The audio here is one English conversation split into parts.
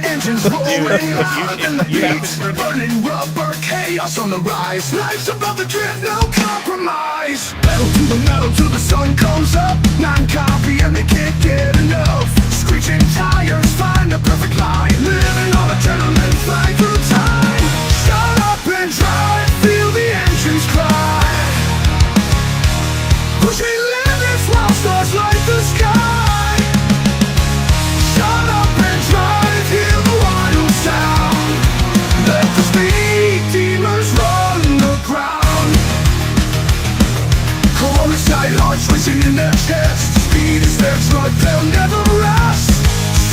Engines roaring louder than the beats, burning rubber, chaos on the rise. Life's above the drift, no compromise. Pedal to the sun comes up. 9 coffee and they can't get enough. Screeching tires, find the perfect line. Living on adrenaline, flying through time. Shut up and drive, feel the engines cry. Pushing limits while stars light the sky. Shut up and drive, hear the wild sound. Let the speed demons run the ground. Corner side hearts racing in their chests. Speed is their drug, they'll never rest.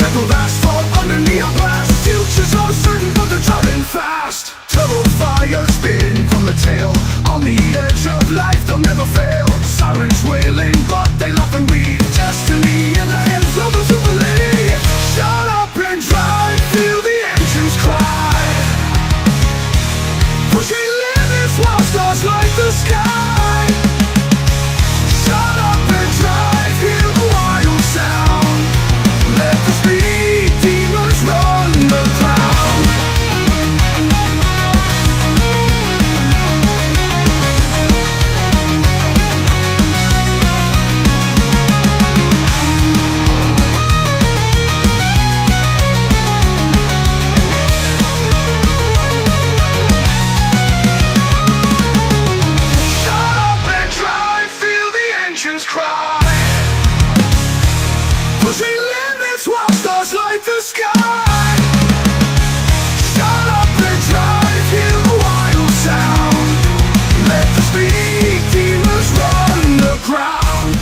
Settled asphalt under neon blast. Future's uncertain but they're driving fast. Turbo fire spin from the tail. On the edge of life they'll never fail. Sirens wailing but they laugh and read. Destiny in the hands of those who believe. Shut up and drive, feel the engines cry. Pushing limits while stars light the sky. Shut up and drive, hear the wild sound. Let the speed demons run the ground. Shut up and drive, feel the engines cry. Pushing limits while stars light the sky. Shut up and drive, hear the wild sound. Let the speed demons run the ground.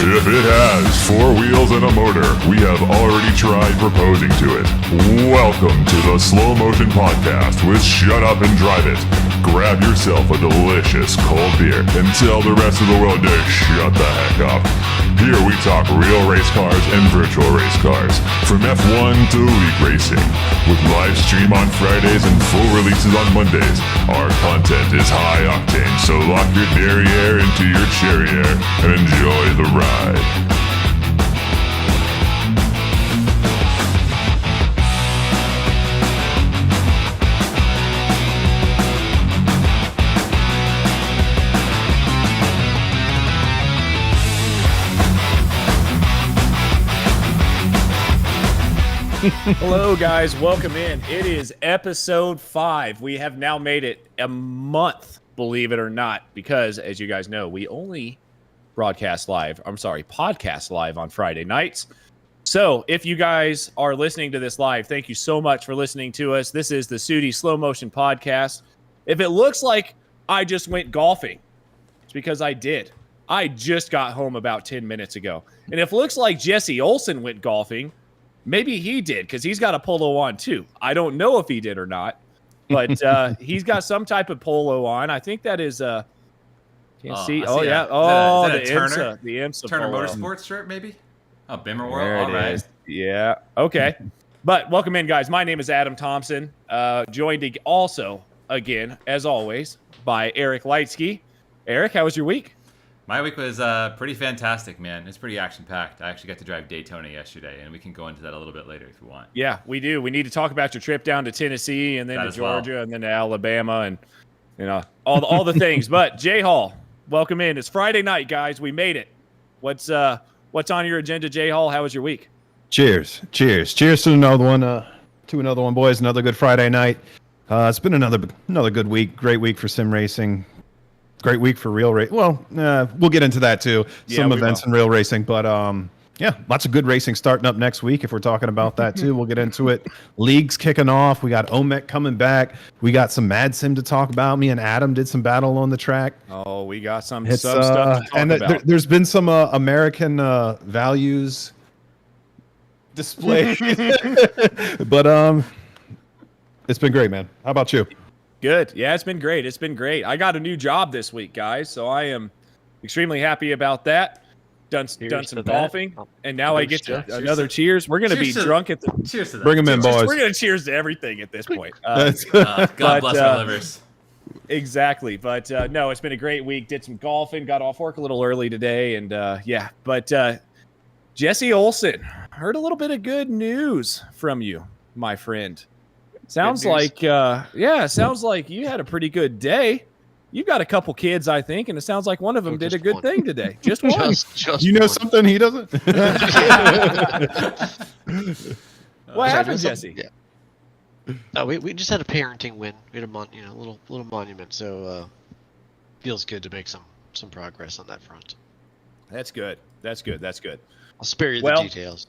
If it has 4 wheels and a motor, we have already tried proposing to it. Welcome to the Slow Motion Podcast with Shut Up and Drive It. Grab yourself a delicious cold beer and tell the rest of the world to shut the heck up. Here we talk real race cars and virtual race cars, from F1 to League Racing. With live stream on Fridays and full releases on Mondays, our content is high octane, so lock your derriere into your cherriere and enjoy the ride. Hello guys, welcome in. It is episode 5. We have now made it a month, believe it or not, because as you guys know, we only podcast live on Friday nights. So if you guys are listening to this live, thank you so much for listening to us. This is the SUDI Slow Motion Podcast. If it looks like I just went golfing, it's because I did. I just got home about 10 minutes ago. And if it looks like Jesse Olsen went golfing, maybe he did, because he's got a polo on too. I don't know if he did or not, but he's got some type of polo on. I think that is can't see. Oh yeah. That. Oh, is that the Turner? the IMSA Turner polo. Motorsports shirt, maybe? Oh, Bimmer World. There All it right. is. Yeah. Okay. But welcome in, guys. My name is Adam Thompson. Joined also again, as always, by Eric Lightsky. Eric, how was your week? My week was pretty fantastic, man. It's pretty action-packed. I actually got to drive Daytona yesterday, and we can go into that a little bit later if you want. Yeah, we do. We need to talk about your trip down to Tennessee and then to Georgia and then to Alabama and all the things. But Jay Hall, welcome in. It's Friday night, guys. We made it. What's on your agenda, Jay Hall? How was your week? Cheers to another one, boys. Another good Friday night. It's been another good week. Great week for sim racing. Great week for real race. Well, we'll get into that too. Some events in real racing, but yeah, lots of good racing starting up next week. If we're talking about that too, we'll get into it. Leagues kicking off. We got OMEC coming back. We got some Mad Sim to talk about. Me and Adam did some battle on the track. Oh, we got some stuff to talk about. There's been some American values displayed, but it's been great, man. How about you? Good. Yeah, it's been great. I got a new job this week, guys, so I am extremely happy about that. done Cheers some to that. golfing, and now I get to Cheers another cheers. We're gonna be drunk at the. Cheers to that. Bring them in, boys. We're gonna cheers to everything at this point. That's God But, bless our livers. Exactly, but no, it's been a great week. Did some golfing, got off work a little early today, and yeah. But Jesse Olsen, heard a little bit of good news from you, my friend. Sounds like sounds like you had a pretty good day. You've got a couple kids, I think, and it sounds like one of them did a good thing today. Just one. Just you know one. something he doesn't? What happened, Jesse? Yeah. We just had a parenting win. We had a little monument. So feels good to make some progress on that front. That's good. That's good. That's good. I'll spare you Well- the details.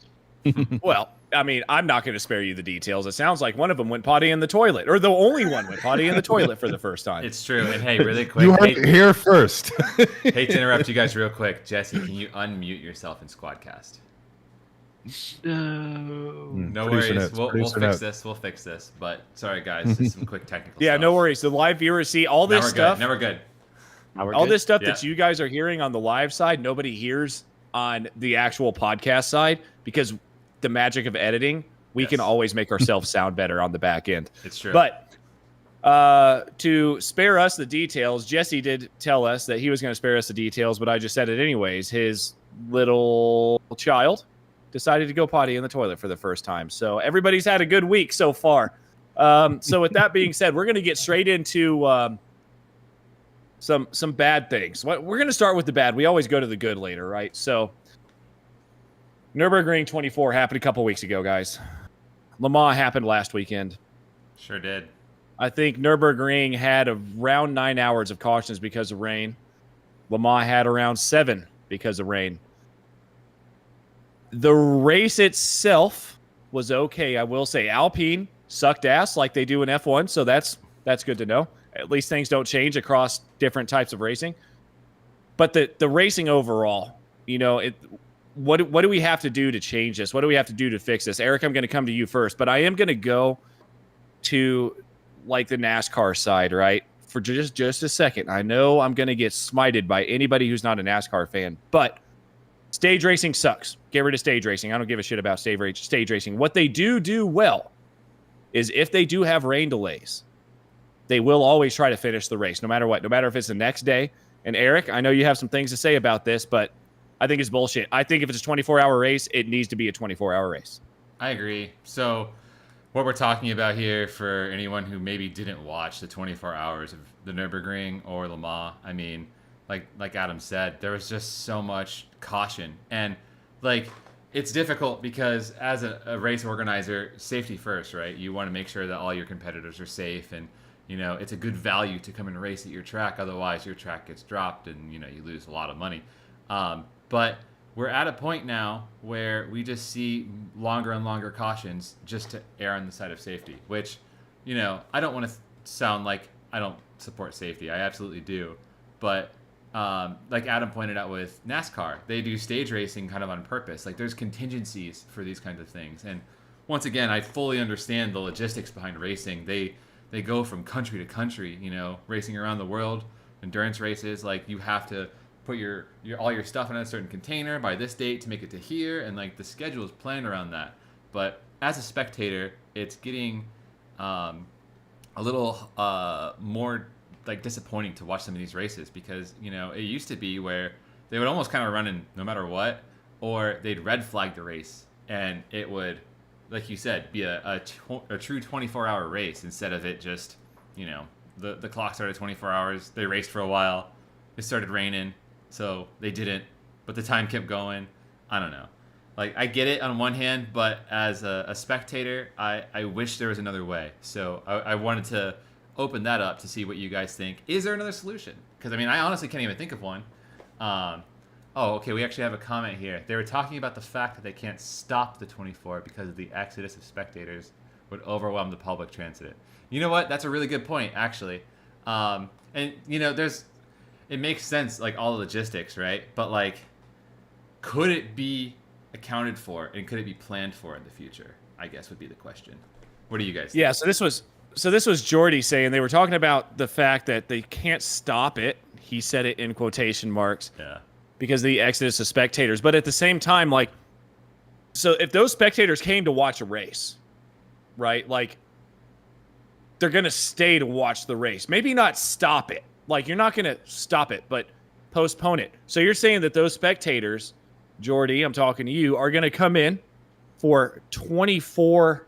Well, I mean, I'm not going to spare you the details. It sounds like one of them went potty in the toilet, or the only one went potty in the toilet for the first time. It's true. And hey, really quick, You heard it here first. hate to interrupt you guys real quick. Jesse, can you unmute yourself in Squadcast? No worries. We'll fix this. We'll fix this. But sorry, guys. Just some quick technical Yeah, stuff. no worries. The live viewers see all this stuff. Never good. All this stuff Yeah. that you guys are hearing on the live side, nobody hears on the actual podcast side, because the magic of editing, we can always make ourselves sound better on the back end. It's true. But to spare us the details, Jesse did tell us that he was going to spare us the details, but I just said it anyways. His little child decided to go potty in the toilet for the first time. So everybody's had a good week so far. So with that being said, we're going to get straight into some bad things. We're going to start with the bad. We always go to the good later, right? So Nürburgring 24 happened a couple weeks ago, guys. Le Mans happened last weekend. Sure did. I think Nürburgring had around 9 hours of cautions because of rain. Le Mans had around 7 because of rain. The race itself was okay, I will say. Alpine sucked ass like they do in F1, so that's good to know. At least things don't change across different types of racing. But the racing overall, what do we have to do to change this? What do we have to do to fix this? Eric, I'm going to come to you first, but I am going to go to like the NASCAR side, right? For just a second. I know I'm going to get smited by anybody who's not a NASCAR fan, but stage racing sucks. Get rid of stage racing. I don't give a shit about stage racing. What they do well is if they do have rain delays, they will always try to finish the race, no matter what, no matter if it's the next day. And Eric, I know you have some things to say about this, but I think it's bullshit. I think if it's a 24-hour race, it needs to be a 24-hour race. I agree. So what we're talking about here, for anyone who maybe didn't watch the 24 hours of the Nürburgring or Le Mans, I mean, like Adam said, there was just so much caution. And it's difficult because as a race organizer, safety first, right? You want to make sure that all your competitors are safe, and it's a good value to come and race at your track. Otherwise, your track gets dropped and you lose a lot of money. But we're at a point now where we just see longer and longer cautions just to err on the side of safety, which, I don't want to sound like I don't support safety. I absolutely do. But like Adam pointed out with NASCAR, they do stage racing kind of on purpose. Like, there's contingencies for these kinds of things. And once again, I fully understand the logistics behind racing. They go from country to country, racing around the world, endurance races. Like, you have to put your all your stuff in a certain container by this date to make it to here, and the schedule is planned around that. But as a spectator, it's getting a little more disappointing to watch some of these races, because it used to be where they would almost kind of run in no matter what, or they'd red flag the race, and it would, like you said, be a true 24-hour race, instead of it just the clock started 24 hours, they raced for a while, it started raining, so they didn't, but the time kept going. I don't know. I get it on one hand, but as a spectator, I wish there was another way. So I wanted to open that up to see what you guys think. Is there another solution? Because, I honestly can't even think of one. Okay, we actually have a comment here. They were talking about the fact that they can't stop the 24 because of the exodus of spectators would overwhelm the public transit. You know what? That's a really good point, actually. And, it makes sense, all the logistics, right? But, could it be accounted for, and could it be planned for in the future, I guess, would be the question. What do you guys think? Yeah, so this was Jordy saying they were talking about the fact that they can't stop it. He said it in quotation marks. Yeah. because of the exodus of spectators. But at the same time, like, so if those spectators came to watch a race, right? Like, they're going to stay to watch the race. Maybe not stop it. Like, you're not going to stop it, but postpone it. So you're saying that those spectators, Jordy, I'm talking to you, are going to come in for 24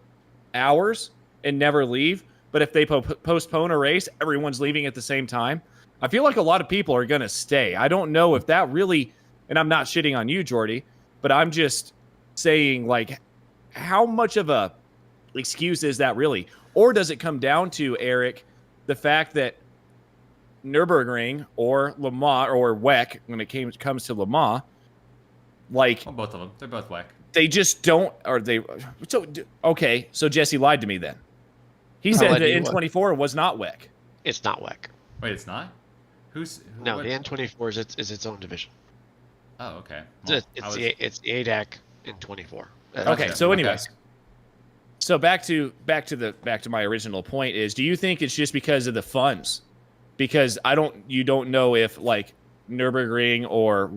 hours and never leave. But if they postpone a race, everyone's leaving at the same time. I feel like a lot of people are going to stay. I don't know if that really, and I'm not shitting on you, Jordy, but I'm just saying, like, how much of a excuse is that really? Or does it come down to, Eric, the fact that Nürburgring or Le Mans or WEC, when it comes to Le Mans, like, Well, both of them. They're both whack. they just don't, or they, so, okay, so Jesse lied to me then. He said lied that to you, N24 was not WEC. It's not WEC. Wait, it's not? Who, No, what- the N24 is its own division. Oh, okay. So Well, it's I was- the ADAC N24. Okay, Gotcha. so Okay. anyways. So back to my original point is, do you think it's just because of the funds? Because you don't know if, like, Nürburgring, or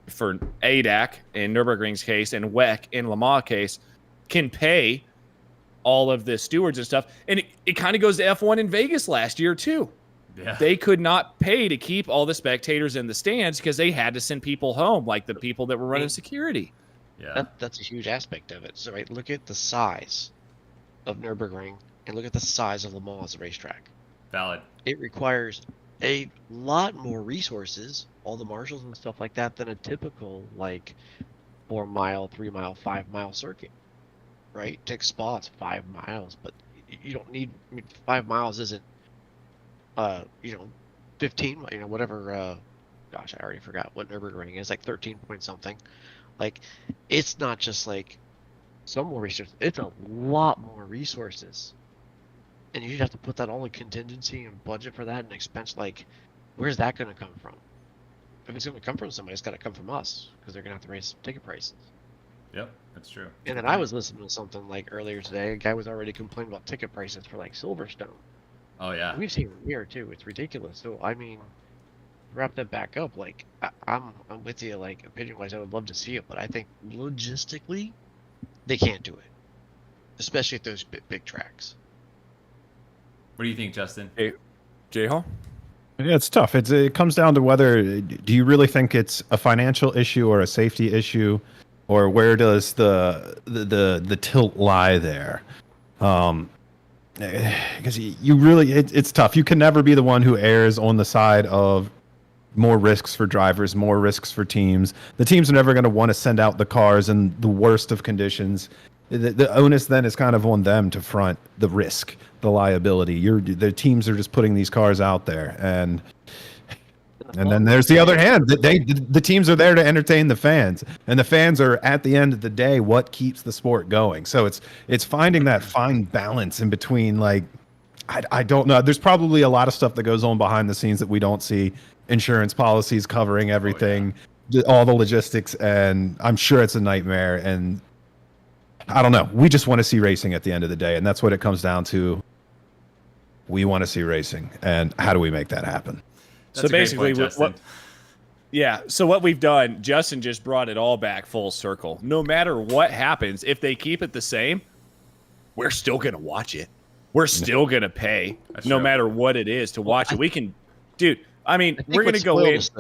for ADAC in Nürburgring's case and WEC in Le Mans case, can pay all of the stewards and stuff. And it kind of goes to F1 in Vegas last year too. Yeah. They could not pay to keep all the spectators in the stands because they had to send people home, like the people that were running security. Yeah. That's a huge aspect of it. So, right, look at the size of Nürburgring and look at the size of Le Mans as a racetrack. Valid. It requires a lot more resources, all the marshals and stuff like that, than a typical, like, 4 mile, 3 mile, 5 mile circuit. Right? Take Spa, it's 5 miles, but you don't need, 5 miles isn't, 15, whatever, gosh, I already forgot what Nürburgring is, like 13 point something. Like, it's not just like some more resources, it's a lot more resources. And you'd have to put that all in contingency and budget for that and expense. Like, where's that going to come from? If it's going to come from somebody, it's got to come from us, because they're going to have to raise ticket prices. Yep, that's true. And then I was listening to something like earlier today. A guy was already complaining about ticket prices for like Silverstone. Oh, yeah. We've seen them here too. It's ridiculous. So I mean, wrap that back up. Like I'm with you. Like, opinion wise, I would love to see it, but I think logistically, they can't do it, especially at those big tracks. What do you think, Justin? J-Hall? Yeah, it's tough. It comes down to whether, do you really think it's a financial issue or a safety issue, or where does the tilt lie there? Because you really, it's tough. You can never be the one who errs on the side of more risks for drivers, more risks for teams. The teams are never going to want to send out the cars in the worst of conditions. The onus then is kind of on them to front the risk, the liability. The teams are just putting these cars out there, and then there's the other hand. The teams are there to entertain the fans, and the fans are, at the end of the day, what keeps the sport going. So it's finding that fine balance in between. Like, I don't know. There's probably a lot of stuff that goes on behind the scenes that we don't see. Insurance policies covering everything, all the logistics, and I'm sure it's a nightmare. And I don't know. We just want to see racing at the end of the day, and that's what it comes down to. We want to see racing, and how do we make that happen? That's So a great basically, point, Justin. so what we've done, Justin just brought it all back full circle. No matter what happens, if they keep it the same, we're still going to watch it. We're still going to pay, That's no true. matter what it is, to watch it. We can, dude, I mean, I think we're going to what go spoiled in. us,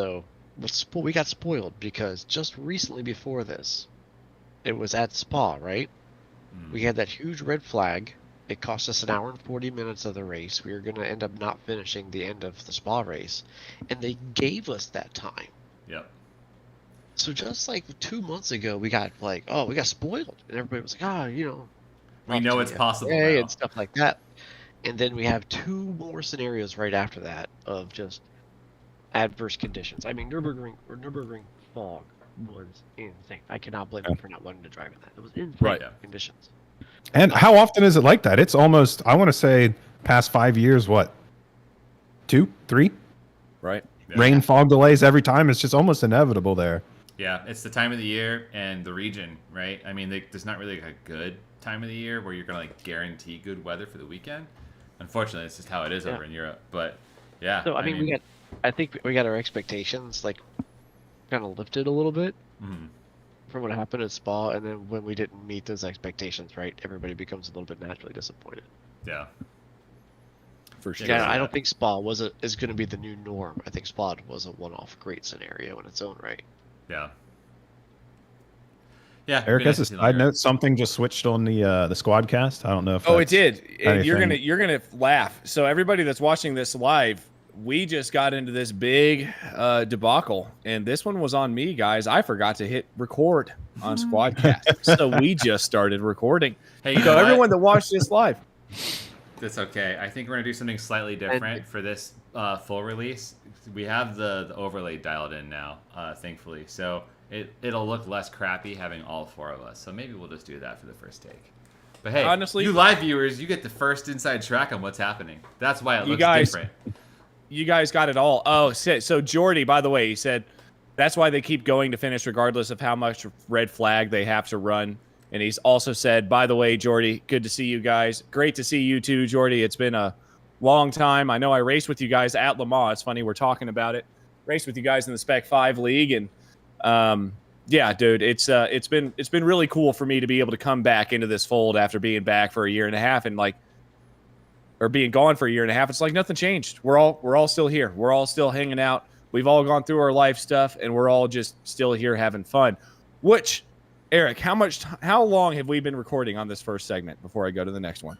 though, we got spoiled because just recently before this, it was at Spa, right? We had that huge red flag. It cost us an hour and 40 minutes of the race. We were going to end up not finishing the end of the Spa race. And they gave us that time. Yep. So just like 2 months ago, we got like, oh, we got spoiled. And everybody was like, We know it's possible FAA now. and stuff like that. And then we have 2 more scenarios right after that of just adverse conditions. I mean, Nürburgring fog was insane. I cannot blame them for not wanting to drive in that. It was insane Right. conditions. And how often is it like that? It's almost, I want to say, past 5 years, what? 2, 3? Right. Yeah. Rain, fog delays every time. It's just almost inevitable there. Yeah, it's the time of the year and the region, right? I mean, there's not really a good time of the year where you're going to like guarantee good weather for the weekend. Unfortunately, it's just how it is over in Europe. But yeah. So I think we got our expectations like kind of lifted a little bit Mhm. from what happened at Spa, and then when we didn't meet those expectations, right, everybody becomes a little bit naturally disappointed. Yeah. For sure. Yeah, I don't think Spa is going to be the new norm. I think Spa was a one-off great scenario in its own right. Yeah. Yeah. Eric, it'd be as nice a to see side longer. note, something just switched on the squad cast. I don't know if Oh, it that's did. And you're anything. gonna laugh. So everybody that's watching this live, we just got into this big debacle, and this one was on me, guys. I forgot to hit record on Squadcast, so we just started recording. Hey, you So know what? everyone that watched this live, That's okay. I think we're gonna do something slightly different for this full release. We have the overlay dialed in now, thankfully. So it'll look less crappy having all four of us. So maybe we'll just do that for the first take. But hey, Honestly- you live viewers, you get the first inside track on what's happening. That's why it You looks guys- different. you guys got it all. Oh, so Jordy, by the way, he said that's why they keep going to finish regardless of how much red flag they have to run. And he's also said, by the way, Jordy, good to see you guys. Great to see you too, Jordy. It's been a long time. I know I raced with you guys at Le Mans. It's funny we're talking about it. Raced with you guys in the Spec 5 League, and yeah, dude, it's been really cool for me to be able to come back into this fold after being back for a year and a half, and or being gone for a year and a half. It's like nothing changed. We're all still here. We're all still hanging out. We've all gone through our life stuff, and we're all just still here having fun. Which, Eric, how long have we been recording on this first segment before I go to the next one?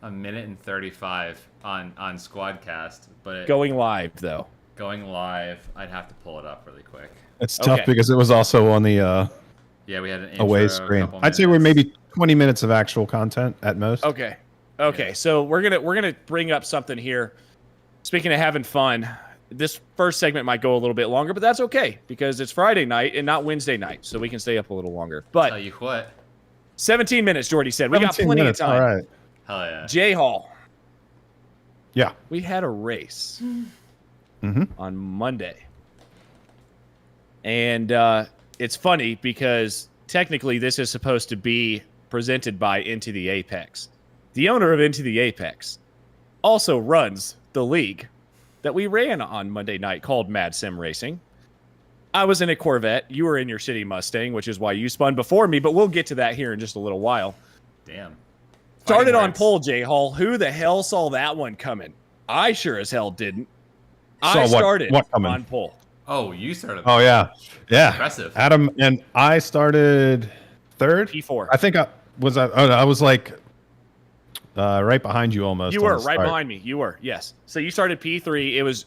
A minute and 35 on Squadcast, but Going live though. going live, I'd have to pull it up really quick. It's tough Okay. because it was also on the Yeah, we had an intro, away a screen. couple I'd say we're minutes. maybe 20 minutes of actual content at most. Okay. Yeah. So we're gonna bring up something here. Speaking of having fun, this first segment might go a little bit longer, but that's okay because it's Friday night and not Wednesday night, so we can stay up a little longer. Tell But you what, 17 minutes, Jordy said. We got 17 plenty minutes, of time. All right. hell yeah. J Hall, Yeah. we had a race Mm-hmm. on Monday. And it's funny because technically this is supposed to be presented by Into the Apex. The owner of Into the Apex also runs the league that we ran on Monday night called Mad Sim Racing. I was in a Corvette. You were in your City Mustang, which is why you spun before me, but we'll get to that here in just a little while. Damn. Started Fighting on words. pole, J Hall. Who the hell saw that one coming? I sure as hell didn't. Saw I what- started what coming? on pole. Oh, you started. Oh yeah. Yeah. Impressive. Adam and I started third. P4. I think I was like right behind you almost. You on were the right start. behind me. You were, yes. So you started P3. It was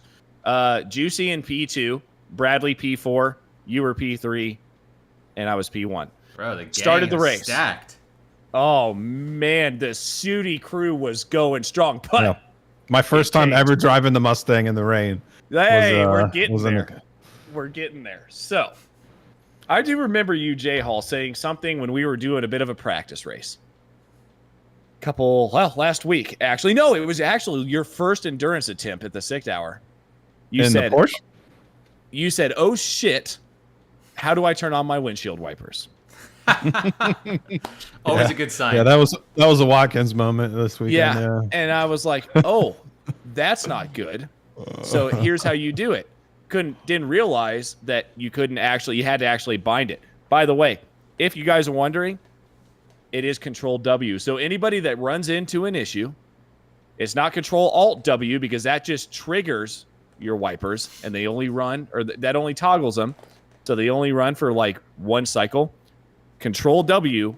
Juicy in P2, Bradley P4, you were P3, and I was P1. Bro, the gang Started the is race. Stacked. Oh, man, the SUDI crew was going strong. But, Yeah. My first time changed. ever driving the Mustang in the rain. hey, was, we're getting was in there. the- We're getting there. So, I do remember you, J Hall, saying something when we were doing a bit of a practice race. Last week, actually. No, it was actually your first endurance attempt at the 6 hour. You in said, the Porsche. You said, "Oh shit, how do I turn on my windshield wipers?" Always a good sign. Yeah, that was a Watkins moment this weekend. Yeah. And I was like, "Oh, that's not good." So here's how you do it. Didn't realize that you had to actually bind it. By the way, if you guys are wondering, it is Control W. So anybody that runs into an issue, it's not Control Alt W because that just triggers your wipers and they only run, or that only toggles them. So they only run for like one cycle. Control W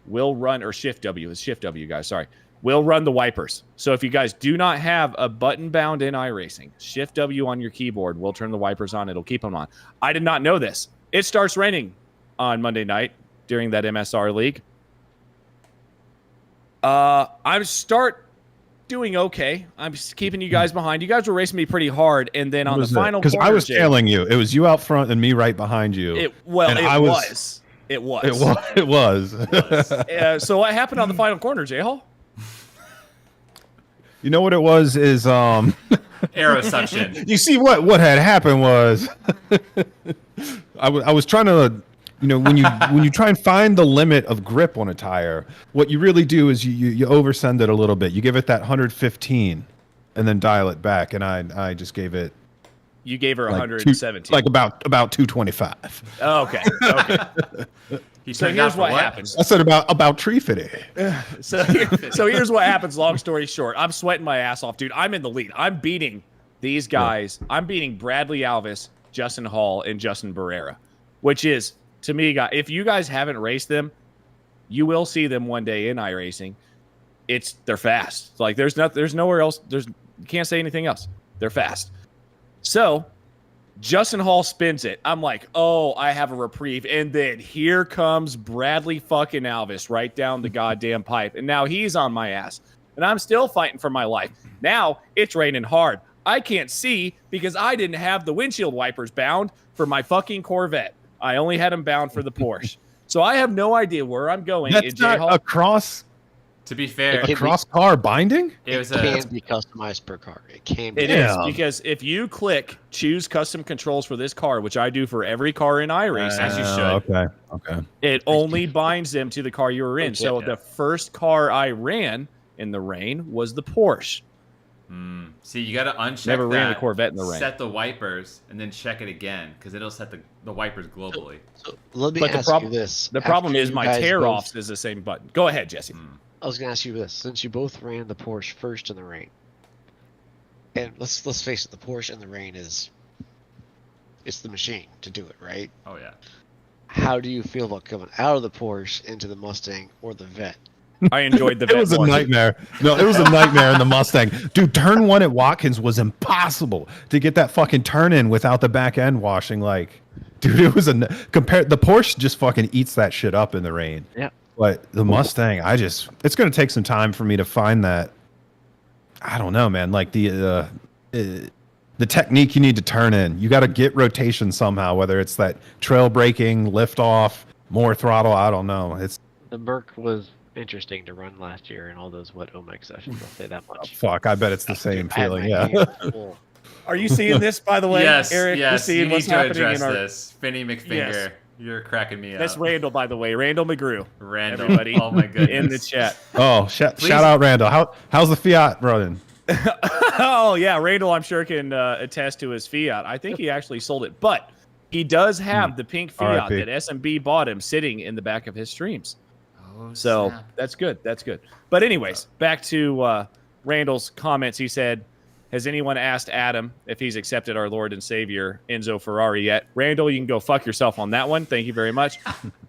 will run, or Shift W, it's Shift W, guys, sorry, will run the wipers. So if you guys do not have a button bound in iRacing, Shift W on your keyboard will turn the wipers on. It'll keep them on. I did not know this. It starts raining on Monday night during that MSR league. I start doing okay. I'm just keeping you guys behind. You guys were racing me pretty hard, and then on the final because corner, I was Jake, tailing you. It was you out front and me right behind you. It I was. It was. So what happened on the final corner, J Hall? You know what it was is Aero suction. you see what had happened was I was trying to, when you try and find the limit of grip on a tire, what you really do is you oversend it a little bit. You give it that 115 and then dial it back, and I just gave it You gave her Like 117. like about 225. Oh, okay. Okay. He So turned down here's for what happens. I said about tree fitting. So here's what happens. Long story short, I'm sweating my ass off, dude. I'm in the lead. I'm beating these guys. Yeah. I'm beating Bradley Alvis, Justin Hall, and Justin Barrera, which is, to me, guys, if you guys haven't raced them, you will see them one day in iRacing. They're fast. Like there's nowhere else. You can't say anything else. They're fast. So Justin Hall spins it. I'm like, oh, I have a reprieve. And then here comes Bradley fucking Alvis right down the goddamn pipe. And now he's on my ass. And I'm still fighting for my life. Now it's raining hard. I can't see because I didn't have the windshield wipers bound for my fucking Corvette. I only had them bound for the Porsche. So I have no idea where I'm going. That's not a cross. To be fair, A cross car binding? It can be customized per car. It can be. It is, because if you click choose custom controls for this car, which I do for every car in iRacing, as you should. Okay. it only binds them to the car you were in. So the first car I ran in the rain was the Porsche. See, you got to uncheck Never that, ran a Corvette in the rain. set the wipers, and then check it again, because it'll set the wipers globally. So let me But ask you this. The problem After is you my guys tear-offs both- is the same button. Go ahead, Jesse. I was going to ask you this. Since you both ran the Porsche first in the rain, and let's face it, the Porsche in the rain it's the machine to do it, right? Oh, yeah. How do you feel about coming out of the Porsche into the Mustang or the Vet? I enjoyed the It was a nightmare. No, it was a nightmare in the Mustang. Dude, turn one at Watkins was impossible to get that fucking turn in without the back end washing. Like, dude, it was the Porsche just fucking eats that shit up in the rain. Yeah. But the Mustang, it's going to take some time for me to find that. I don't know, man. Like the technique you need to turn in. You got to get rotation somehow, whether it's that trail braking, lift off, more throttle. I don't know. The Merc was interesting to run last year in all those wet OMEX sessions. I'll say that much. Fuck, I bet it's the same I had feeling. my Yeah. hands full. Are you seeing this, by the way, Yes, Eric? yes. You're seeing You what's need to happening address in our... this. Finny McFinger, Yes. you're cracking me up. That's Randall, by the way. Randall McGrew. Randall. Everybody Oh, my goodness. in the chat. Oh, shout out Randall. How's the Fiat running? Oh, yeah. Randall, I'm sure, can attest to his Fiat. I think he actually sold it. But he does have the pink Fiat RIP. that SMB bought him sitting in the back of his streams. Oh, So snap. that's good. That's good. But anyways, back to Randall's comments. He said, has anyone asked Adam if he's accepted our Lord and Savior Enzo Ferrari yet? Randall, you can go fuck yourself on that one. Thank you very much.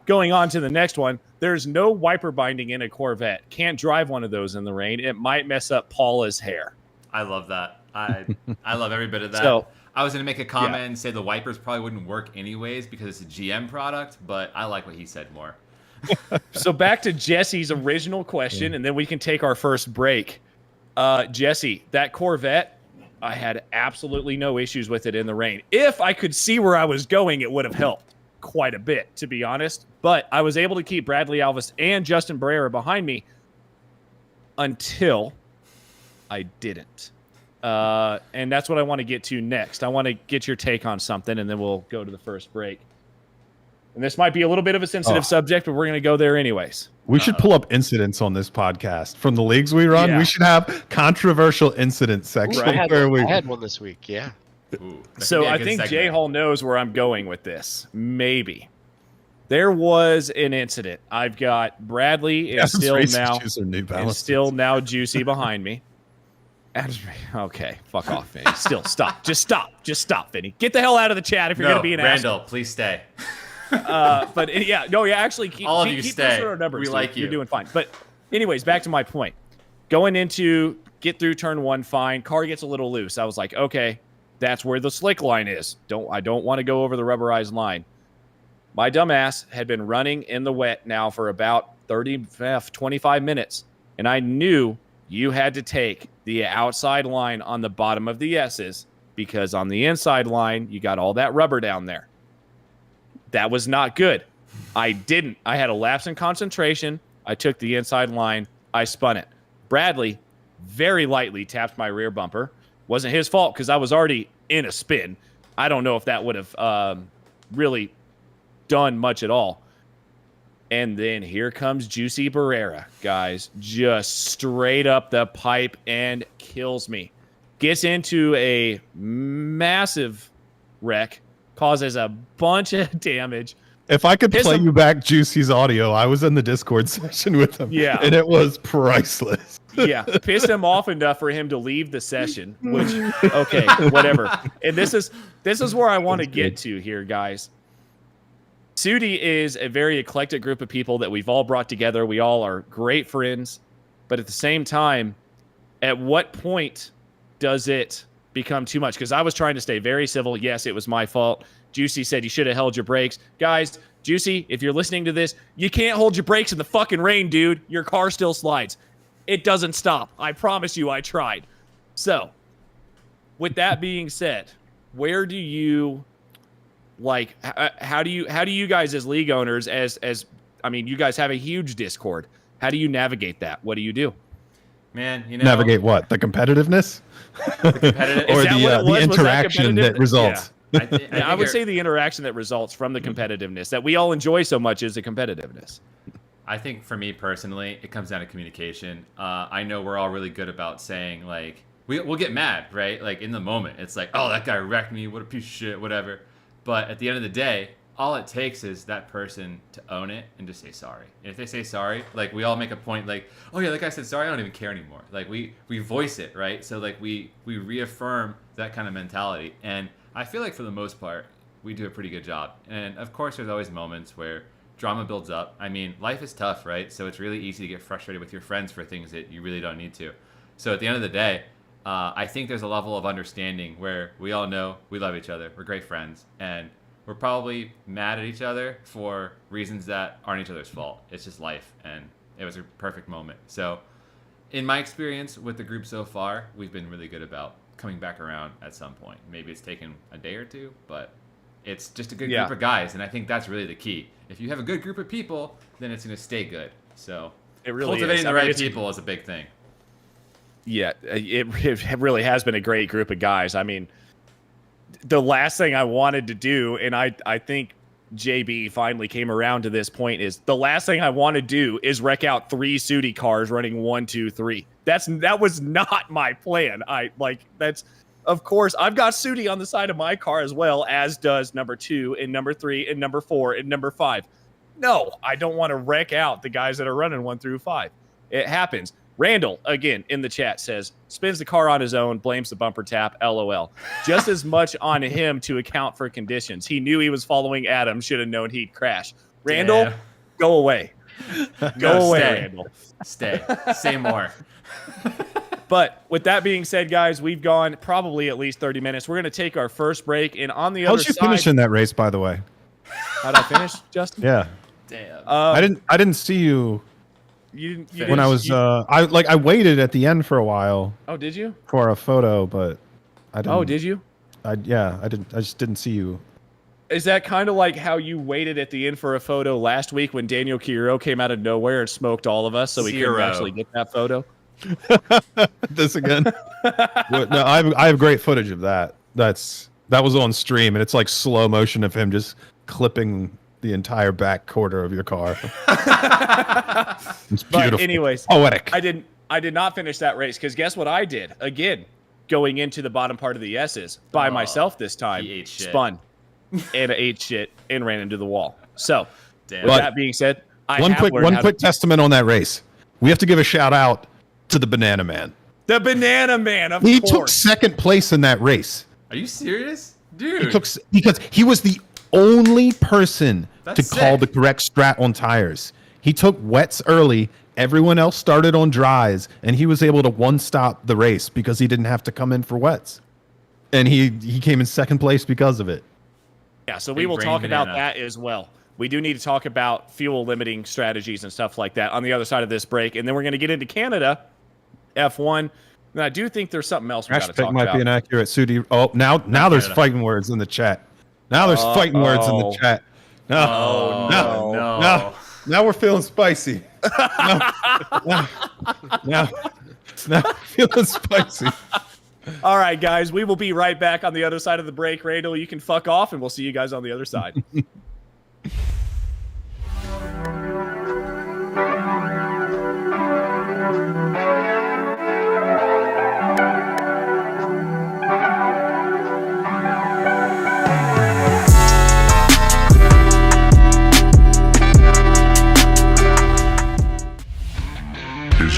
Going on to the next one. There's no wiper binding in a Corvette. Can't drive one of those in the rain. It might mess up Paula's hair. I love that. I love every bit of that. So, I was going to make a comment and say the wipers probably wouldn't work anyways because it's a GM product, but I like what he said more. So back to Jesse's original question, and then we can take our first break. Jesse, that Corvette, I had absolutely no issues with it in the rain. If I could see where I was going, it would have helped quite a bit, to be honest. But I was able to keep Bradley Alvis and Justin Barrera behind me until I didn't. And that's what I want to get to next. I want to get your take on something, and then we'll go to the first break. And this might be a little bit of a sensitive subject, but we're going to go there anyways. We should pull up incidents on this podcast from the leagues we run. Yeah. We should have controversial incident section I where had one this week, yeah. Ooh, that could So be a I good think segment. J Hall knows where I'm going with this. Maybe. There was an incident. I've got Bradley is still now Juicy behind me. Okay, fuck off, Vinny. Still, stop. Just stop, Vinny. Get the hell out of the chat if you're No, going to be an Randall, please stay. But yeah, no, yeah, actually, keep All of you keep stay. those numbers, We dude. like you. You're doing fine. But anyways, back to my point. Going into get through turn one, fine. Car gets a little loose. I was like, okay, that's where the slick line is. I don't want to go over the rubberized line. My dumbass had been running in the wet now for about 25 minutes, and I knew you had to take the outside line on the bottom of the S's because on the inside line, you got all that rubber down there. That was not good. I didn't. I had a lapse in concentration. I took the inside line. I spun it. Bradley very lightly tapped my rear bumper. Wasn't his fault because I was already in a spin. I don't know if that would have really done much at all. And then here comes Juicy Barrera, guys. Just straight up the pipe and kills me. gets into a massive wreck, causes a bunch of damage. If I could Piss play him- you back Juicy's audio, I was in the Discord session with him. Yeah. And it was priceless. Yeah, pissed him off enough for him to leave the session, which, okay, whatever. And this is where I want to get to here, guys. SUDI is a very eclectic group of people that we've all brought together. We all are great friends, but at the same time, at what point does it become too much? Because I was trying to stay very civil. Yes, it was my fault. Juicy said you should have held your brakes. Guys, Juicy, if you're listening to this, you can't hold your brakes in the fucking rain, dude. Your car still slides. It doesn't stop. I promise you I tried. So, with that being said, where do you like how do you guys as league owners as I mean, you guys have a huge Discord. How do you navigate that? What do you do? Man, you know, Navigate what? The competitiveness? competitive. Or Is that what it the was? Was that interaction competitive? that results? I would say the interaction that results from the competitiveness that we all enjoy so much is the competitiveness. I think for me personally, it comes down to communication. I know we're all really good about saying, like, we'll get mad, right? Like, in the moment, it's like, oh, that guy wrecked me, what a piece of shit, whatever. But at the end of the day, all it takes is that person to own it and to say sorry. And if they say sorry, like, we all make a point, like, oh yeah, that guy said sorry, I don't even care anymore. Like, we voice it, right? So, like, we reaffirm that kind of mentality. And I feel like for the most part, we do a pretty good job. And of course, there's always moments where drama builds up. I mean, life is tough, right? So it's really easy to get frustrated with your friends for things that you really don't need to. So at the end of the day, I think there's a level of understanding where we all know we love each other. We're great friends. And we're probably mad at each other for reasons that aren't each other's fault. It's just life. And it was a perfect moment. So in my experience with the group so far, we've been really good about coming back around at some point. Maybe it's taken a day or two, but it's just a good group of guys. And I think that's really the key. If you have a good group of people, then it's going to stay good. So It really cultivating is. the I mean, right people is a big thing. Yeah, it really has been a great group of guys. I mean, the last thing I wanted to do, and I think JB finally came around to this point, is the last thing I want to do is wreck out 3 SUDI cars running 1, 2, 3. That was not my plan. Of course, I've got SUDI on the side of my car as well, as does number 2 and number 3 and number 4 and number 5. No, I don't want to wreck out the guys that are running 1 through 5. It happens. Randall, again, in the chat says, spins the car on his own, blames the bumper tap, LOL. Just as much on him to account for conditions. He knew he was following Adam, should have known he'd crash. Randall, Damn. go away. Go away, Randall. Stay. Say more. But with that being said, guys, we've gone probably at least 30 minutes. We're going to take our first break, and on the other How'd you side... finish in that race, by the way? How'd I finish, Justin? Yeah. Damn. I didn't see you You when I was I waited at the end for a while Oh, did you? for a photo, but I didn't. Oh, did you? I just didn't see you. Is that kind of like how you waited at the end for a photo last week when Daniel Quiro came out of nowhere and smoked all of us so we couldn't actually get that photo? This again? No, I have great footage of that. That was on stream, and it's like slow motion of him just clipping the entire back quarter of your car. It's beautiful. But anyways, poetic. I did not finish that race because guess what I did? Again, going into the bottom part of the S's by myself this time, he ate shit. spun and ate shit and ran into the wall. So, Damn. with But that being said, one quick testament on that race. We have to give a shout out to the Banana Man. The Banana Man, of He course. took second place in that race. Are you serious? Dude. Because he was the only person That's to call the sick. correct strat on tires. He took wets early. Everyone else started on dries, and he was able to one-stop the race because he didn't have to come in for wets. And he came in second place because of it. Yeah, so we Big will brain talk about banana. that as well. We do need to talk about fuel limiting strategies and stuff like that on the other side of this break. And then we're going to get into Canada, F1. And I do think there's something else we got Crash to pick talk might about. be an accurate SUDI. Oh, now there's Canada. fighting words in the chat. Now there's fighting words in the Uh-oh. chat. No, Oh, no, no. no. Now we're feeling spicy. Now feeling spicy. All right, guys, we will be right back on the other side of the break. Randall, you can fuck off, and we'll see you guys on the other side.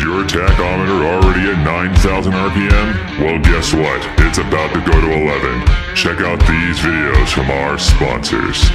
your tachometer already at 9,000 RPM? Well, guess what? It's about to go to 11. Check out these videos from our sponsors.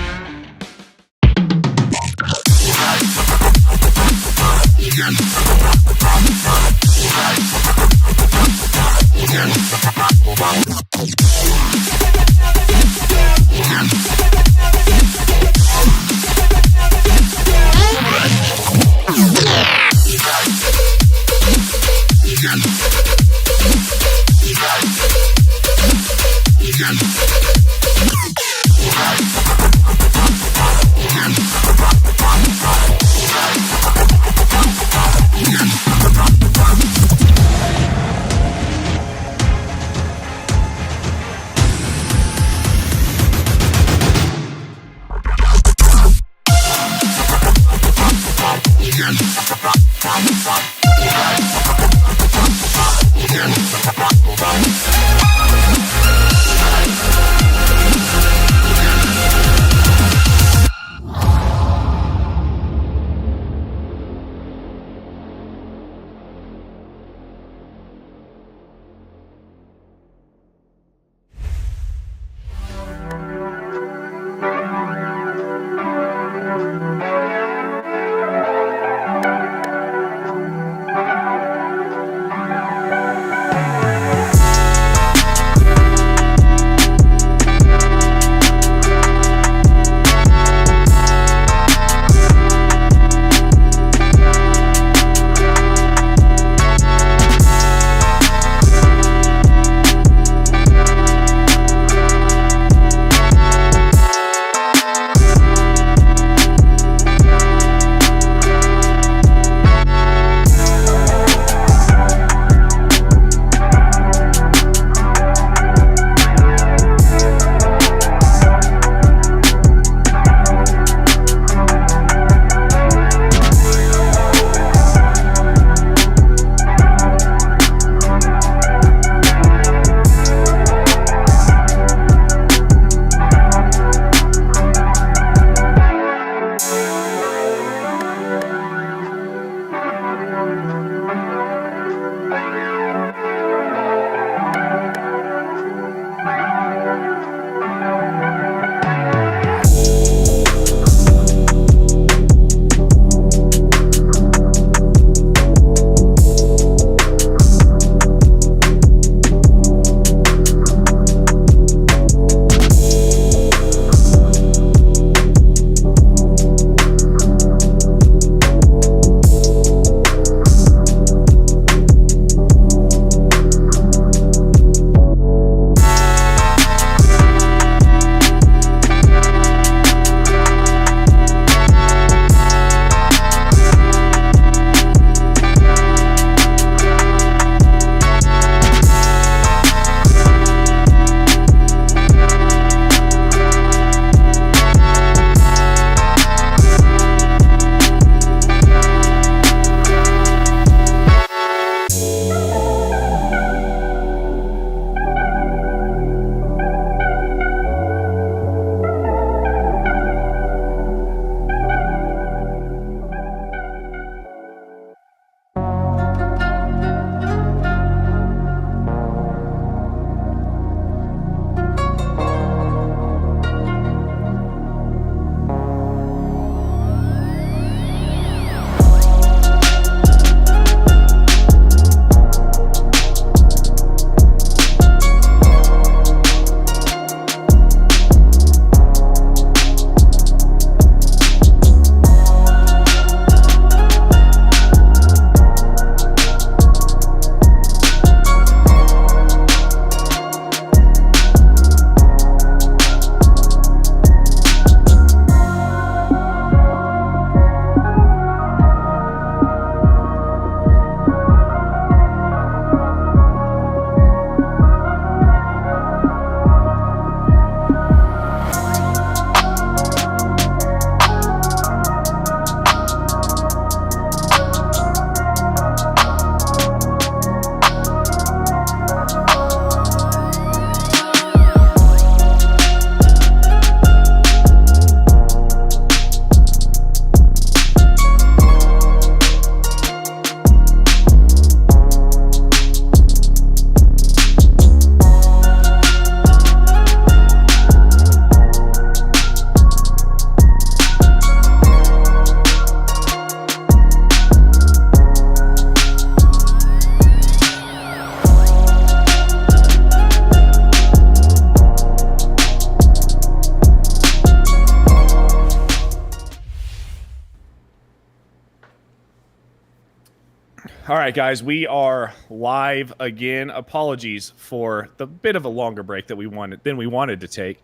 All right, guys, we are live again. Apologies for the bit of a longer break that we wanted to take.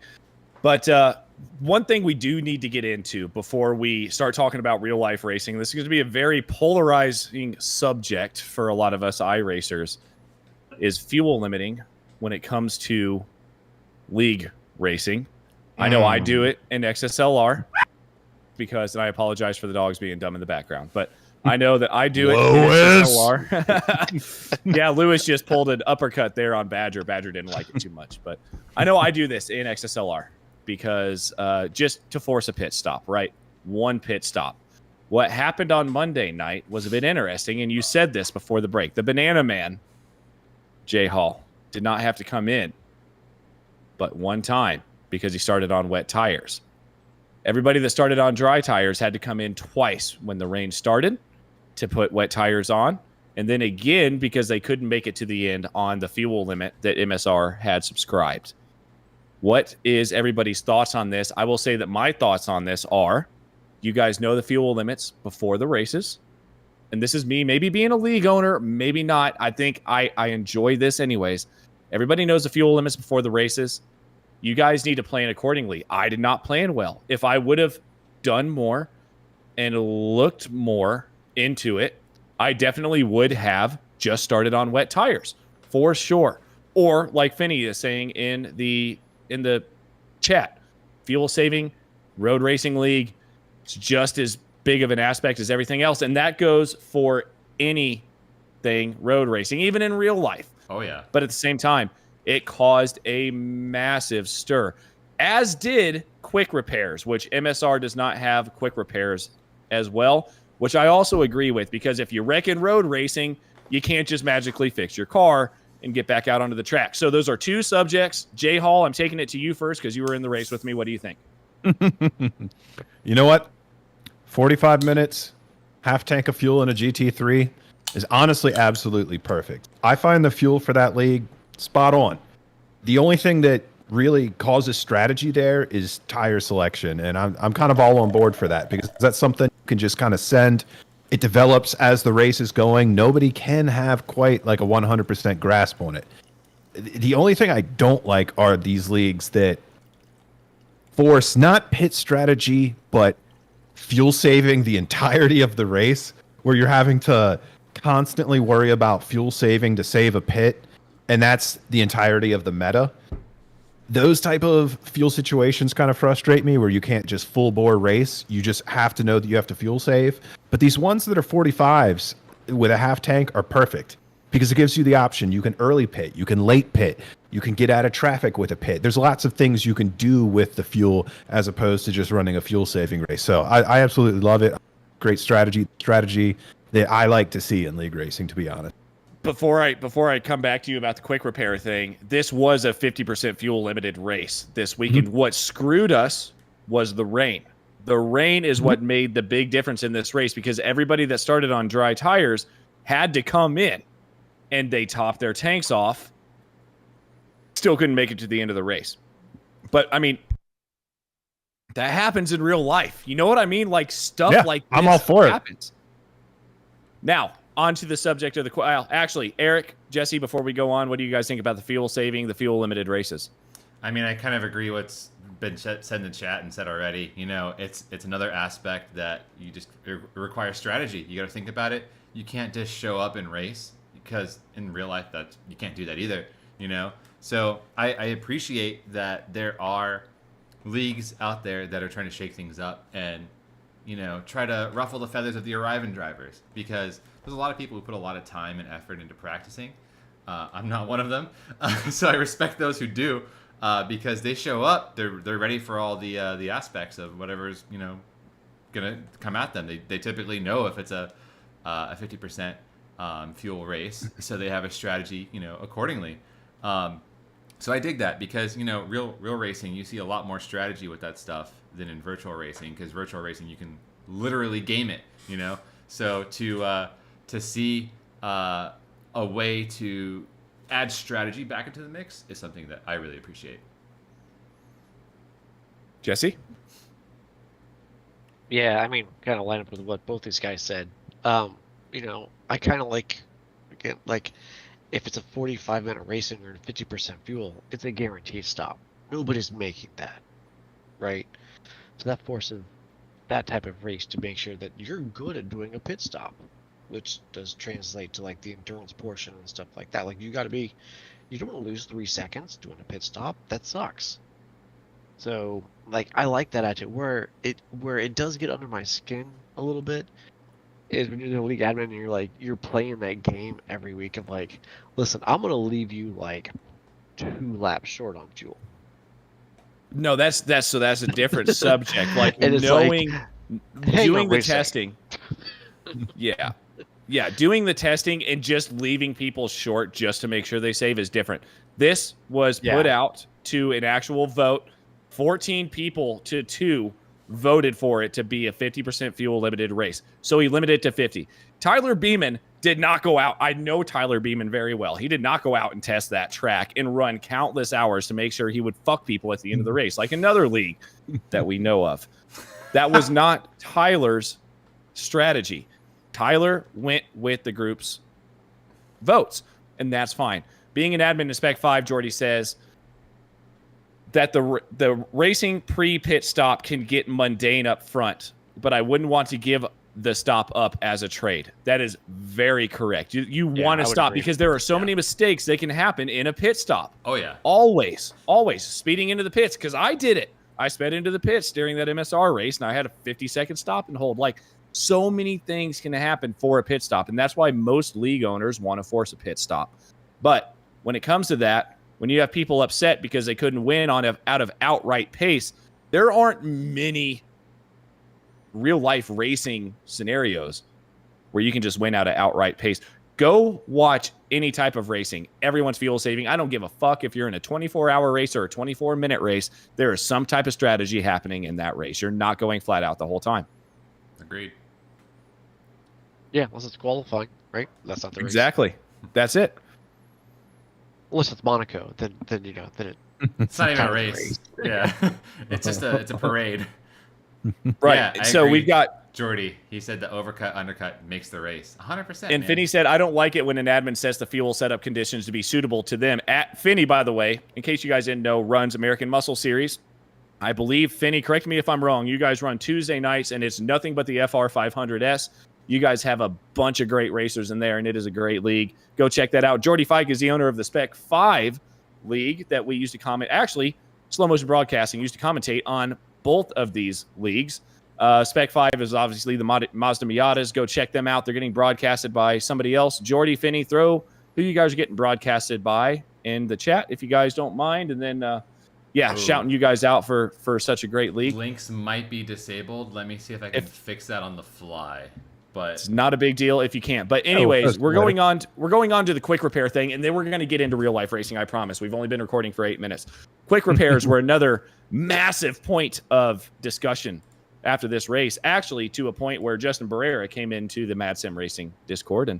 But one thing we do need to get into before we start talking about real life racing, this is going to be a very polarizing subject for a lot of us iRacers, is fuel limiting when it comes to league racing. I know I do it in XSLR because, and I apologize for the dogs being dumb in the background, but I know that I do it in XSLR. Yeah, Lewis just pulled an uppercut there on Badger. Badger didn't like it too much, but I know I do this in XSLR because just to force a pit stop, right? One pit stop. What happened on Monday night was a bit interesting, and you said this before the break. The Banana Man, Jay Hall, did not have to come in but one time because he started on wet tires. Everybody that started on dry tires had to come in twice when the rain started to put wet tires on, and then again because they couldn't make it to the end on the fuel limit that MSR had subscribed. What is everybody's thoughts on this? I will say that my thoughts on this are, you guys know the fuel limits before the races, and this is me maybe being a league owner, maybe not. I think I enjoy this anyways. Everybody knows the fuel limits before the races. You guys need to plan accordingly. I did not plan well. If I would have done more and looked more into it, I definitely would have just started on wet tires for sure. Or like Finney is saying in the chat, fuel saving road racing league, it's just as big of an aspect as everything else, and that goes for anything road racing, even in real life. Oh yeah. But at the same time, it caused a massive stir, as did quick repairs, which MSR does not have quick repairs as well, which I also agree with, because if you wreck in road racing, you can't just magically fix your car and get back out onto the track. So those are two subjects. Jay Hall, I'm taking it to you first because you were in the race with me. What do you think? You know what? 45 minutes, half tank of fuel in a GT3 is honestly absolutely perfect. I find the fuel for that league spot on. The only thing that really causes strategy there is tire selection, and I'm kind of all on board for that because that's something you can just kind of send. It develops as the race is going. Nobody can have quite like a 100% grasp on it. The only thing I don't like are these leagues that force not pit strategy, but fuel saving the entirety of the race, where you're having to constantly worry about fuel saving to save a pit, and that's the entirety of the meta. Those type of fuel situations kind of frustrate me, where you can't just full bore race. You just have to know that you have to fuel save. But these ones that are 45s with a half tank are perfect because it gives you the option. You can early pit, you can late pit, you can get out of traffic with a pit. There's lots of things you can do with the fuel as opposed to just running a fuel saving race. So I absolutely love it. Great strategy that I like to see in league racing, to be honest. Before I come back to you about the quick repair thing, this was a 50% fuel limited race this weekend. What screwed us was the rain. The rain is what made the big difference in this race, because everybody that started on dry tires had to come in and they topped their tanks off. Still couldn't make it to the end of the race. But I mean, that happens in real life. You know what I mean? Like stuff like this I'm all for happens. Now, on to the subject of the... actually, Eric, Jesse, before we go on, what do you guys think about the fuel saving, the fuel limited races? I mean, I kind of agree what's been said in the chat and said already. You know, it's another aspect that you just it requires strategy. You got to think about it. You can't just show up and race, because in real life that you can't do that either. You know, so I appreciate that there are leagues out there that are trying to shake things up and, you know, try to ruffle the feathers of the arriving drivers, because there's a lot of people who put a lot of time and effort into practicing. I'm not one of them, so I respect those who do, because they show up, they're ready for all the aspects of whatever's, you know, gonna come at them. They typically know if it's a 50% fuel race, so they have a strategy, you know, accordingly. So I dig that, because, you know, real racing, you see a lot more strategy with that stuff than in virtual racing, because virtual racing you can literally game it, you know. So to see a way to add strategy back into the mix is something that I really appreciate. Jesse? Yeah, I mean, kind of line up with what both these guys said. I kind of like, again, like, if it's a 45-minute race and you're in 50% fuel, it's a guaranteed stop. Nobody's making that, right? So that forces that type of race to make sure that you're good at doing a pit stop, which does translate to like the endurance portion and stuff like that. Like you don't want to lose 3 seconds doing a pit stop. That sucks. So like I like that attitude. Where it does get under my skin a little bit is when you're the league admin and you're playing that game every week of like, listen, I'm gonna leave you like 2 laps short on fuel. No, that's a different subject. Like And it's knowing, hang doing on, the wait a second. testing. Yeah, doing the testing and just leaving people short just to make sure they save is different. This was put out to an actual vote. 14 people to 2 voted for it to be a 50% fuel limited race. So he limited it to 50. Tyler Beeman did not go out. I know Tyler Beeman very well. He did not go out and test that track and run countless hours to make sure he would fuck people at the end of the race, like another league that we know of. That was not Tyler's strategy. Tyler went with the group's votes, and that's fine. Being an admin in Spec 5, Jordy says that the racing pre-pit stop can get mundane up front, but I wouldn't want to give the stop up as a trade. That is very correct. You want to stop because there are so many mistakes that can happen in a pit stop. Oh, yeah. Always speeding into the pits, because I did it. I sped into the pits during that MSR race, and I had a 50-second stop and hold. Like, so many things can happen for a pit stop, and that's why most league owners want to force a pit stop. But when it comes to that, when you have people upset because they couldn't win out of outright pace, there aren't many real-life racing scenarios where you can just win out of outright pace. Go watch any type of racing. Everyone's fuel saving. I don't give a fuck if you're in a 24-hour race or a 24-minute race. There is some type of strategy happening in that race. You're not going flat out the whole time. Agreed. Yeah, unless it's qualifying, right? That's not the race. Exactly. That's it. Unless it's Monaco, then It's not even a race. Yeah. It's just it's a parade. Right. Yeah, I so agree. we've got Jordy, he said the overcut, undercut makes the race. 100%. And Finney said, I don't like it when an admin sets the fuel setup conditions to be suitable to them. At Finney, by the way, in case you guys didn't know, runs American Muscle Series. I believe, Finney, correct me if I'm wrong, you guys run Tuesday nights, and it's nothing but the FR500S. You guys have a bunch of great racers in there, and it is a great league. Go check that out. Jordy Fike is the owner of the Spec 5 league that we used to comment. Actually, Slow Motion Broadcasting used to commentate on both of these leagues. Spec 5 is obviously the Mazda Miatas. Go check them out. They're getting broadcasted by somebody else. Jordy, Finney, throw who you guys are getting broadcasted by in the chat, if you guys don't mind. And then, shouting you guys out for such a great league. Links might be disabled. Let me see if I can fix that on the fly. But it's not a big deal if you can't. But anyways, we're going on to the quick repair thing, and then we're going to get into real life racing. I promise. We've only been recording for 8 minutes. Quick repairs were another massive point of discussion after this race, actually to a point where Justin Barrera came into the Mad Sim Racing Discord and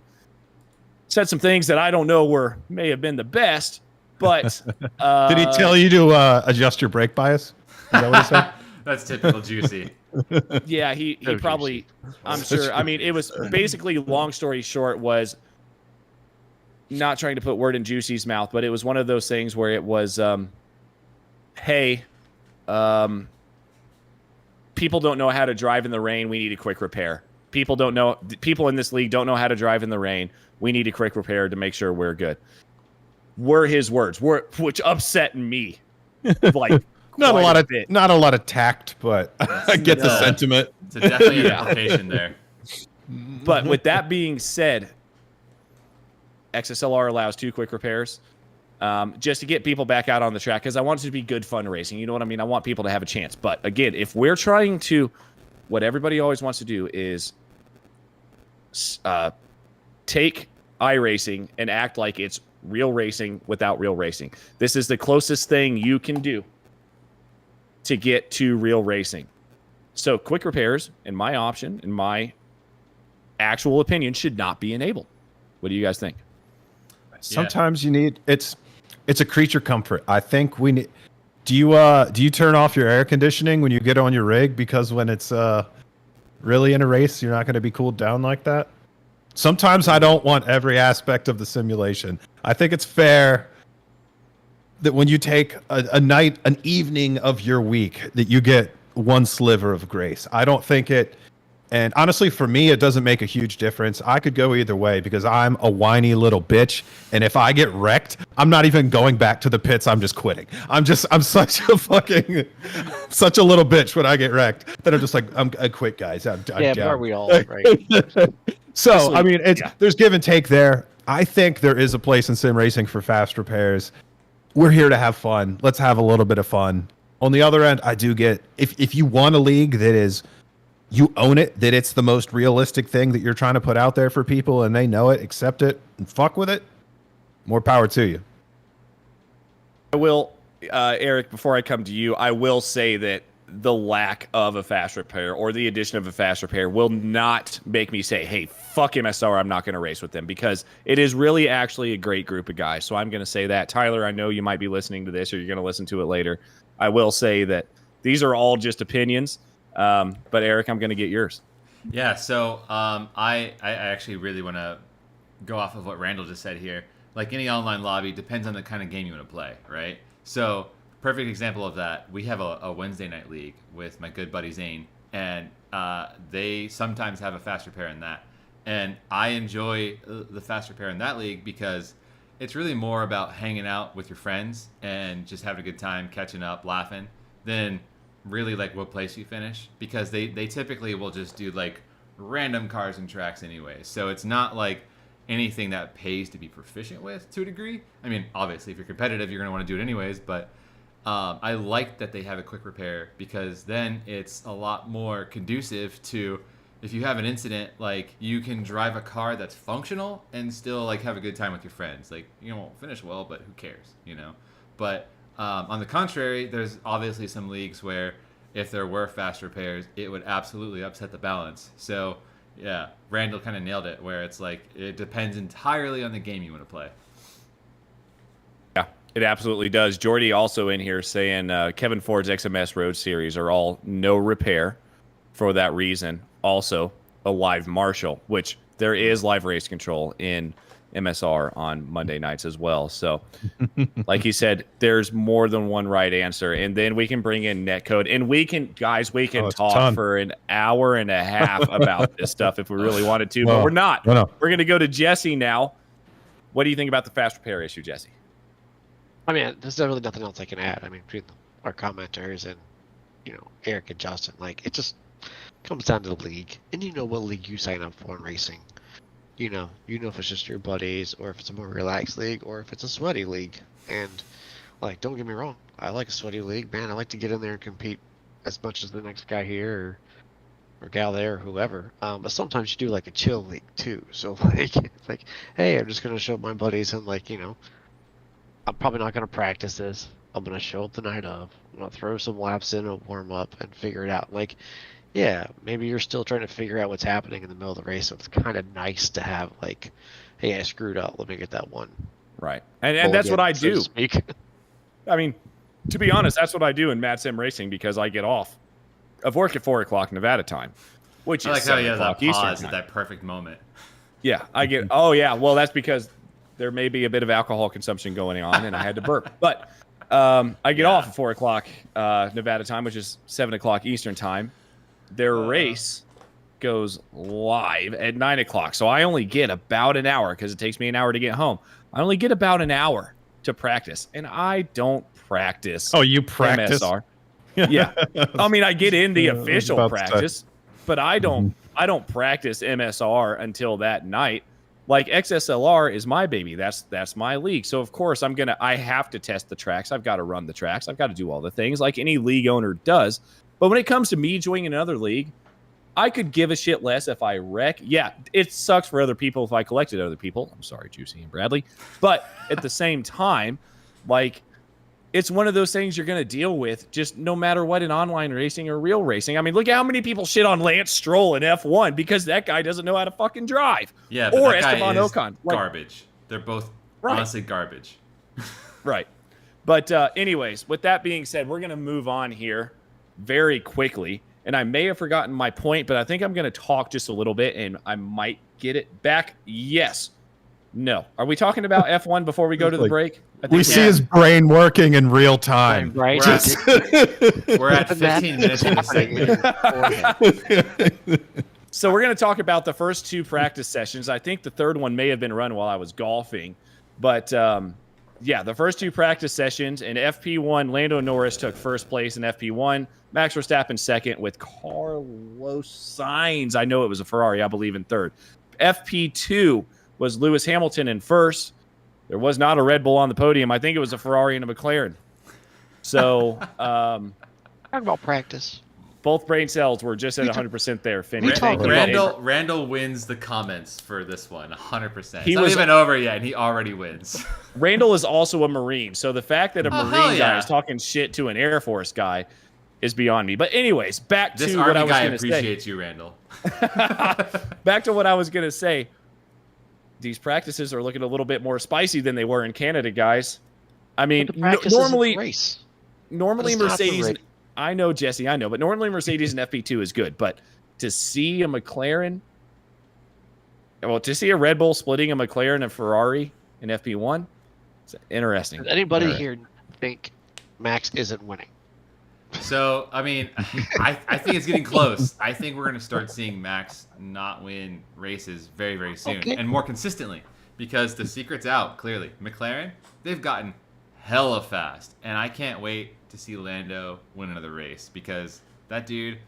said some things that I don't know may have been the best, but did he tell you to adjust your brake bias? Is that what he said? That's typical Juicy. Yeah, he probably, I'm sure. I mean, it was basically, long story short, was not trying to put word in Juicy's mouth, but it was one of those things where it was, hey, people don't know how to drive in the rain. We need a quick repair. People in this league don't know how to drive in the rain. We need a quick repair to make sure we're good. Were his words, which upset me. Like, not a lot of tact, but I get the sentiment. It's definitely an implication there. But with that being said, XSLR allows 2 quick repairs. Just to get people back out on the track, because I want it to be good fun racing. You know what I mean? I want people to have a chance. But again, if we're trying to, what everybody always wants to do is take iRacing and act like it's real racing without real racing. This is the closest thing you can do to get to real racing. So quick repairs, in my actual opinion, should not be enabled. What do you guys think? Sometimes you need it's a creature comfort. I think we need. Do you turn off your air conditioning when you get on your rig, because when it's really in a race you're not going to be cooled down like that? Sometimes I don't want every aspect of the simulation. I think it's fair that when you take an evening of your week, that you get one sliver of grace. I don't think it, and honestly, for me, it doesn't make a huge difference. I could go either way because I'm a whiny little bitch, and if I get wrecked, I'm not even going back to the pits. I'm just quitting. I'm such a fucking, such a little bitch when I get wrecked that I'm just like, I quit, guys. I'm Yeah, but down. are we all, right? So, I mean, there's give and take there. I think there is a place in sim racing for fast repairs. We're here to have fun. Let's have a little bit of fun. On the other end, I do get, if you want a league that is, you own it, that it's the most realistic thing that you're trying to put out there for people and they know it, accept it, and fuck with it, more power to you. I will, Eric, before I come to you, I will say that the lack of a fast repair or the addition of a fast repair will not make me say, hey, fuck MSR, I'm not going to race with them, because it is really actually a great group of guys. So I'm going to say that. Tyler, I know you might be listening to this or you're going to listen to it later. I will say that these are all just opinions. But Eric, I'm going to get yours. Yeah, so I actually really want to go off of what Randall just said here. Like any online lobby, depends on the kind of game you want to play, right? So perfect example of that, we have a Wednesday night league with my good buddy Zane, and they sometimes have a fast repair in that. And I enjoy the fast repair in that league because it's really more about hanging out with your friends and just having a good time, catching up, laughing, than really like what place you finish, because they typically will just do like random cars and tracks anyway. So it's not like anything that pays to be proficient with to a degree. I mean, obviously if you're competitive, you're going to want to do it anyways, but I like that they have a quick repair, because then it's a lot more conducive to, if you have an incident, like you can drive a car that's functional and still like have a good time with your friends. Like, you won't finish well, but who cares, you know? But on the contrary, there's obviously some leagues where if there were fast repairs, it would absolutely upset the balance. So yeah, Randall kind of nailed it, where it's like it depends entirely on the game you want to play. Yeah, it absolutely does. Jordy also in here saying Kevin Ford's XMS Road Series are all no repair for that reason. Also, a live marshal, which there is live race control in MSR on Monday nights as well. So like he said, there's more than one right answer. And then we can bring in netcode, and we can talk for an hour and a half about this stuff if we really wanted to, but we're not. No. We're going to go to Jesse now. What do you think about the fast repair issue, Jesse? I mean, there's really nothing else I can add. I mean, between our commenters and, Eric and Justin, like, it just comes down to the league. And you know what league you sign up for in racing. You know if it's just your buddies, or if it's a more relaxed league, or if it's a sweaty league. And, like, don't get me wrong, I like a sweaty league, man. I like to get in there and compete as much as the next guy here or gal there or whoever. But sometimes you do, like, a chill league, too. So, like, it's like, hey, I'm just going to show my buddies, and, like, I'm probably not going to practice this. I'm going to show up the night of. I'm going to throw some laps in and warm up and figure it out. Like, yeah, maybe you're still trying to figure out what's happening in the middle of the race, so it's kind of nice to have, like, hey, I screwed up. Let me get that one. Right. And that's what I so to do. speak. I mean, to be honest, that's what I do in Mad Sim Racing, because I get off of work at 4 o'clock Nevada time, which I is like how 7 you have that o'clock Eastern pause time. at that perfect moment. Yeah, I get. Oh yeah, well that's because there may be a bit of alcohol consumption going on, and I had to burp. But I get off at 4 o'clock Nevada time, which is 7 o'clock Eastern time. Their race goes live at 9 o'clock, so I only get about an hour, because it takes me an hour to get home. I only get about an hour to practice, and I don't practice. Oh, you practice? MSR. Yeah, I mean I get in the official practice, but I don't practice MSR until that night. Like XSLR is my baby. That's my league. So of course I have to test the tracks. I've got to run the tracks. I've got to do all the things like any league owner does. But when it comes to me joining another league, I could give a shit less if I wreck. Yeah, it sucks for other people if I collected other people. I'm sorry, Juicy and Bradley. But at the same time, like, it's one of those things you're going to deal with just no matter what in online racing or real racing. I mean, look at how many people shit on Lance Stroll in F1 because that guy doesn't know how to fucking drive. Yeah, but or that guy Esteban is Ocon. garbage. They're both honestly garbage. Right. But anyways, with that being said, we're going to move on here very quickly. And I may have forgotten my point, but I think I'm going to talk just a little bit, and I might get it back? Yes. No. Are we talking about F1 before we go to the break? I We think see his brain working in real time. Right. We're at 15 minutes in the segment. So we're going to talk about the first 2 practice sessions. I think the third one may have been run while I was golfing. But, yeah, the first 2 practice sessions. In FP1, Lando Norris took first place in FP1. Max Verstappen second with Carlos Sainz. I know it was a Ferrari, I believe, in third. FP2 was Lewis Hamilton in first. There was not a Red Bull on the podium. I think it was a Ferrari and a McLaren. So, Talk about practice. both brain cells were just at 100% there. Finney. Randall wins the comments for this one, 100%. He It's not was- even over yet, and he already wins. Randall is also a Marine, so the fact that a hell Marine guy yeah. is talking shit to an Air Force guy is beyond me. But anyways, back This to what I Army was guy going to say. appreciates you, Randall. Back to what I was going to say. These practices are looking a little bit more spicy than they were in Canada, guys. I mean, But the practice isn't normally a race. normally It's not the Mercedes, race. I know, Jesse, I know, but normally Mercedes in FP2 is good. But to see a McLaren, well, to see a Red Bull splitting a McLaren and a Ferrari in FP1, it's interesting. Does anybody Alright. here think Max isn't winning? So, I mean, I think it's getting close. I think we're going to start seeing Max not win races very, very soon Okay. and more consistently because the secret's out, clearly. McLaren, they've gotten hella fast, and I can't wait to see Lando win another race because that dude,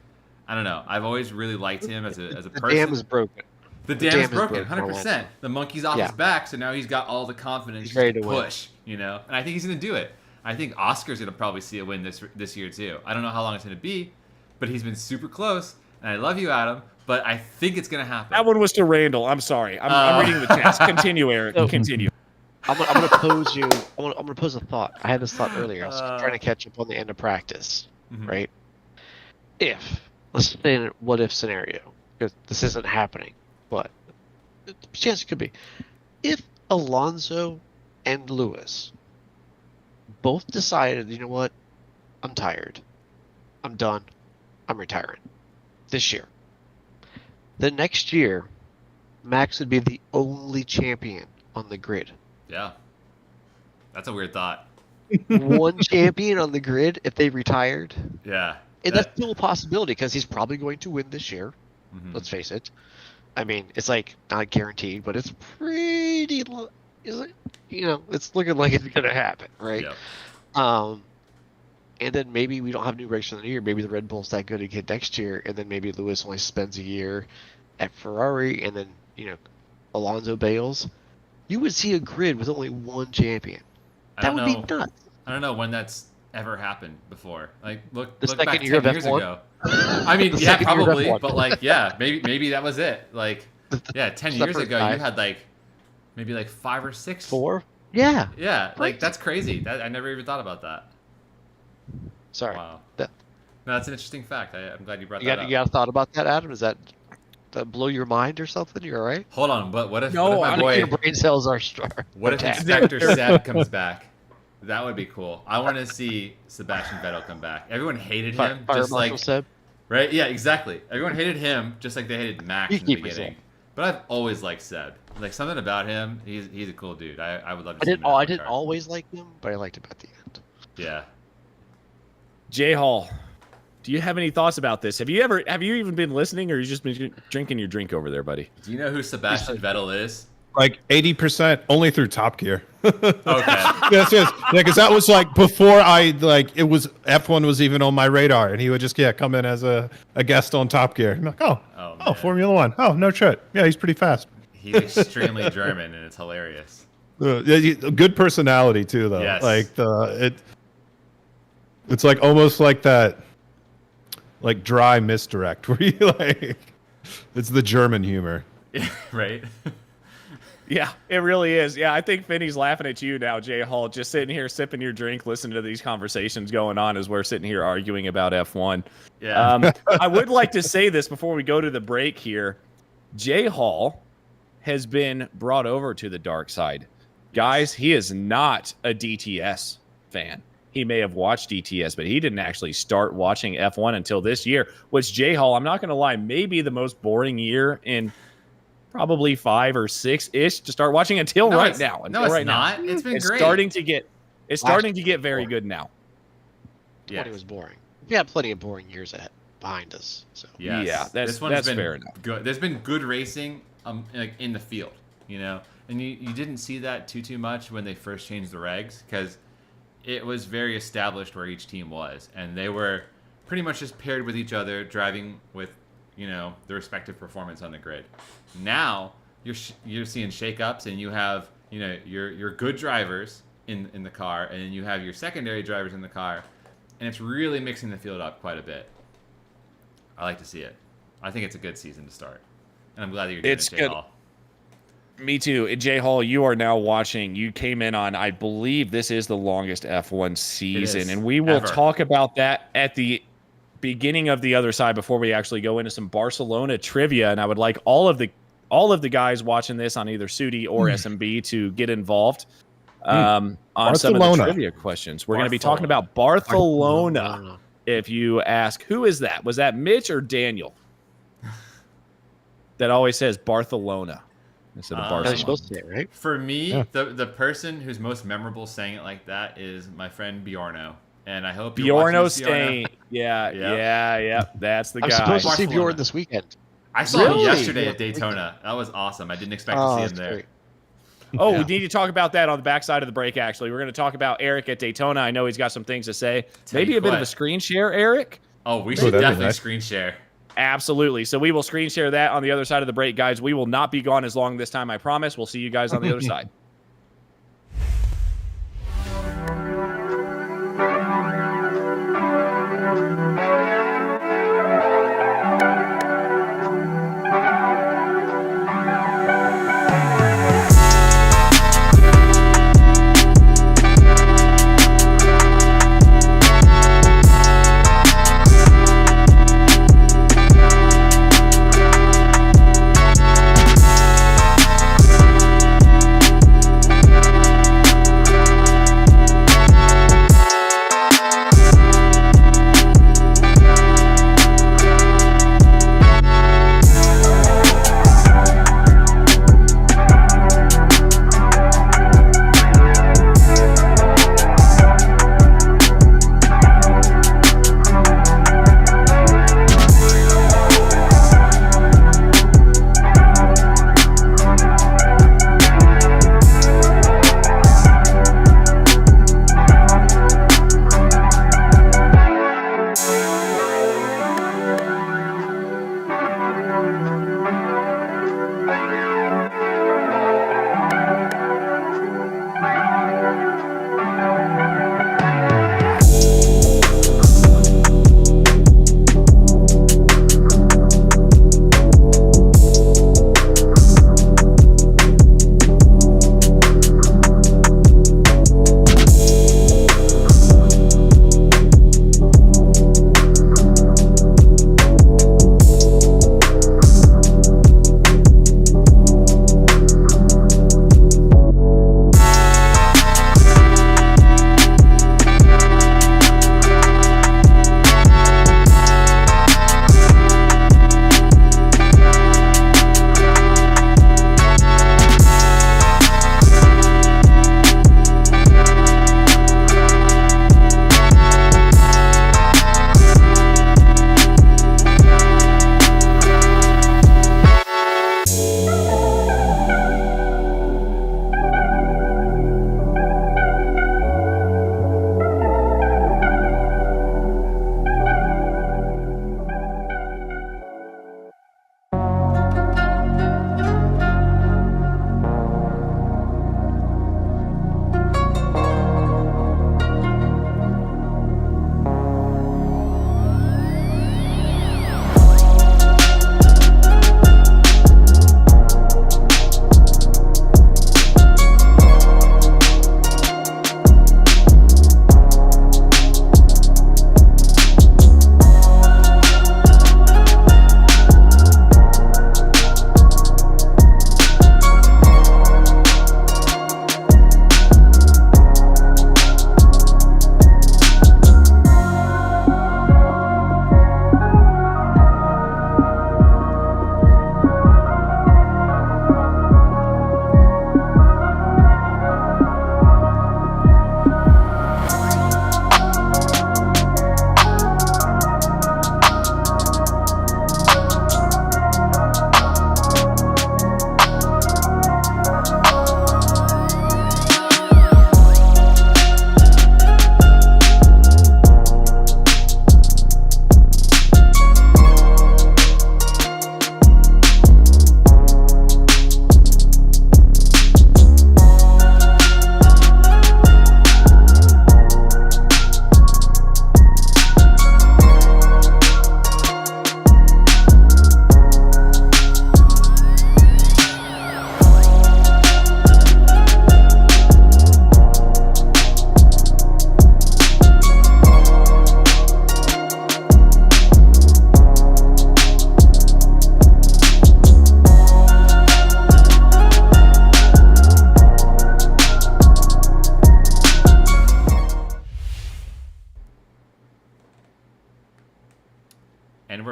I don't know. I've always really liked him as a The person. dam is broken. The The dam dam is is broken, broken, 100%. The monkey's off Yeah. his back, so now he's got all the confidence He's ready to to win. push, And I think he's going to do it. I think Oscar's going to probably see a win this year, too. I don't know how long it's going to be, but he's been super close. And I love you, Adam, but I think it's going to happen. That one was to Randall. I'm sorry. I'm reading the text. Continue, Eric. Continue. I'm gonna pose you. I'm gonna pose a thought. I had this thought earlier. I was trying to catch up on the end of practice, right? If let's say in a what if scenario, because this isn't happening, but the chance it could be. If Alonso and Lewis both decided, you know what, I'm tired, I'm done, I'm retiring this year. The next year, Max would be the only champion on the grid. Yeah. That's a weird thought. One champion on the grid if they retired. Yeah. And that's still a possibility because he's probably going to win this year. Mhm. Let's face it. I mean, it's like not guaranteed, but it's pretty. It's looking like it's going to happen, right? Yep. And then maybe we don't have new race in the year. Maybe the Red Bull's that good again next year, and then maybe Lewis only spends a year at Ferrari, and then Alonso bails. You would see a grid with only one champion. I That don't would know. be nuts. I don't know when that's ever happened before. Like, look The back second 10 year of years F1? ago. I mean, The yeah, second year of probably, F1. but like, yeah, maybe that was it. Like, yeah, 10 years Separate ago, guy. you had maybe 5 or 6. 4? Yeah. Yeah, Crazy. that's crazy. I never even thought about that. Sorry. Wow. That- No, that's an interesting fact. I'm glad you brought You that got up. you got a thought about that, Adam? Does that blow your mind or something? You all right? Hold on, but what if No, my I boy? Your brain cells are What if attacked. Inspector Seb comes back? That would be cool. I want to see Sebastian Vettel come back. Everyone hated him, Fire just Marshal like Seb? right? Yeah, exactly. Everyone hated him, just like they hated Max You in the keep it beginning. Seb. But I've always liked Seb. Like something about him, he's a cool dude. I would love to I see didn't. him. in I a didn't car. always like him, but I liked him at the end. Yeah. Jay Hall, do you have any thoughts about this? Have you even been listening, or you just been drinking your drink over there, buddy? Do you know who Sebastian Vettel is? Like 80% only through Top Gear. Okay. Yes. Yeah, because that was like before it was F1 was even on my radar, and he would just come in as a guest on Top Gear. I'm like, man. Formula One. Oh, no shit. Yeah, he's pretty fast. He's extremely German, and it's hilarious. Good personality too, though. Yes. Like it's like almost like that, like dry misdirect where you it's the German humor. Right? Yeah, it really is. Yeah, I think Finney's laughing at you now, Jay Hall, just sitting here sipping your drink, listening to these conversations going on as we're sitting here arguing about F1. Yeah. I would like to say this before we go to the break here. Jay Hall has been brought over to the dark side. Guys, he is not a DTS fan. He may have watched DTS, but he didn't actually start watching F1 until this year, which Jay Hall, I'm not going to lie, may be the most boring year in probably 5 or 6-ish to start watching until right now. No, it's not. It's been great. It's starting to get very good now. 20 was boring. We had plenty of boring years behind us. So yes. Yeah, that's fair enough. Good. There's been good racing, like in the field, and you didn't see that too much when they first changed the regs because it was very established where each team was, and they were pretty much just paired with each other, driving with the respective performance on the grid. Now you're seeing shakeups, and you have your good drivers in the car, and then you have your secondary drivers in the car, and it's really mixing the field up quite a bit. I like to see it. I think it's a good season to start, and I'm glad that you're doing it, Jay Hall. Me too. Jay Hall, you are now watching. You came in on, I believe this is the longest F1 season, and we will talk about that at the beginning of the other side before we actually go into some Barcelona trivia. And I would like all of the guys watching this on either SUDI or SMB to get involved on some of the trivia questions. We're going to be talking about Barcelona. If you ask, who is that? Was that Mitch or Daniel? That always says Barcelona instead of Barcelona. You're supposed to say it, right? For me, the person who's most memorable saying it like that is my friend Bjorno. And I hope Bjorno Stain. Yeah. That's the guy. I'm supposed to see Bjorn this weekend. I saw him yesterday at Daytona. That was awesome. I didn't expect to see him there. Great. Oh, we need to talk about that on the backside of the break, actually. We're going to talk about Eric at Daytona. I know he's got some things to say. Maybe a bit of a screen share, Eric? Oh, we should definitely screen share. Absolutely. So we will screen share that on the other side of the break, guys. We will not be gone as long this time, I promise. We'll see you guys on the other side.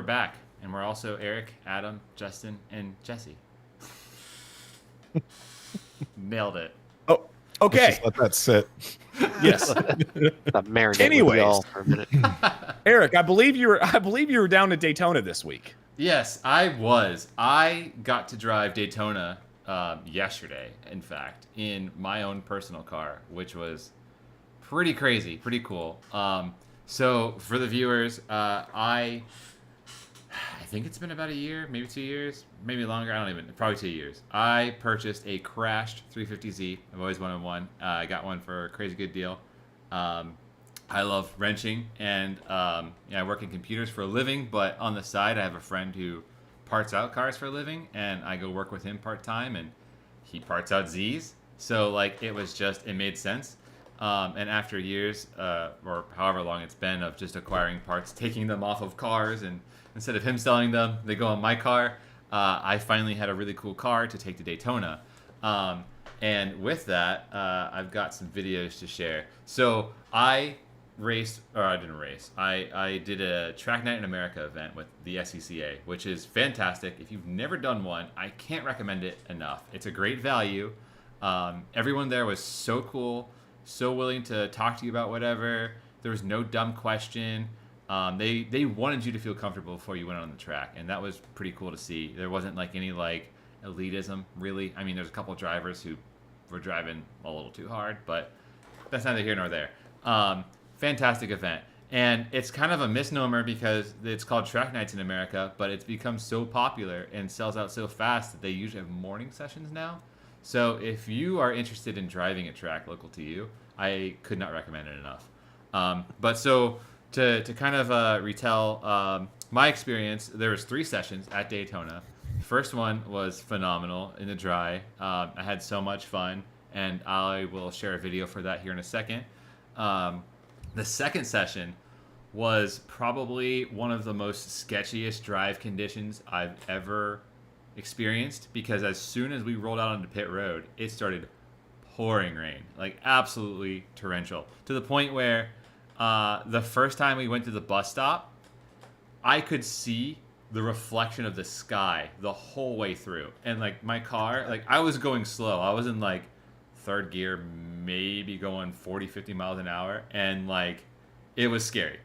back, and we're also Eric, Adam, Justin, and Jesse. Nailed it. Oh, okay. Let's just let that sit. Yes. Marinate Anyways. with y'all for a minute. Eric, I believe you were down to Daytona this week. Yes, I was. I got to drive Daytona yesterday, in fact, in my own personal car, which was pretty crazy, pretty cool. So for the viewers, I think it's been about a year, maybe 2 years, maybe longer. I don't even, probably 2 years. I purchased a crashed 350Z. I've always wanted one. I got one for a crazy good deal. I love wrenching, and I work in computers for a living, but on the side I have a friend who parts out cars for a living, and I go work with him part-time, and he parts out Zs. So like it made sense. And after years, or however long it's been, of just acquiring parts, taking them off of cars, and instead of him selling them, they go on my car, I finally had a really cool car to take to Daytona. And with that, I've got some videos to share. So I didn't race. I did a Track Night in America event with the SCCA, which is fantastic. If you've never done one, I can't recommend it enough. It's a great value. Everyone there was so cool, so willing to talk to you about whatever. There was no dumb question. They wanted you to feel comfortable before you went on the track, and that was pretty cool to see. There wasn't like any like elitism, really. I mean, there's a couple of drivers who were driving a little too hard, but that's neither here nor there. Fantastic event. And it's kind of a misnomer because it's called Track Nights in America, but it's become so popular and sells out so fast that they usually have morning sessions now. So if you are interested in driving a track local to you, I could not recommend it enough. But so to kind of retell my experience, there was 3 sessions at Daytona. The first one was phenomenal in the dry. I had so much fun, and I will share a video for that here in a second. The second session was probably one of the most sketchiest drive conditions I've ever experienced, because as soon as we rolled out onto pit road, it started pouring rain, like absolutely torrential, to the point where the first time we went to the bus stop, I could see the reflection of the sky the whole way through. And like my car, like I was going slow. I was in like 3rd gear, maybe going 40, 50 miles an hour. And like, it was scary.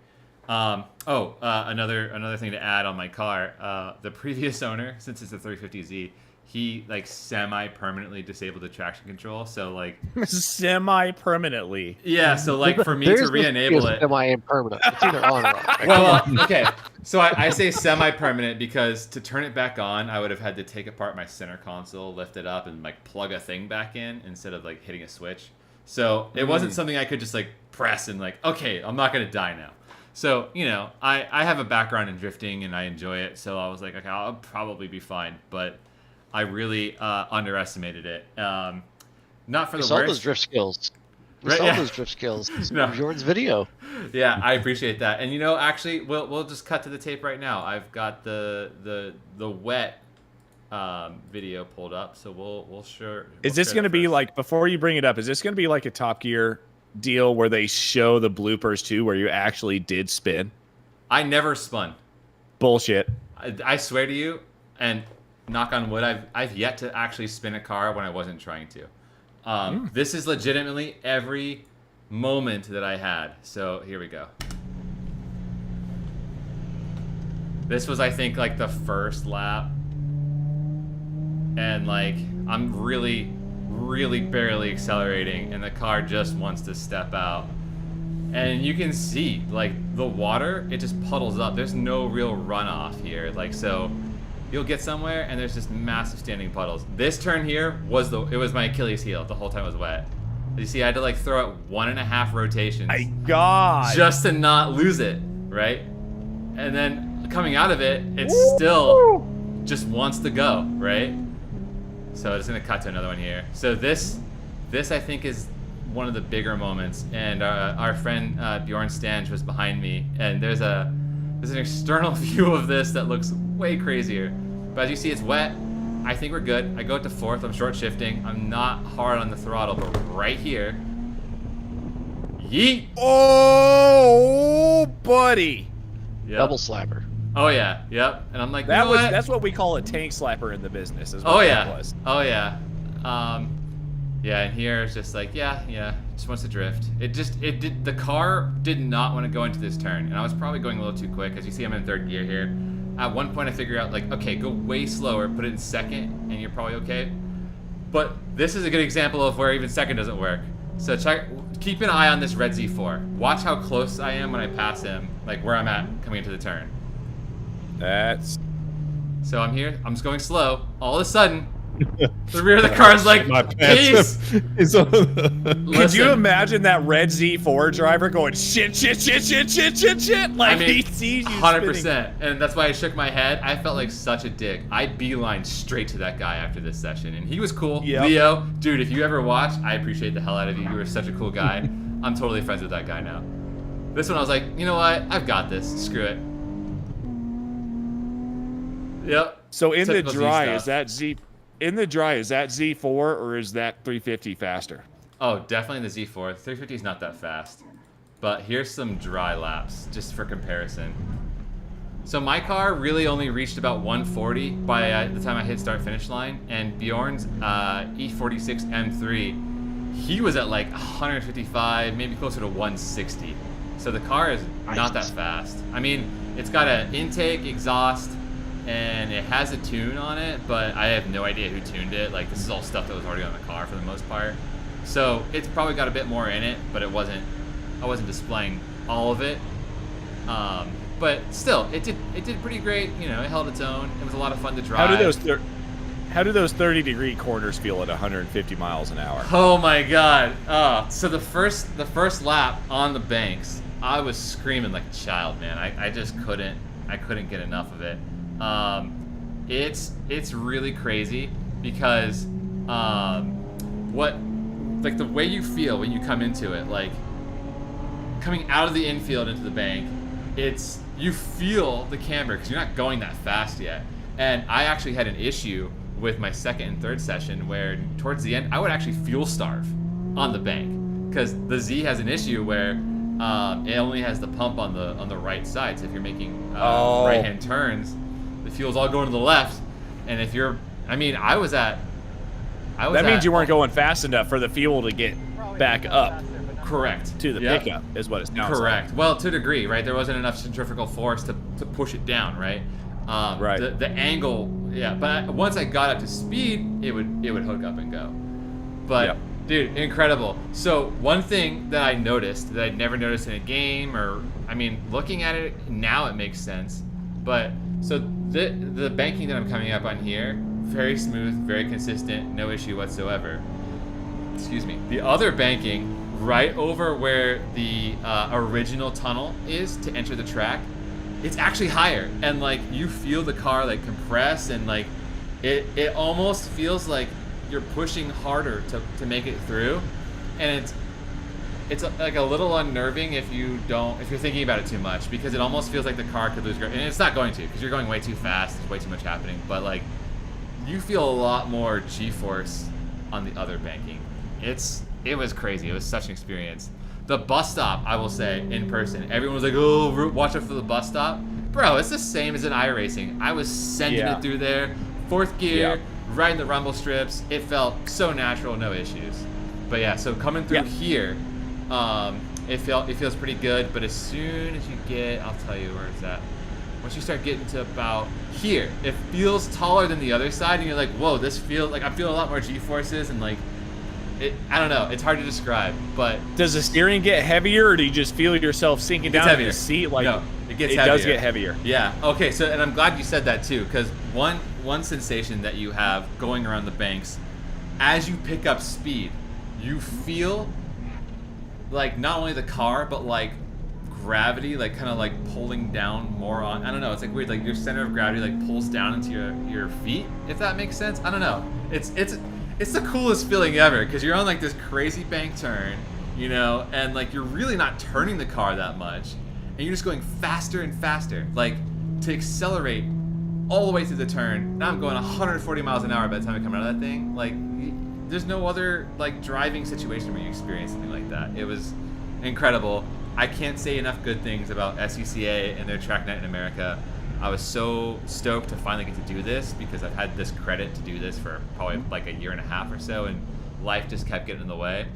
Another thing to add on my car, the previous owner, since it's a 350Z, he like semi-permanently disabled the traction control. So like semi-permanently. Yeah. So like for me to re-enable it, semi-impermanent. It's either on or off. well, okay. So I say semi-permanent because to turn it back on, I would have had to take apart my center console, lift it up, and like plug a thing back in instead of like hitting a switch. So it wasn't something I could just like press and like, okay, I'm not gonna die now. So, you know, I have a background in drifting and I enjoy it. So I was like, okay, I'll probably be fine. But I really underestimated it. Not for the saw worst. those drift skills. Right, Saw yeah. those drift skills No. from Jordan's video. Yeah, I appreciate that. And you know, actually, we'll just cut to the tape right now. I've got the wet video pulled up, so we'll share. Is this going to be like, before you bring it up, is this going to be like a Top Gear deal where they show the bloopers too, where you actually did spin? I never spun. Bullshit. I swear to you, and knock on wood, I've yet to actually spin a car when I wasn't trying to. This is legitimately every moment that I had. So here we go. This was, I think, like the first lap. And like, I'm really, really barely accelerating, and the car just wants to step out. And you can see, like, the water, it just puddles up. There's no real runoff here. Like, so you'll get somewhere and there's just massive standing puddles. This turn here was it was my Achilles heel the whole time it was wet. You see, I had to like throw out 1.5 rotations. My God. Just to not lose it, right? And then coming out of it, it still just wants to go, right? So it's gonna cut to another one here. So this I think is one of the bigger moments. And our friend Bjorn Stange was behind me, and there's an external view of this that looks way crazier. But as you see, it's wet. I think we're good. I go to 4th. I'm short shifting. I'm not hard on the throttle, but right here. Yeet! Oh, buddy. Yep. Double slapper. Oh yeah, yep. And I'm like, That you know was what? that's what we call a tank slapper in the business. Is what Oh that yeah. was. Oh yeah. Yeah, and here it's just like, yeah, just wants to drift. The car did not want to go into this turn, and I was probably going a little too quick. As you see, I'm in third gear here. At one point, I figure out like, okay, go way slower, put it in second, and you're probably okay. But this is a good example of where even second doesn't work. So keep an eye on this red Z4. Watch how close I am when I pass him, like where I'm at coming into the turn. That's So I'm here, I'm just going slow. All of a sudden, the rear of the car is like, My peace! pants. Could you Listen. imagine that red Z4 driver going shit? Like I mean, he sees you 100%. spinning. And that's why I shook my head. I felt like such a dick. I beelined straight to that guy after this session, and he was cool. Yep. Leo, dude, if you ever watch, I appreciate the hell out of you. You were such a cool guy. I'm totally friends with that guy now. This one, I was like, you know what? I've got this. Screw it. Yep. So in the Typical Z dry, stuff. is that Z4 or is that 350 faster? Oh, definitely the Z4. 350 is not that fast. But here's some dry laps, just for comparison. So my car really only reached about 140 by the time I hit start finish line, and Bjorn's E46 M3, he was at like 155, maybe closer to 160. So the car is not that fast. I mean, it's got an intake, exhaust, and it has a tune on it, but I have no idea who tuned it. Like, this is all stuff that was already on the car for the most part. So it's probably got a bit more in it, but I wasn't displaying all of it. But still, it did pretty great. You know, it held its own. It was a lot of fun to drive. How do those 30-degree corners feel at 150 miles an hour? Oh my god. So the first lap on the banks, I was screaming like a child, man. I just couldn't get enough of it. It's really crazy because the way you feel when you come into it, like coming out of the infield into the bank, you feel the camber because you're not going that fast yet. And I actually had an issue with my second and third session where towards the end I would actually fuel starve on the bank because the Z has an issue where it only has the pump on the right side. So if you're making right hand turns, the fuel's all going to the left. And if you're, I mean, that means you weren't going fast enough for the fuel to get back up. Correct. To the Yep. pickup is what it sounds Correct. like. Well, to a degree, right? There wasn't enough centrifugal force to push it down, right? Right. The angle, yeah. But once I got up to speed, it would hook up and go. But Yep. dude, incredible. So one thing that I noticed that I'd never noticed in a game, or I mean, looking at it now, it makes sense. But so the banking that I'm coming up on here, very smooth, very consistent, no issue whatsoever. Excuse me. The other banking right over where the original tunnel is to enter the track, it's actually higher, and like you feel the car like compress, and like it almost feels like you're pushing harder to make it through, and it's like a little unnerving if you're thinking about it too much, because it almost feels like the car could lose grip, and it's not going to, because you're going way too fast. There's way too much happening, but like you feel a lot more G-force on the other banking. It was crazy. It was such an experience. The bus stop, I will say, in person, everyone was like, oh, watch out for the bus stop. Bro, it's the same as in iRacing. I was sending it through there, fourth gear, riding the rumble strips. It felt so natural, no issues. But yeah, so coming through here, it feels pretty good. But as soon as you get, I'll tell you where it's at. Once you start getting to about here, it feels taller than the other side, and you're like, whoa, this feels like I'm feeling a lot more G-forces, and like, I don't know. It's hard to describe, but Does the steering get heavier, or do you just feel yourself sinking down in the seat? Like, no, it gets it heavier. does get heavier. Yeah. Okay. So, and I'm glad you said that too, because one sensation that you have going around the banks, as you pick up speed, you feel like not only the car, but like gravity, like kind of like pulling down more on. I don't know. It's like weird. Like your center of gravity like pulls down into your feet, if that makes sense. I don't know. It's the coolest feeling ever, because you're on like this crazy bank turn, you know, and like you're really not turning the car that much, and you're just going faster and faster, like to accelerate all the way through the turn. Now I'm going 140 miles an hour by the time I come out of that thing. Like, there's no other like driving situation where you experience something like that. It was incredible. I can't say enough good things about SUCA and their track night in America. I was so stoked to finally get to do this because I've had this credit to do this for probably like a year and a half or so, and life just kept getting in the way.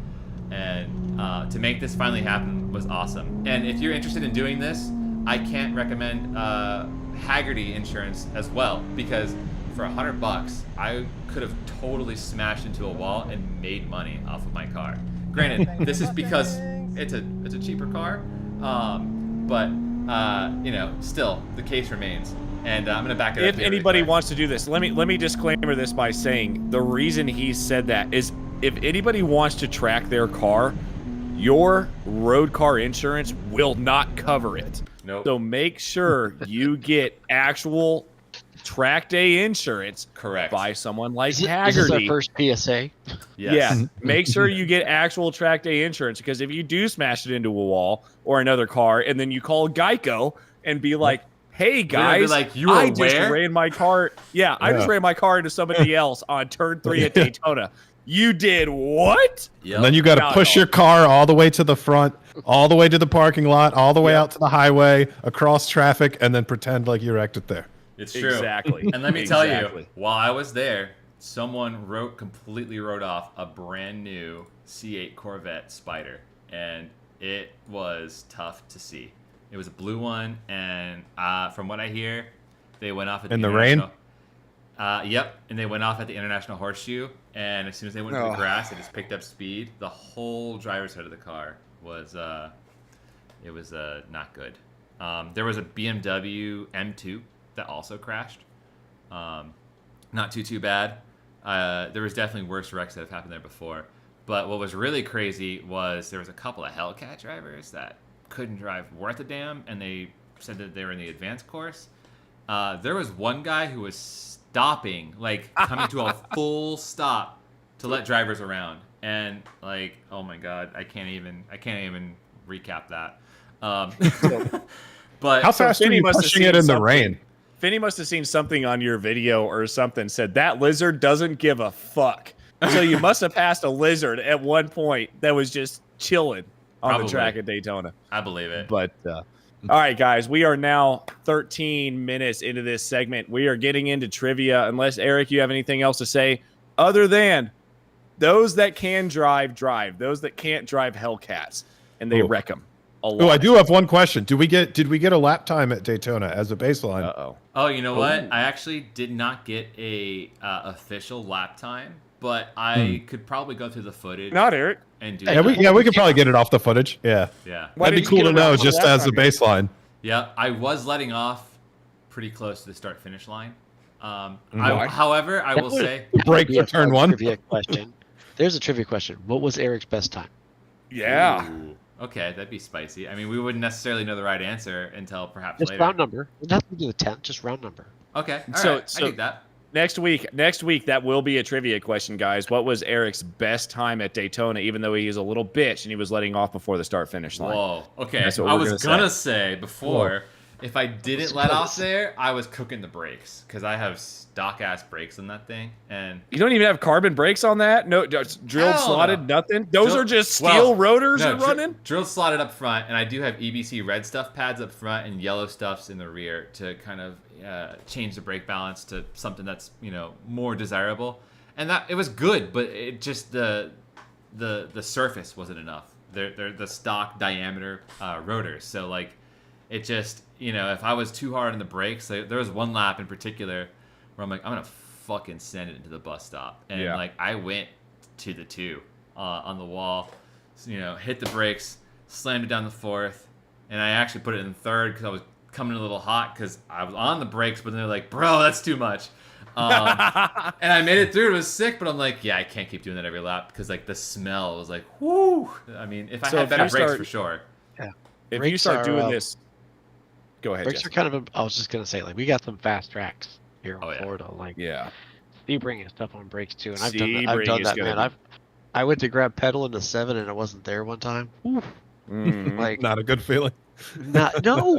And to make this finally happen was awesome. And if you're interested in doing this, I can't recommend Haggerty insurance as well, because for $100 I could have totally smashed into a wall and made money off of my car. Granted, this is because it's a cheaper car, but still the case remains. And I'm gonna back it up. If anybody wants to do this, let me disclaimer this by saying the reason he said that is if anybody wants to track their car, your road car insurance will not cover it. Nope. So make sure you get actual track day insurance. Correct. By someone like Is this our Haggerty. first PSA? Yeah. Make sure you get actual track day insurance, because if you do smash it into a wall or another car and then you call Geico and be like, hey guys, be like, you were I just where? ran my car. Yeah, I just ran my car into somebody else on turn 3 at Daytona. You did what? Yep. And then you got to Not push all. your car all the way to the front, all the way to the parking lot, all the way out to the highway, across traffic, and then pretend like you wrecked it there. It's true. Exactly. And let me tell Exactly. you, while I was there, someone completely wrote off a brand new C8 Corvette Spider, and it was tough to see. It was a blue one, and from what I hear, they went off at In the rain? Yep, and they went off at the International Horseshoe, and as soon as they went to the grass, they just picked up speed. The whole driver's side of the car was not good. There was a BMW M2 that also crashed. Not too bad. There was definitely worse wrecks that have happened there before. But what was really crazy was there was a couple of Hellcat drivers that couldn't drive worth a damn, and they said that they were in the advanced course. There was one guy who was stopping, like coming to a full stop to let drivers around, and like, oh my god, I can't even recap that. But How fast are Finney you must have pushing seen it in the something. rain? Finney must have seen something on your video or something, said that lizard doesn't give a fuck. So you must have passed a lizard at one point that was just chilling on Probably. the track at Daytona. I believe it. But all right, guys, we are now 13 minutes into this segment. We are getting into trivia. Unless, Eric, you have anything else to say other than those that can drive. Those that can't drive Hellcats, and they wreck them a lot. Oh, I do have one question. Did we get a lap time at Daytona as a baseline? Uh-oh. Oh, you know what? I actually did not get a official lap time, but I could probably go through the footage Not Eric. and do Yeah, we could probably get it off the footage. Yeah. Yeah. Why That'd be didn't you cool get to a know lap just time? as a baseline. Yeah, I was letting off pretty close to the start-finish line. Why? However, I will say, Break for turn one. Trivia question. There's a trivia question. What was Eric's best time? Yeah. Ooh, okay, that'd be spicy. I mean, we wouldn't necessarily know the right answer until perhaps Just later. round number. It doesn't have to be the 10th, just round number. Okay, all So- right, so- I dig that. Next week, that will be a trivia question, guys. What was Eric's best time at Daytona, even though he is a little bitch and he was letting off before the start-finish line? Whoa. Okay, That's what I we're was gonna gonna say before, if I didn't let off there, I was cooking the brakes because I have stock-ass brakes on that thing, and You don't even have carbon brakes on that? No, just drilled, Hell slotted, no. nothing? Those Drill- are just steel well, rotors no, you're running? Drilled slotted up front, and I do have EBC red stuff pads up front and yellow stuffs in the rear to kind of change the brake balance to something that's more desirable. And that it was good, but it just the surface wasn't enough. They're the stock diameter rotors, so like it just if I was too hard on the brakes, there was one lap in particular where I'm like, I'm gonna fucking send it into the bus stop, and Yeah. like I went to the 2 on the wall, hit the brakes, slammed it down the 4th, and I actually put it in 3rd because I was coming a little hot because I was on the brakes, but then they're like, bro, that's too much. And I made it through. It was sick, but I'm like, yeah, I can't keep doing that every lap because like the smell was like, whoo. I mean, if I So had if better you brakes start- for sure. If you Brakes start are, doing this, go ahead, Brakes Jesse. are kind of. I was just gonna say, like, we got some fast tracks here Oh, in yeah. Florida. Like, Yeah. Sebring and stuff on brakes too, and I've done that. I've Sebring done is that, gonna man. be- I went to grab pedal in the 7 and it wasn't there one time. Mhm. Like, Not a good feeling. no,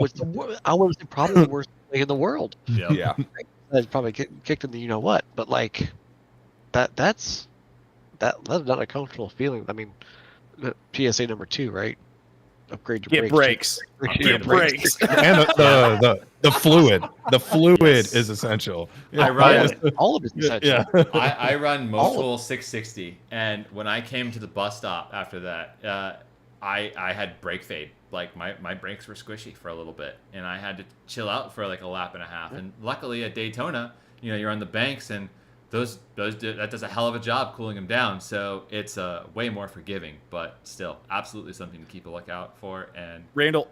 it's I would say probably the worst thing in the world. Yep. Yeah. I'd probably kicked in the what, but like that's not a comfortable feeling. I mean, PSA number 2, right? upgrade your Get brakes. Get brakes. And the fluid. The fluid is essential. I run. All of it's essential. Yeah. I run Motul 660, and when I came to the bus stop after that, I had brake fade. Like my brakes were squishy for a little bit, and I had to chill out for like a lap and a half. And luckily at Daytona, you're on the banks, and that does a hell of a job cooling them down. So it's way more forgiving, but still absolutely something to keep a lookout for. And Randall,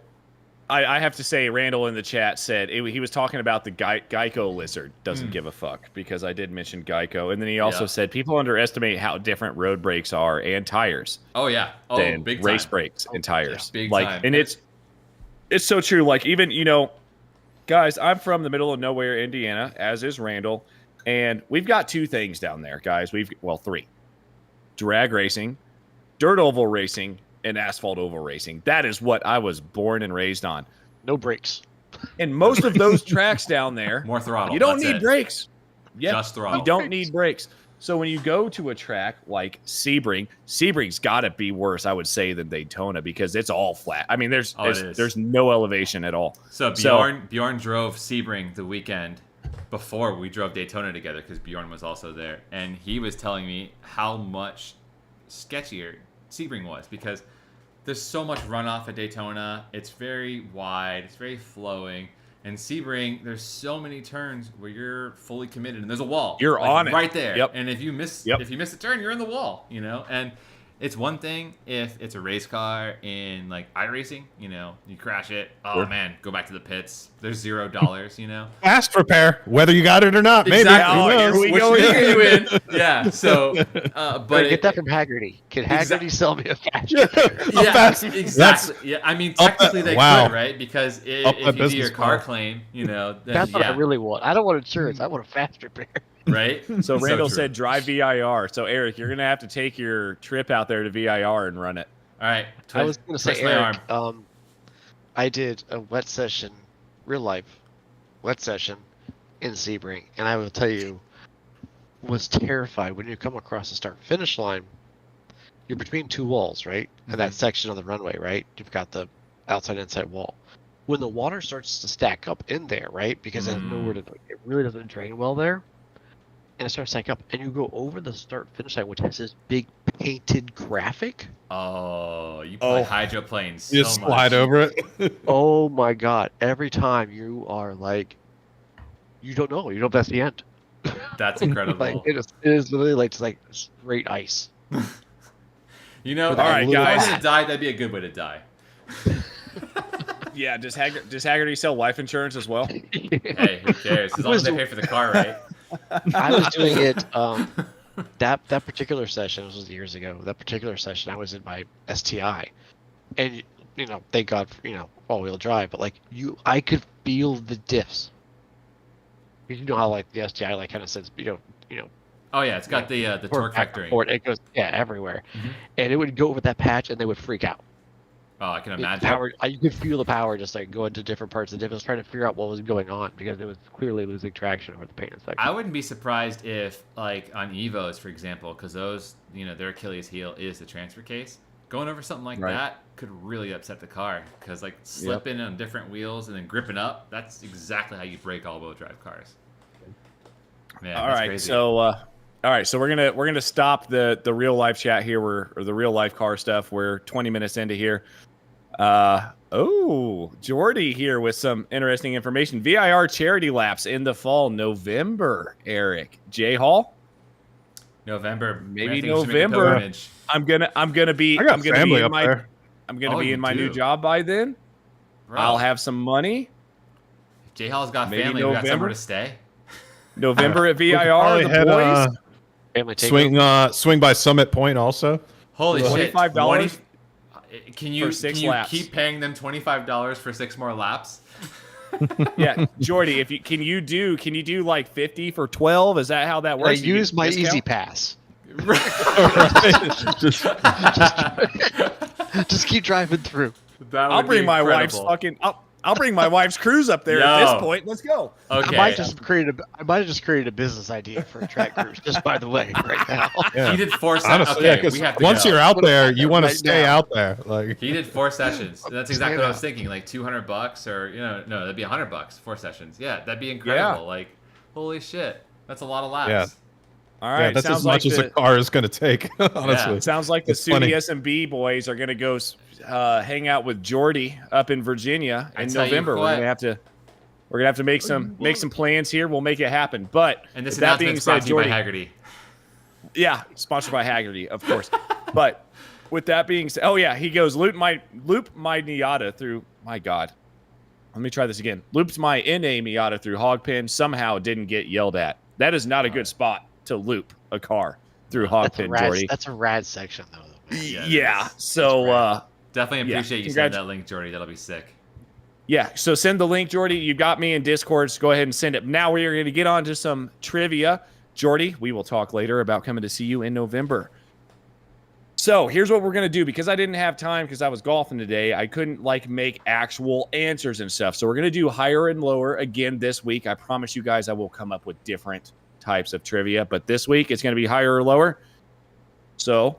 I have to say, Randall in the chat said he was talking about the Geico lizard doesn't give a fuck, because I did mention Geico, and then he also said people underestimate how different road brakes are and tires. Oh yeah, than big race time. brakes and tires. Big like, time. and it's so true. Like, even guys, I'm from the middle of nowhere, Indiana, as is Randall, and we've got two things down there, guys. Three: drag racing, dirt oval racing, and asphalt oval racing. That is what I was born and raised on. No brakes. And most of those tracks down there, More throttle. you don't that's need it. brakes. Yeah, Just throttle. you don't need brakes. So when you go to a track like Sebring's got to be worse, I would say, than Daytona, because it's all flat. I mean, there's no elevation at all. So Bjorn drove Sebring the weekend before we drove Daytona together, because Bjorn was also there, and he was telling me how much sketchier Sebring was, because there's so much runoff at Daytona. It's very wide. It's very flowing. And Sebring, there's so many turns where you're fully committed, and there's a wall. You're on it right there. Yep. And if you miss a turn, you're in the wall. And it's one thing if it's a race car in like iRacing. You crash it. Oh man, go back to the pits. There's $0. Fast repair, whether you got it or not. Maybe. Exactly. Who knows? Here we Which go figure again. you in. Yeah. So, but Get that from Haggerty. Can Haggerty sell me a fast repair? exactly. Yeah. I mean, technically they wow. could, right? Because Up if that you do your business car model. claim, then That's what I really want. I don't want insurance. I want a fast repair. right. So Randall true. said drive VIR. So Eric, you're gonna have to take your trip out there to VIR and run it. All right. I was going to say, twist my Eric, arm. I did a wet session, real life wet session in Sebring, and I will tell you, was terrified when you come across the start finish line. You're between two walls, right? And that section of the runway, right? You've got the outside inside wall. When the water starts to stack up in there, right? Because there's nowhere to, it really doesn't drain well there. And it starts to stack up, and you go over the start finish line, which has this big painted graphic. Oh, you play hydroplanes so You just much. slide over it. Oh my god! Every time you are like, you don't know if that's the end. That's incredible. Like it is literally like just like straight ice. All All right, if I was guys. gonna die, that'd be a good way to die. Yeah, does Haggerty sell life insurance as well? Hey, who cares? As long as they pay for the car, right? I was doing it. That particular session, this was years ago. That particular session, I was in my STI, and thank God for all-wheel drive. But like I could feel the diffs. You know how like the STI like kind of says Oh yeah, it's got the torque vectoring. forward. It goes everywhere, and it would go over that patch, and they would freak out. Oh, I can The imagine. power, you could feel the power just like go into different parts of the diff. I was trying to figure out what was going on because it was clearly losing traction over the painted section. I wouldn't be surprised if, like on Evos, for example, because those, their Achilles heel is the transfer case. Going over something like that could really upset the car because, like, slipping on different wheels and then gripping up, that's exactly how you break all-wheel drive cars. Man, All that's right, crazy. so we're gonna stop the real life chat here, or the real life car stuff. We're 20 minutes into here. Jordy here with some interesting information. VIR charity laps in the fall, November. Eric J Hall, November, maybe I think we should make a November. pilgrimage. I'm gonna be I got I'm gonna family be in up my there. I'm gonna Oh, be you in my new do. job by then. Bro, I'll have some money. J Hall's got maybe family. We got November. somewhere to stay. November at VIR, Probably the head, boys. Family takeover. swing by Summit Point also. Holy shit! $25 Can you for 6 can you laps. keep paying them $25 for 6 more laps? Yeah, Jordy, if you can you do like 50 for 12? Is that how that I works? You use get a my discount? Easy Pass. Just Just keep driving through. That I'll would be bring my wife's incredible. fucking. I'll bring my wife's cruise up there at Yo. this point. Let's go. Okay. I might have just created a business idea for a track cruise, just by the way, right now. Yeah. He did 4 sessions. Honestly, Okay, yeah, we have 'cause to once go. you're out there, you want to Right stay now. out there. Like, He did 4 sessions. That's exactly Stand what I was up. thinking. Like $200 or no, that'd be $100. 4 sessions. Yeah, that'd be incredible. Yeah. Like, holy shit, that's a lot of laps. Yeah. All yeah, right. that's sounds as much like as a car is going to take. Honestly, Sounds like the It's funny. SUDI S&B boys are going to go hang out with Jordy up in Virginia I in tell you November. We're what. going to have to make some plans here. We'll make it happen. But And this with that being announcement's brought said, to you by Jordy, Haggerty. yeah, sponsored by Haggerty, of course. But with that being said, oh yeah, he goes loop my Miata through. My God, let me try this again. Looped my NA Miata through Hogpen. Somehow didn't get yelled at. That is not a good spot to loop a car through Hogpen, Jordy. That's a rad section, though. Man. Yeah, Yeah. it is. So Definitely yeah, appreciate you congrats- sending that link, Jordy. That'll be sick. yeah. So send the link, Jordy. You got me in Discord. So go ahead and send it. Now we are going to get on to some trivia. Jordy, we will talk later about coming to see you in November. So here's what we're going to do. Because I didn't have time because I was golfing today, I couldn't make actual answers and stuff. So we're going to do higher and lower again this week. I promise you guys I will come up with different types of trivia. But this week it's going to be higher or lower. So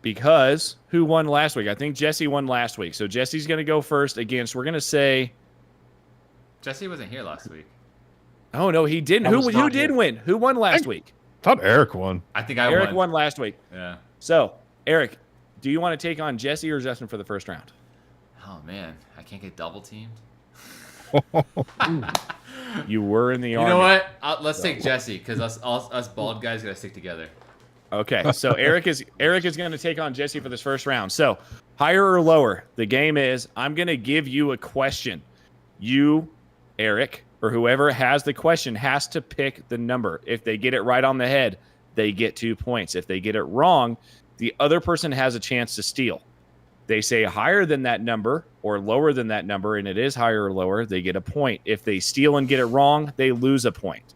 because who won last week? I think Jesse won last week. So Jesse's going to go first against, we're going to say, Jesse wasn't here last week. oh no, he didn't. I Who was who not did here. win? Who won last week? thought Eric won. I think I Eric won. won last week. Yeah. So, Eric, do you want to take on Jesse or Justin for the first round? Oh man, I can't get double teamed. You were in the You army. know what? Let's take Jesse because us bald guys gotta stick together. Okay, so Eric is going to take on Jesse for this first round. So, higher or lower? The game is I'm going to give you a question. You, Eric, or whoever has the question has to pick the number. If they get it right on the head, they get 2 points. If they get it wrong, the other person has a chance to steal. They say higher than that number or lower than that number, and it is higher or lower, they get a point. If they steal and get it wrong, they lose a point.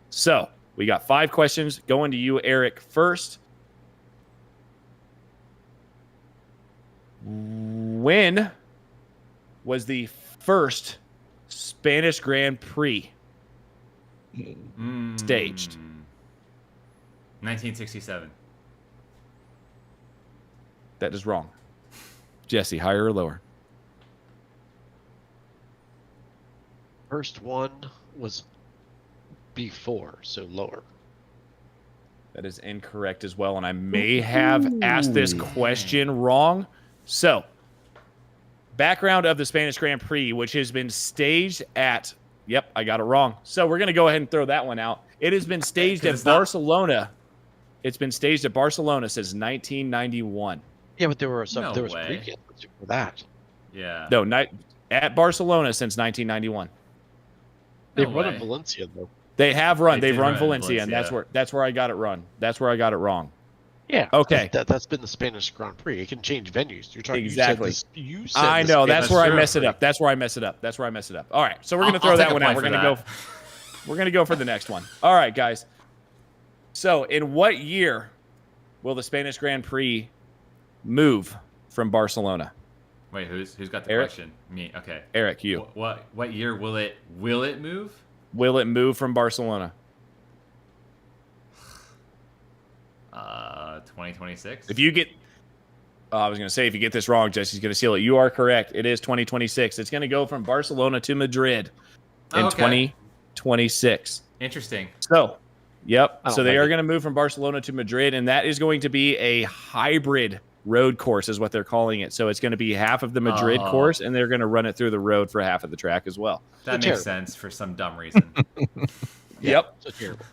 So, we got 5 questions. Going to you, Eric, first. When was the first Spanish Grand Prix staged? 1967. That is wrong. Jesse, higher or lower? First one was before, so lower. That is incorrect as well, and I may have asked this question wrong. So, background of the Spanish Grand Prix, which has been staged at... Yep, I got it wrong. So, we're going to go ahead and throw that one out. It has been staged 'Cause at it's not- Barcelona. It's been staged at Barcelona since 1991. Yeah, but there was No way. pre-games for that. Yeah. No, at Barcelona since 1991. They No run way. in Valencia though. They have run. They They've did run run in Valencia, and Valencia. that's where I got it run. That's where I got it wrong. Yeah. Okay. That's been the Spanish Grand Prix. It can change venues. You're talking Exactly. You said I the know. Spanish That's where I true. mess it up. That's where I mess it up. That's where I mess it up. All right. So we're gonna I'll throw that take a one out. point We're for gonna that. go. We're gonna go for the next one. All right, guys. So in what year will the Spanish Grand Prix move from Barcelona? Wait, who's got the Eric? question? Me. Okay. Eric, you. What year will it move? Will it move from Barcelona? 2026. If you get, I was going to say, if you get this wrong, Jesse's going to seal it. You are correct. It is 2026. It's going to go from Barcelona to Madrid in Oh, okay. 2026. Interesting. So, yep. I don't So they like are it. going to move from Barcelona to Madrid, and that is going to be a hybrid road course, is what they're calling it. So it's going to be half of the Madrid Oh. course, and they're going to run it through the road for half of the track as well. That So makes terrible. sense for some dumb reason. Yep. So terrible.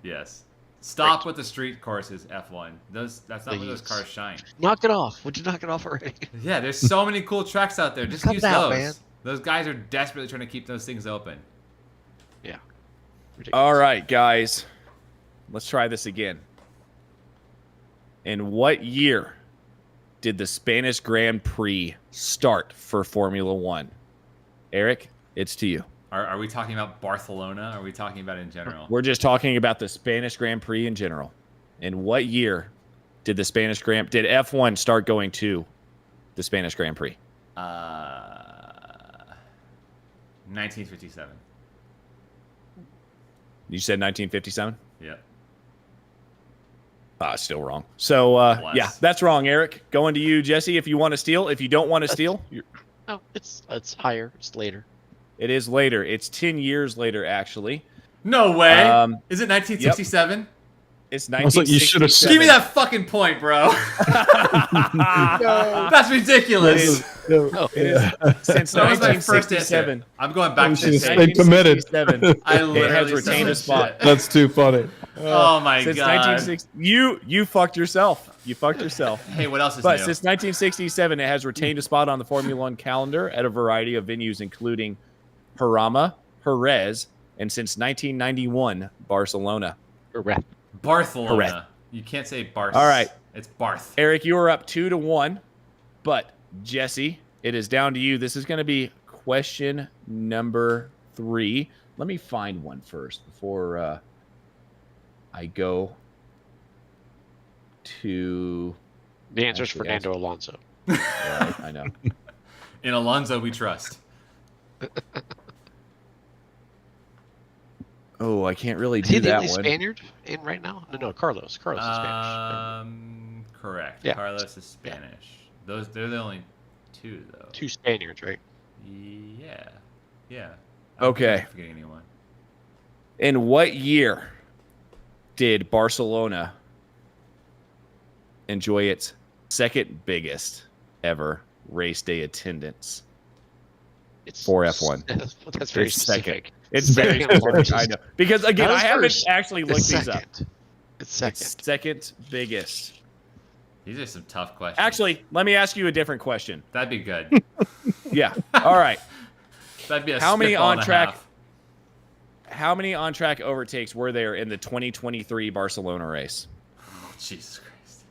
Yes. Stop with the street courses, F1. That's not where those Please. cars shine. Knock it off. Would you knock it off already? Yeah, there's so many cool tracks out there. Just Cut use it out, those. man. Those guys are desperately trying to keep those things open. Yeah. All right, guys. Let's try this again. In what year did the Spanish Grand Prix start for Formula One? Eric, it's to you. Are we talking about Barcelona? Or are we talking about in general? We're just talking about the Spanish Grand Prix in general. In what year did the Spanish Grand did F1 start going to the Spanish Grand Prix? 1957. You said 1957? Yep. Still wrong. So, yeah, that's wrong, Eric. Going to you, Jesse, if you want to steal. If you don't want to steal, No, it's higher. It's later. it is later. It's 10 years later, actually. No way. Um, Is it 1967? It's I was like, you should have 1967. Give me that fucking point, bro. That's ridiculous. Oh, It is since That was my first 1967. answer. I'm going back to should this. have stayed committed. 1967. I It literally has said retained that a spot. shit. That's too funny. Oh my Since god. 1960, you fucked yourself. You fucked yourself. Hey, what else is But new? since 1967, it has retained a spot on the Formula One calendar at a variety of venues, including Jarama, Jerez, and since 1991, Barcelona. correct. Barcelona. Correct. You can't say Barth. All right. It's Barth. Eric, you are up 2-1. But Jesse, it is down to you. This is going to be question number 3. Let me find one first before I go to. The answer is Actually, Fernando Alonso. Right, I know. In Alonso, we trust. Oh, I can't really Is he do the that only one. Spaniard in right now? No, Carlos. Carlos is Spanish. Correct. Yeah. Carlos is Spanish. They're the only two though. 2 Spaniards, right? Yeah. Yeah. I don't think Okay. I'm forgetting anyone. In what year did Barcelona enjoy its second biggest ever race day attendance? It's For F1. That's very It's specific. second. It's very Second specific, I largest. know. Because again, Not I as haven't first. actually looked It's these up. second. It's second. It's second biggest. These are some tough questions. Actually, let me ask you a different question. that'd be good. Yeah. All right. That'd be a How many spitball and a on-track- half. How many on-track overtakes were there in the 2023 Barcelona race? Oh, Jesus Christ.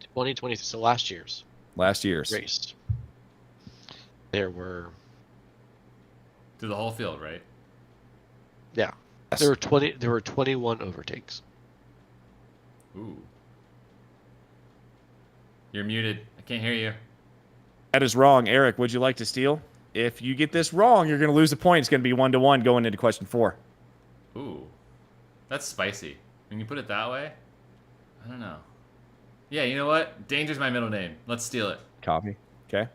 2020, so last year's Last year's. race. There were Through the whole field, right? yeah. Yes. There were 21 overtakes. Ooh. You're muted. I can't hear you. That is wrong. Eric, would you like to steal? If you get this wrong, you're going to lose a point. It's going to be 1-1 going into question 4. Ooh. That's spicy. When you put it that way, I don't know. Yeah, you know what? Danger's my middle name. Let's steal it. Copy. Okay.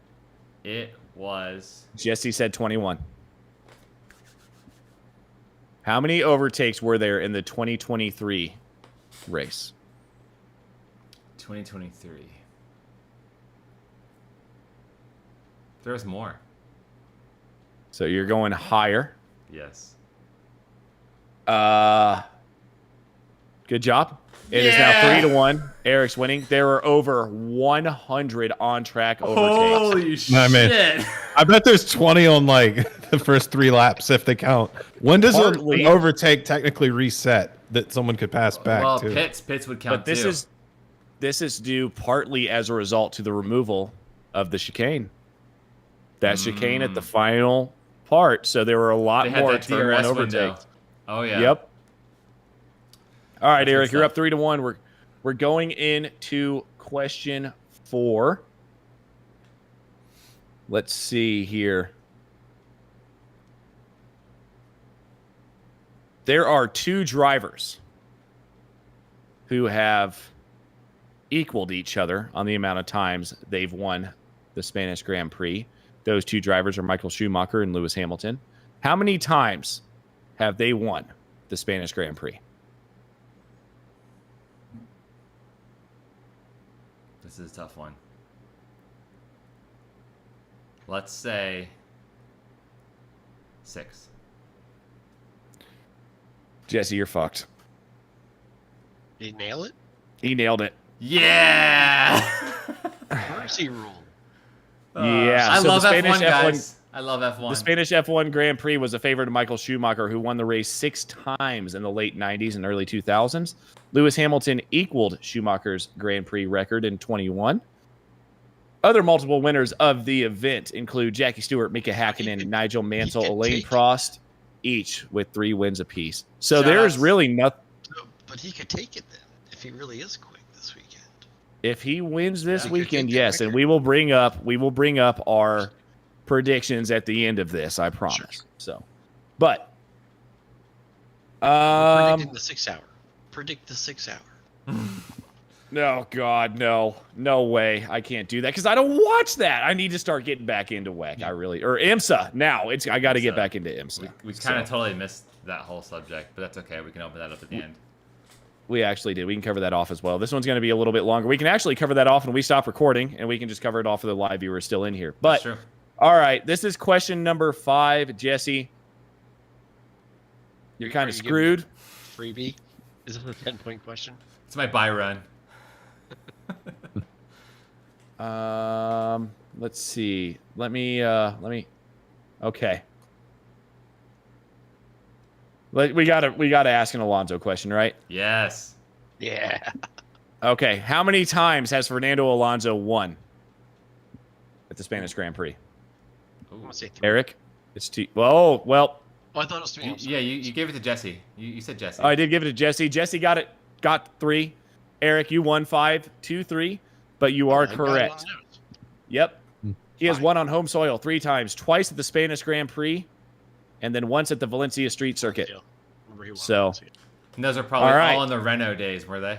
It was Jesse said 21. How many overtakes were there in the 2023 race? 2023. There was more. So you're going higher. Yes. Good job. It is now 3-1. Eric's winning. There were over 100 on-track overtakes. Holy shit. I mean, I bet there's 20 on like the first 3 laps if they count. When does an Partly- overtake technically reset that someone could pass back well, to? Pitts would count But this too. is due partly as a result to the removal of the chicane. That chicane at the final part. So there were a lot They had more that turn one DRS window. overtakes. Oh yeah. Yep. All right, That's good Eric, you're up stuff. 3-1. We're going into question 4. Let's see here. There are 2 drivers who have equaled each other on the amount of times they've won the Spanish Grand Prix. Those 2 drivers are Michael Schumacher and Lewis Hamilton. How many times have they won the Spanish Grand Prix? This is a tough one. Let's say 6. Jesse, you're fucked. Did he nail it? He nailed it. Yeah. Mercy rule. Yeah, I so love the F1, Spanish F1 guys. I love F1. The Spanish F1 Grand Prix was a favor to Michael Schumacher, who won the race 6 times in the late 90s and early 2000s. Lewis Hamilton equaled Schumacher's Grand Prix record in 21. Other multiple winners of the event include Jackie Stewart, Mika Hakkinen, Nigel Mansell, can Elaine take it. Prost, each with 3 wins apiece. So Shout there is outs. really nothing. No, but he could take it then if he really is quick this weekend. If he wins this Yeah, he could weekend, take the yes, and record. we will bring up our predictions at the end of this, I promise. Sure. So, but We're predicting the 6 hour. Predict the 6 hour. no, God, no way, I can't do that because I don't watch that. I need to start getting back into WEC. I really or IMSA now. I got to get back into IMSA. We kind of totally missed that whole subject, but that's okay. We can open that up at the end. We actually did. We can cover that off as well. This one's going to be a little bit longer. We can actually cover that off when we stop recording, and we can just cover it off for the live viewers still in here. But That's true. all right, this is question number 5, Jesse. You're kind of screwed. Freebie? Is it a 10-point question? It's my buy run. Let's see. Let me. Okay. We gotta ask an Alonso question, right? Yes. Yeah. Okay. How many times has Fernando Alonso won at the Spanish Grand Prix? I want to say 3. Eric, it's two. Well. Oh, I thought it was 3. I'm sorry. Yeah, you gave it to Jesse. You said Jesse. I did give it to Jesse. Jesse got 3. Eric, you won 5, 2, 3, but you are I got it on correct. the notes. Yep. He has Fine. won on home soil 3 times, twice at the Spanish Grand Prix, and then once at the Valencia Street Circuit. Yeah. Remember he won So- Valencia. And those are probably All right. all in the Renault days, were they?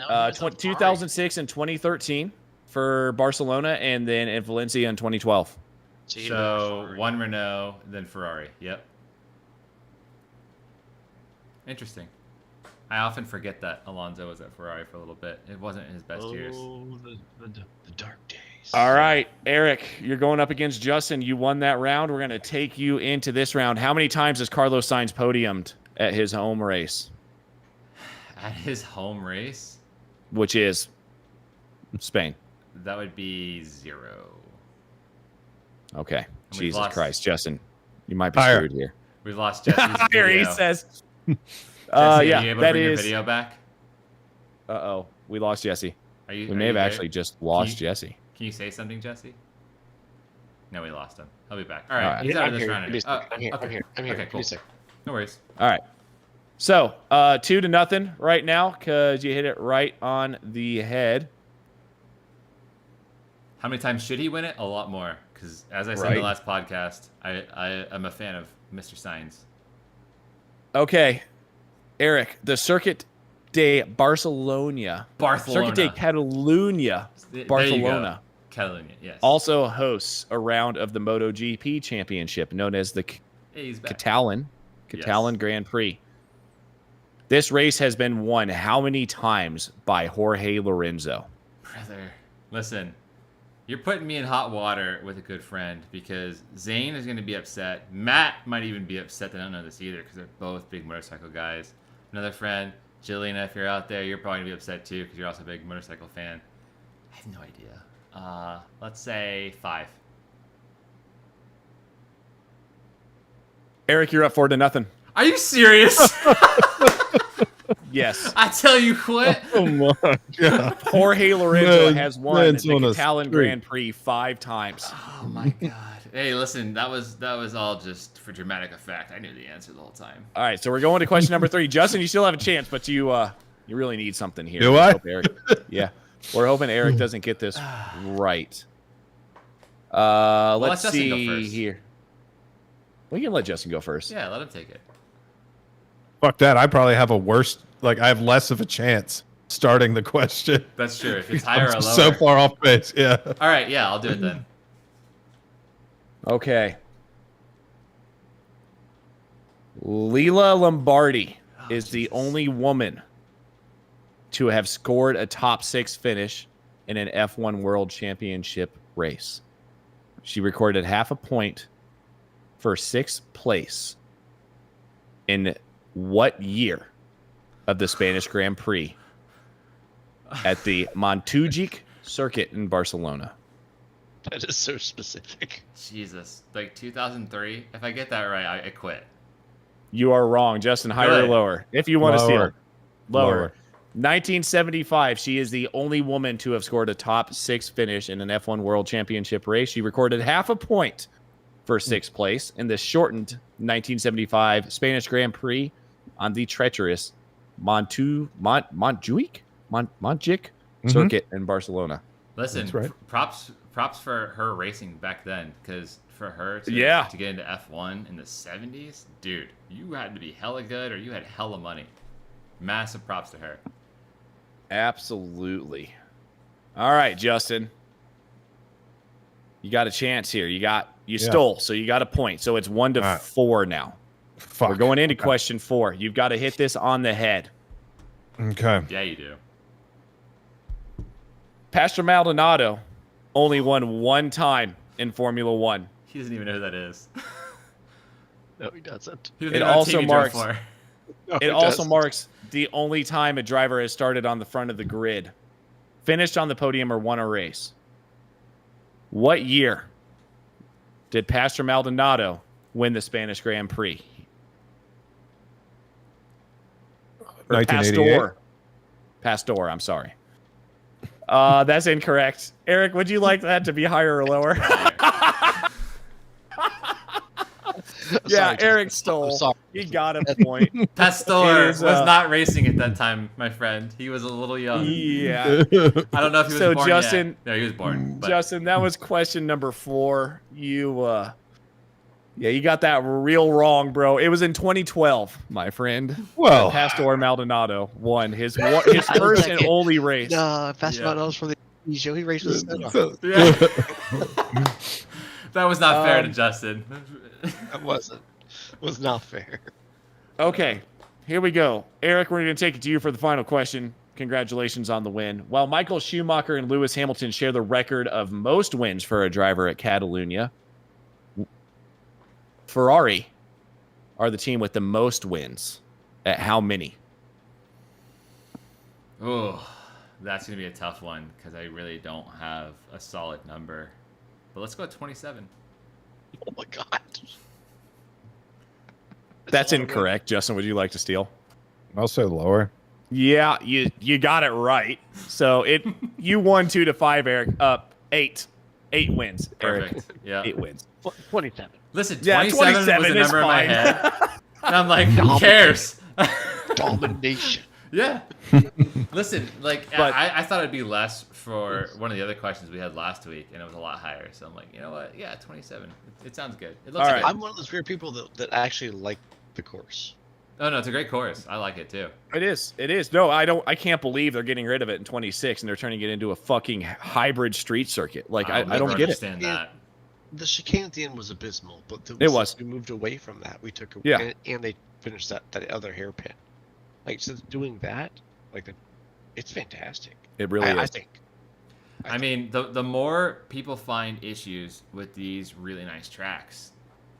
No, it's not 2006 and 2013 for Barcelona, and then in Valencia in 2012. So, you So know, one Renault, then Ferrari. Yep. Interesting. I often forget that Alonso was at Ferrari for a little bit. It wasn't his best years. Oh, the dark days. All right, Eric, you're going up against Justin. You won that round. We're going to take you into this round. How many times has Carlos Sainz podiumed at his home race, At his home race, which is Spain? that would be 0. Okay. we've Jesus lost- Christ, Justin, you might be Higher. screwed here. We've lost Jesse's Here he video. says. Jesse, are Yeah, you able that to bring is. your video back? Uh-oh, we lost Jesse. Are you? We are may you have there? actually just lost you- Jesse. Can you say something, Jesse? No, we lost him. I'll be back. All right. All right. He's out I'm of this here. round. Give me a anyway. sec. I'm here. okay. I'm here. I'm here. Okay, Give me cool. a sec. No worries. All right. So, 2-0 right now because you hit it right on the head. How many times should he win it? A lot more. Because as I said in the Right. last podcast, I am a fan of Mr. Sainz. Okay, Eric, the Circuit de Barcelona. Barcelona. Circuit de Catalunya, There you go. Barcelona. Catalonia, yes. Also hosts a round of the MotoGP championship known as the Hey, he's back. Catalan Grand Prix. This race has been won how many times by Jorge Lorenzo? Brother, listen. You're putting me in hot water with a good friend because Zane is going to be upset. Matt might even be upset that I don't know this either because they're both big motorcycle guys. Another friend, Jillian, if you're out there, you're probably going to be upset too because you're also a big motorcycle fan. I have no idea. Let's say 5. Eric, you're up 4-0. Are you serious? Yes. I tell you what. Oh my god. Jorge Lorenzo Man, has won man's the on a Catalan streak. Grand Prix 5 times. Oh my god. Hey, listen, that was all just for dramatic effect. I knew the answer the whole time. All right, so we're going to question number 3. Justin, you still have a chance, but you really need something here. Do Let's I? hope Eric, yeah. We're hoping Eric doesn't get this right. Let's let Justin go see first. here. We can let Justin go first. Yeah, let him take it. Fuck that. I probably have a worse. Like I have less of a chance starting the question. That's true. If it's higher or I'm lower. so far off base. Yeah. All right, yeah, I'll do it then. Okay. Leela Lombardi is the only woman to have scored a top 6 finish in an F1 World Championship race. She recorded half a point for 6th place in what year of the Spanish Grand Prix at the Montjuic circuit in Barcelona? That is so specific. Jesus, like 2003. If I get that right, I quit. You are wrong, Justin. Higher or Good. lower? If you want to steal, Lower. lower. 1975. She is the only woman to have scored a top 6 finish in an F1 World Championship race. She recorded half a point for 6th place in the shortened 1975 Spanish Grand Prix on the treacherous Montjuic circuit in Barcelona. Listen, That's right. props props for her racing back then, because for her to get into F1 in the 70s, dude, you had to be hella good or you had hella money. Massive props to her. Absolutely. All right, Justin. You got a chance here. You stole, so you got a point. So it's 1-4 now. Fuck. We're going into question 4. You've got to hit this on the head. Okay. Yeah, you do. Pastor Maldonado only won one time in Formula One. He doesn't even know who that is. No, he doesn't. He doesn't It even know what also team he drove marks- for. No, It he also doesn't. marks the only time a driver has started on the front of the grid, finished on the podium, or won a race. What year did Pastor Maldonado win the Spanish Grand Prix? Or 1988. Pastor, I'm sorry. That's incorrect. Eric, would you like that to be higher or lower? Yeah, Sorry, Eric I'm stole. sorry. He got a point. Pastor It is, was not racing at that time, my friend. He was a little young. Yeah. I don't know if he was So, born Justin- yet. No, he was born. But Justin, that was question number 4. You got that real wrong, bro. It was in 2012, my friend. Well, Pastor Maldonado won his first and only race. No, Pastor Yeah. Maldonado's from the show. He raced with Senna. yeah. That was not fair to Justin. That wasn't. Was not fair. Okay, here we go. Eric, we're going to take it to you for the final question. Congratulations on the win. While Michael Schumacher and Lewis Hamilton share the record of most wins for a driver at Catalunya, Ferrari are the team with the most wins. At how many? Oh, that's going to be a tough one because I really don't have a solid number. But let's go with 27. Oh my god. That's incorrect. Justin, would you like to steal? I'll say lower. Yeah, you got it right. So you won 2-5, Eric. 8 wins, Eric. Perfect. Yeah. 8 wins. 27. Listen, Yeah, 27 was the 27 is number in my fine. head. And I'm like, who cares? Domination. Yeah. Listen, like, But- I thought it'd be less for one of the other questions we had last week, and it was a lot higher. So I'm like, you know what? Yeah, 27. It sounds good. It looks All right. good. I'm one of those weird people that actually like the course. Oh, no, it's a great course. I like it, too. It is. No, I can't believe they're getting rid of it in 26 and they're turning it into a fucking hybrid street circuit. Like, I I'll don't never get it. understand that. The chicane at the end was abysmal, but It was. we moved away from that. We took Yeah. and they finished that other hairpin. Like, since doing that, like, it's fantastic. It really I is. think. I mean, the more people find issues with these really nice tracks,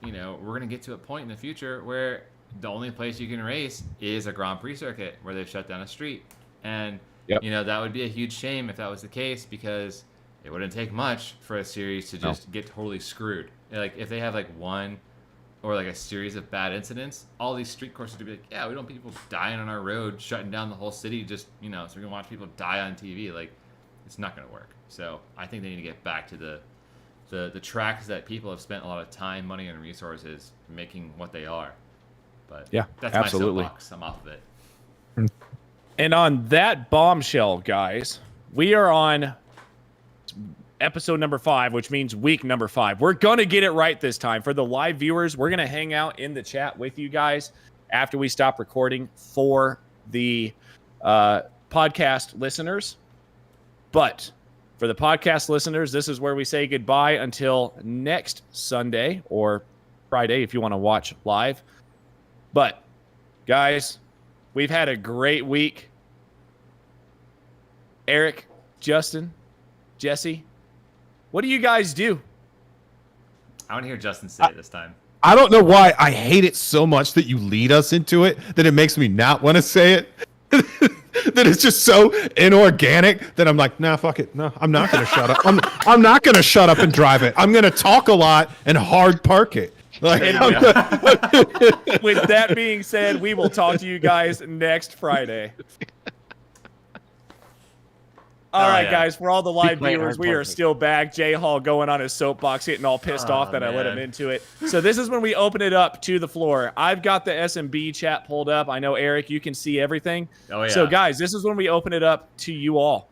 you know, we're going to get to a point in the future where the only place you can race is a Grand Prix circuit where they've shut down a street. And, Yep. you know, that would be a huge shame if that was the case because it wouldn't take much for a series to just get totally screwed. Like, if they have, like, one or, like, a series of bad incidents, all these street courses would be like, yeah, we don't want people dying on our road, shutting down the whole city just, you know, so we can watch people die on TV. Like, it's not going to work. So I think they need to get back to the tracks that people have spent a lot of time, money, and resources making what they are. But Yeah, that's absolutely. my soapbox. I'm off of it. And on that bombshell, guys, we are on episode number 5, which means week number 5. We're going to get it right this time. For the live viewers, we're going to hang out in the chat with you guys after we stop recording. For the podcast listeners, but for the podcast listeners, this is where we say goodbye until next Sunday or Friday if you want to watch live. But, guys, we've had a great week. Eric, Justin, Jesse, what do you guys do? I want to hear Justin say it this time. I don't know why I hate it so much that you lead us into it that it makes me not want to say it. That it's just so inorganic that I'm like, nah, fuck it. No, I'm not going to shut up. I'm not going to shut up and drive it. I'm going to talk a lot and hard park it. Like, With that being said, we will talk to you guys next Friday. All right, yeah. guys, for all the live playing viewers, hard we are parking. still back. Jay Hall going on his soapbox, getting all pissed off that I let him man. into it. So this is when we open it up to the floor. I've got the SMB chat pulled up. I know, Eric, you can see everything. Oh, yeah. So, guys, this is when we open it up to you all.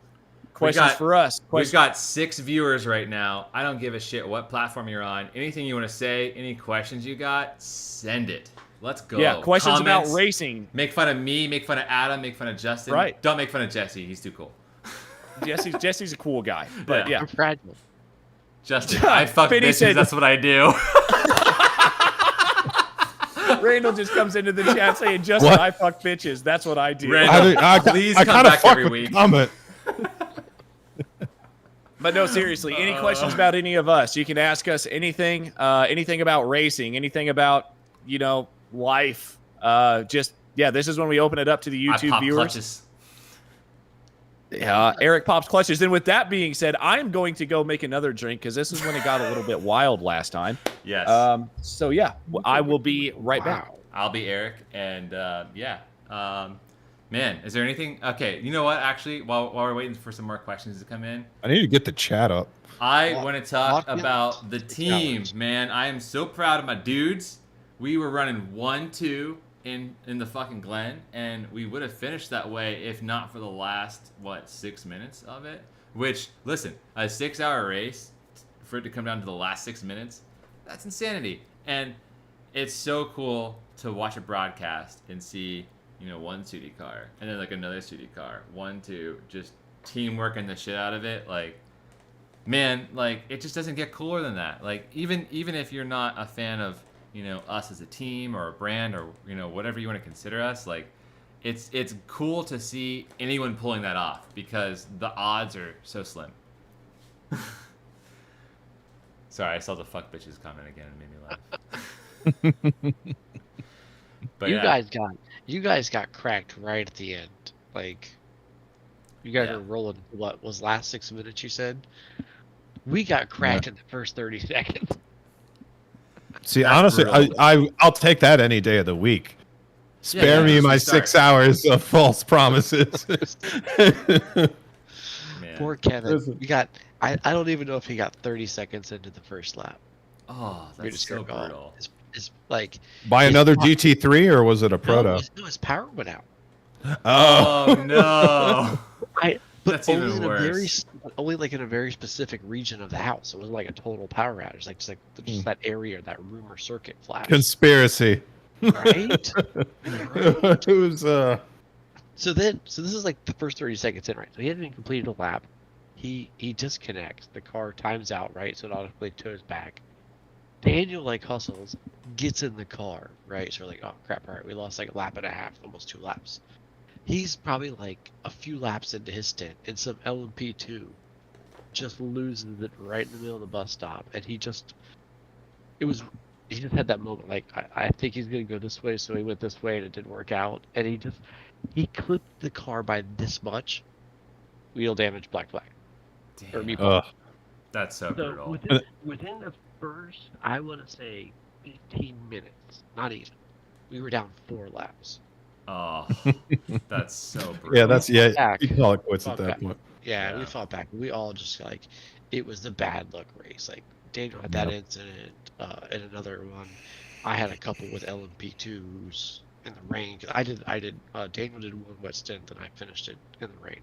Questions for us. We've got 6 viewers right now. I don't give a shit what platform you're on. Anything you want to say, any questions you got, send it. Let's go. Yeah, questions Comments, about racing. Make fun of me, make fun of Adam, make fun of Justin. Right. Don't make fun of Jesse. He's too cool. Jesse's a cool guy. But yeah. I'm fragile. Justin, I fuck Benny bitches. said- That's what I do. Randall just comes into the chat saying, Justin, What? I fuck bitches. That's what I do. Randall, please come kinda back fuck every with week. the comment. But no, seriously, any questions about any of us, you can ask us anything, anything about racing, anything about, life. This is when we open it up to the I YouTube pop viewers. clutches. Eric pops clutches. And with that being said, I'm going to go make another drink because this is when it got a little bit wild last time. Yes. I will be right back. I'll be Eric, and man, is there anything? Okay, you know what? Actually, while we're waiting for some more questions to come in, I need to get the chat up. I want to talk Lock in. about the team, Challenge. man. I am so proud of my dudes. We were running 1-2 in the fucking Glen, and we would have finished that way if not for the last 6 minutes of it. Which, listen, a 6-hour race for it to come down to the last 6 minutes, that's insanity. And it's so cool to watch a broadcast and see, one SUDI car and then like another SUDI car, 1-2, just teamwork and the shit out of it. Like, man, like it just doesn't get cooler than that. Like even if you're not a fan of us as a team or a brand or whatever you want to consider us, like it's cool to see anyone pulling that off because the odds are so slim. Sorry, I saw the fuck bitches comment again and it made me laugh. But You guys got cracked right at the end. Like, you guys were rolling. What was last 6 minutes? You said we got cracked in the first 30 seconds. See, That's honestly, brutal. I'll take that any day of the week. Spare me just my restart. 6 hours of false promises. Man. Poor Kevin. You got. I don't even know if he got 30 seconds into the first lap. Oh, You're that's just so gonna go. brutal. It's like Buy his another power- GT3 or was it a Proto? No, his power went out. Oh, Oh no. But That's only even in a very, worse. only like in a very specific region of the house. It wasn't like a total power outage. Just that area, that room or circuit flash. conspiracy. Right? It was So this is like the first 30 seconds in, right? So he hadn't even completed a lap. He disconnects. The car times out, right? So it automatically tows back. Daniel hustles, gets in the car, right? So we're like, oh crap, all right, we lost like a lap and a half, almost 2 laps. He's probably like a few laps into his stint, and some LMP2 just loses it right in the middle of the bus stop, and he just had that moment like I think he's gonna go this way, so he went this way and it didn't work out, and he clipped the car by this much. Wheel damage, black flag. Or me. That's so So brutal. within the first, I want to say 15 minutes, not even, we were down 4 laps. Oh, that's so brutal. yeah, that's Back. you call it quits Fought at that back. point. Yeah, we fought back. We all just it was the bad luck race. Like Daniel had that incident, and another one. I had a couple with LMP2s in the rain. Daniel did one wet stint, and I finished it in the rain.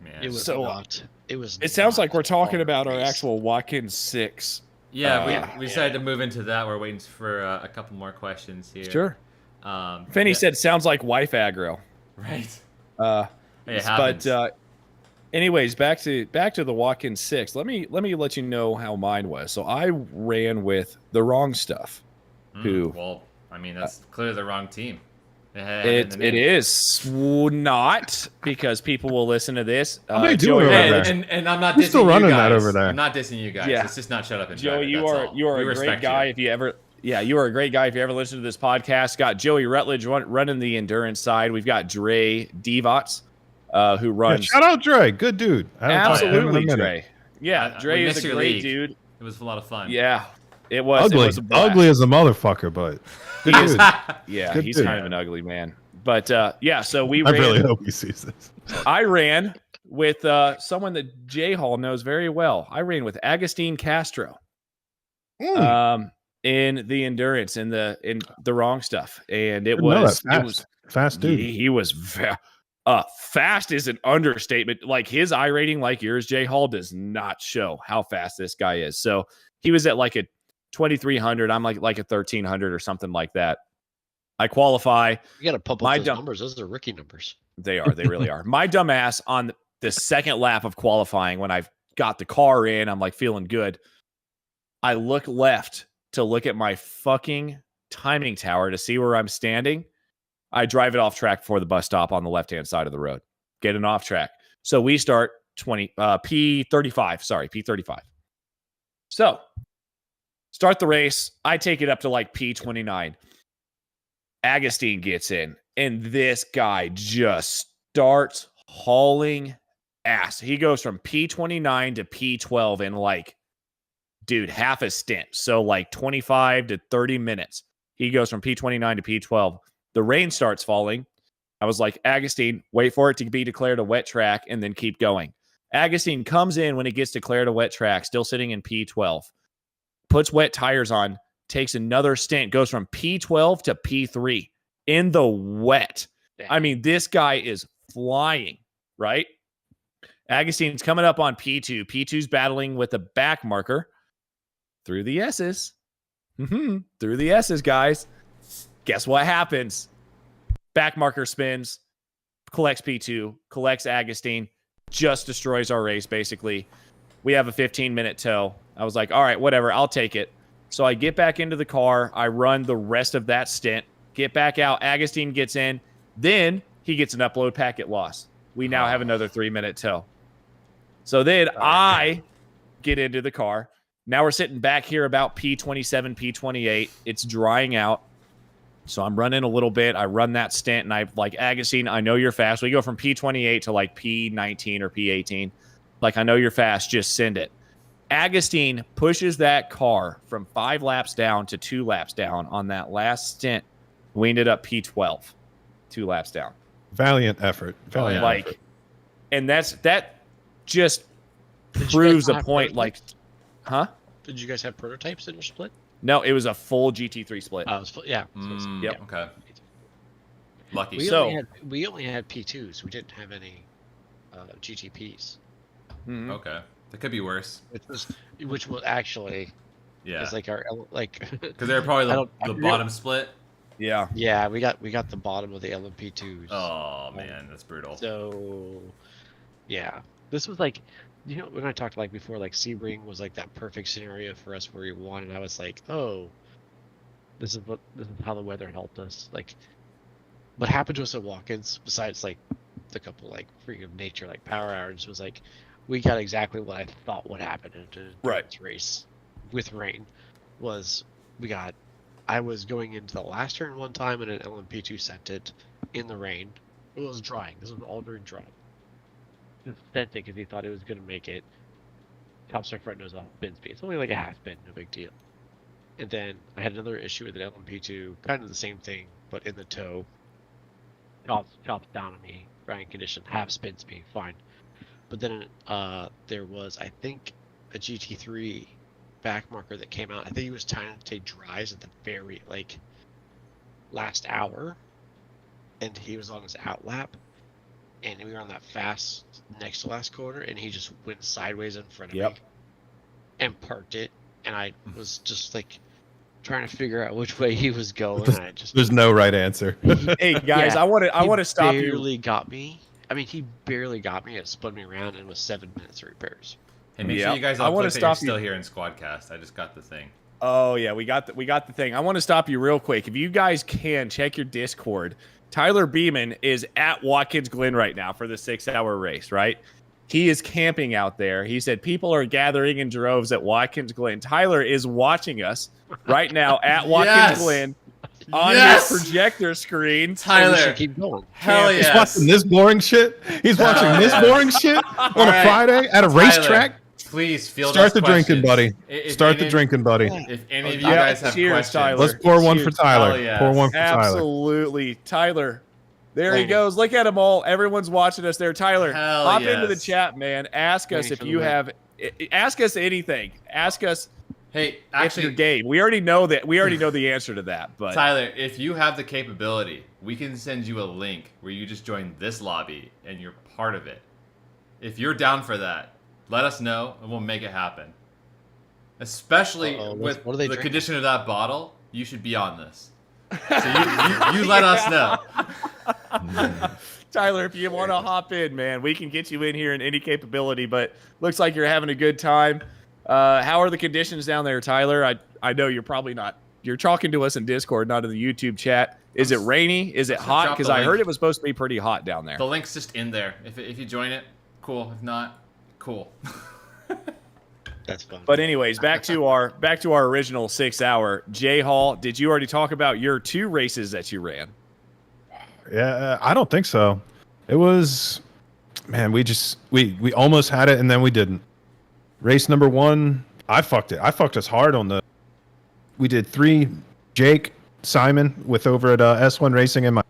Man. It was So, not. It was. It sounds not like we're talking a about our race. actual Watkins 6. Yeah, we decided to move into that. We're waiting for a couple more questions here. Sure. yeah, Finney said, sounds like wife aggro. right. But It happens. anyways, back to the Watkins 6. Let me let you know how mine was. So I ran with the wrong stuff. Who? Well, I mean, that's clearly the wrong team. It is not, because people will listen to this. How many do Joey, over And, there? and I'm not Who's dissing still you running guys. that over there? I'm not dissing you guys. Yeah. It's just not shut up and Joey, drive it, you that's are all. you are We a great respect guy. you. If you ever, you are a great guy if you ever listen to this podcast. Got Joey Rutledge running the endurance side. We've got Dre Devots, who Yeah, runs shout out Dre, good dude. I haven't talked to him in a absolutely minute. Dre. Yeah, We Dre is missed a your great league. dude. It was a lot of fun. Yeah, it was. Ugly, It was a blast. ugly as a motherfucker, but good dude. Yeah, Good he's dude. kind of an ugly man. But yeah, so we I ran. really hope he sees this. I ran with someone that Jay Hall knows very well. I ran with Agustin Castro. In the endurance, in the wrong stuff, and it Didn't know was that. Fast dude. he was Fast is an understatement. Like his I rating, like yours, Jay Hall, does not show how fast this guy is. So he was at like a 2,300. I'm like a 1,300 or something like that. I qualify. You got to pump up those numbers. Those are rookie numbers. They are. They really are. My dumb ass on the second lap of qualifying, when I've got the car in, I'm like feeling good. I look left to look at my fucking timing tower to see where I'm standing. I drive it off track before the bus stop on the left-hand side of the road. Get it off track. So we start P35. Sorry, P35. So start the race. I take it up to like P29. Agustin gets in, and this guy just starts hauling ass. He goes from P29 to P12 in like, dude, half a stint. So like 25 to 30 minutes. He goes from P29 to P12. The rain starts falling. I was like, Agustin, wait for it to be declared a wet track and then keep going. Agustin comes in when it gets declared a wet track, still sitting in P12. Puts wet tires on, takes another stint, goes from P12 to P3 in the wet. I mean, this guy is flying, right? Agustin's coming up on P2. P2's battling with a back marker through the S's. Through the S's, guys. Guess what happens? Back marker spins, collects P2, collects Agustin, just destroys our race, basically. We have a 15-minute tow. I was like, all right, whatever, I'll take it. So I get back into the car. I run the rest of that stint, get back out. Agustin gets in. Then he gets an upload packet loss. We now have another 3-minute tow. So then I get into the car. Now we're sitting back here about P27, P28. It's drying out. So I'm running a little bit. I run that stint, and I'm like, Agustin, I know you're fast. We go from P28 to like P19 or P18. Like, I know you're fast. Just send it. Agustin pushes that car from 5 laps down to 2 laps down on that last stint. We ended up P12, 2 laps down. Valiant effort. Valiant effort. And that just proves a point. Like, huh? Did you guys have prototypes in your split? No, it was a full GT3 split. Oh, it was full, yeah. Yep. Okay. Lucky. We only had P2s. We didn't have any GTPs. Okay. That could be worse. Which was actually, it's like our because they're probably the bottom split. Yeah. Yeah, we got the bottom of the LMP2s. Oh man, that's brutal. So, yeah, this was like, you know, when I talked like before, like Sebring was like that perfect scenario for us where we won, and I was like, oh, this is how the weather helped us. Like, what happened to us at Watkins, besides like the couple like freak of nature like power hours, was like we got exactly what I thought would happen in this race with rain. I was going into the last turn one time, and an LMP2 sent it in the rain. It was drying. This was all during dry. Just sent it because he thought it was going to make it. Top star front nose off spin speed. It's only like a half spin, no big deal. And then I had another issue with an LMP2, kind of the same thing, but in the toe. Chops down on me, drying condition, half spin speed, fine. But then there was, I think, a GT3 back marker that came out. I think he was trying to take dries at the very last hour, and he was on his out lap, and we were on that fast next to last corner, and he just went sideways in front of me and parked it, and I was just like trying to figure out which way he was going. And There's no right answer. Hey guys, I want to stop you. He barely got me. I mean, he barely got me. It spun me around, and it was 7 minutes of repairs. Hey, make sure you guys all click that you're still here in Squadcast. I just got the thing. Oh yeah, we got the thing. I want to stop you real quick. If you guys can check your Discord, Tyler Beeman is at Watkins Glen right now for the 6-hour race, right? He is camping out there. He said people are gathering in droves at Watkins Glen. Tyler is watching us right now at Watkins Glen on his projector screen. Tyler, keep going. Hell yes. He's watching this boring shit. He's watching this boring shit on a Friday at a racetrack. Please field Start us the questions. drinking, buddy. If drinking, buddy. If any of you guys have questions, Tyler. Let's pour one for Tyler. Yes. Pour one for Tyler. Absolutely. Tyler. There he goes. Look at them all. Everyone's watching us there. Tyler, hop into the chat, man. Ask us if you have. Ask us anything. Ask us Hey, if actually, you're game. We already know that. We already know the answer to that. But Tyler, if you have the capability, we can send you a link where you just join this lobby and you're part of it. If you're down for that, let us know and we'll make it happen. Especially with what are they the drinking? condition of that bottle, you should be on this. So you let us know. Tyler, if you want to hop in, man, we can get you in here in any capability. But looks like you're having a good time. How are the conditions down there, Tyler? I know you're probably not. You're talking to us in Discord, not in the YouTube chat. Is it rainy? Is it hot? drop Because the I heard link. it was supposed to be pretty hot down there. The link's just in there. If you join it, cool. If not, cool. That's fun. But anyways, back to our original 6 hour. Jay Hall, did you already talk about your 2 races that you ran? Yeah, I don't think so. It was, man, we almost had it and then we didn't. Race number 1, I fucked it. I fucked us hard on the. We did 3. Jake, Simon with over at S1 Racing in my.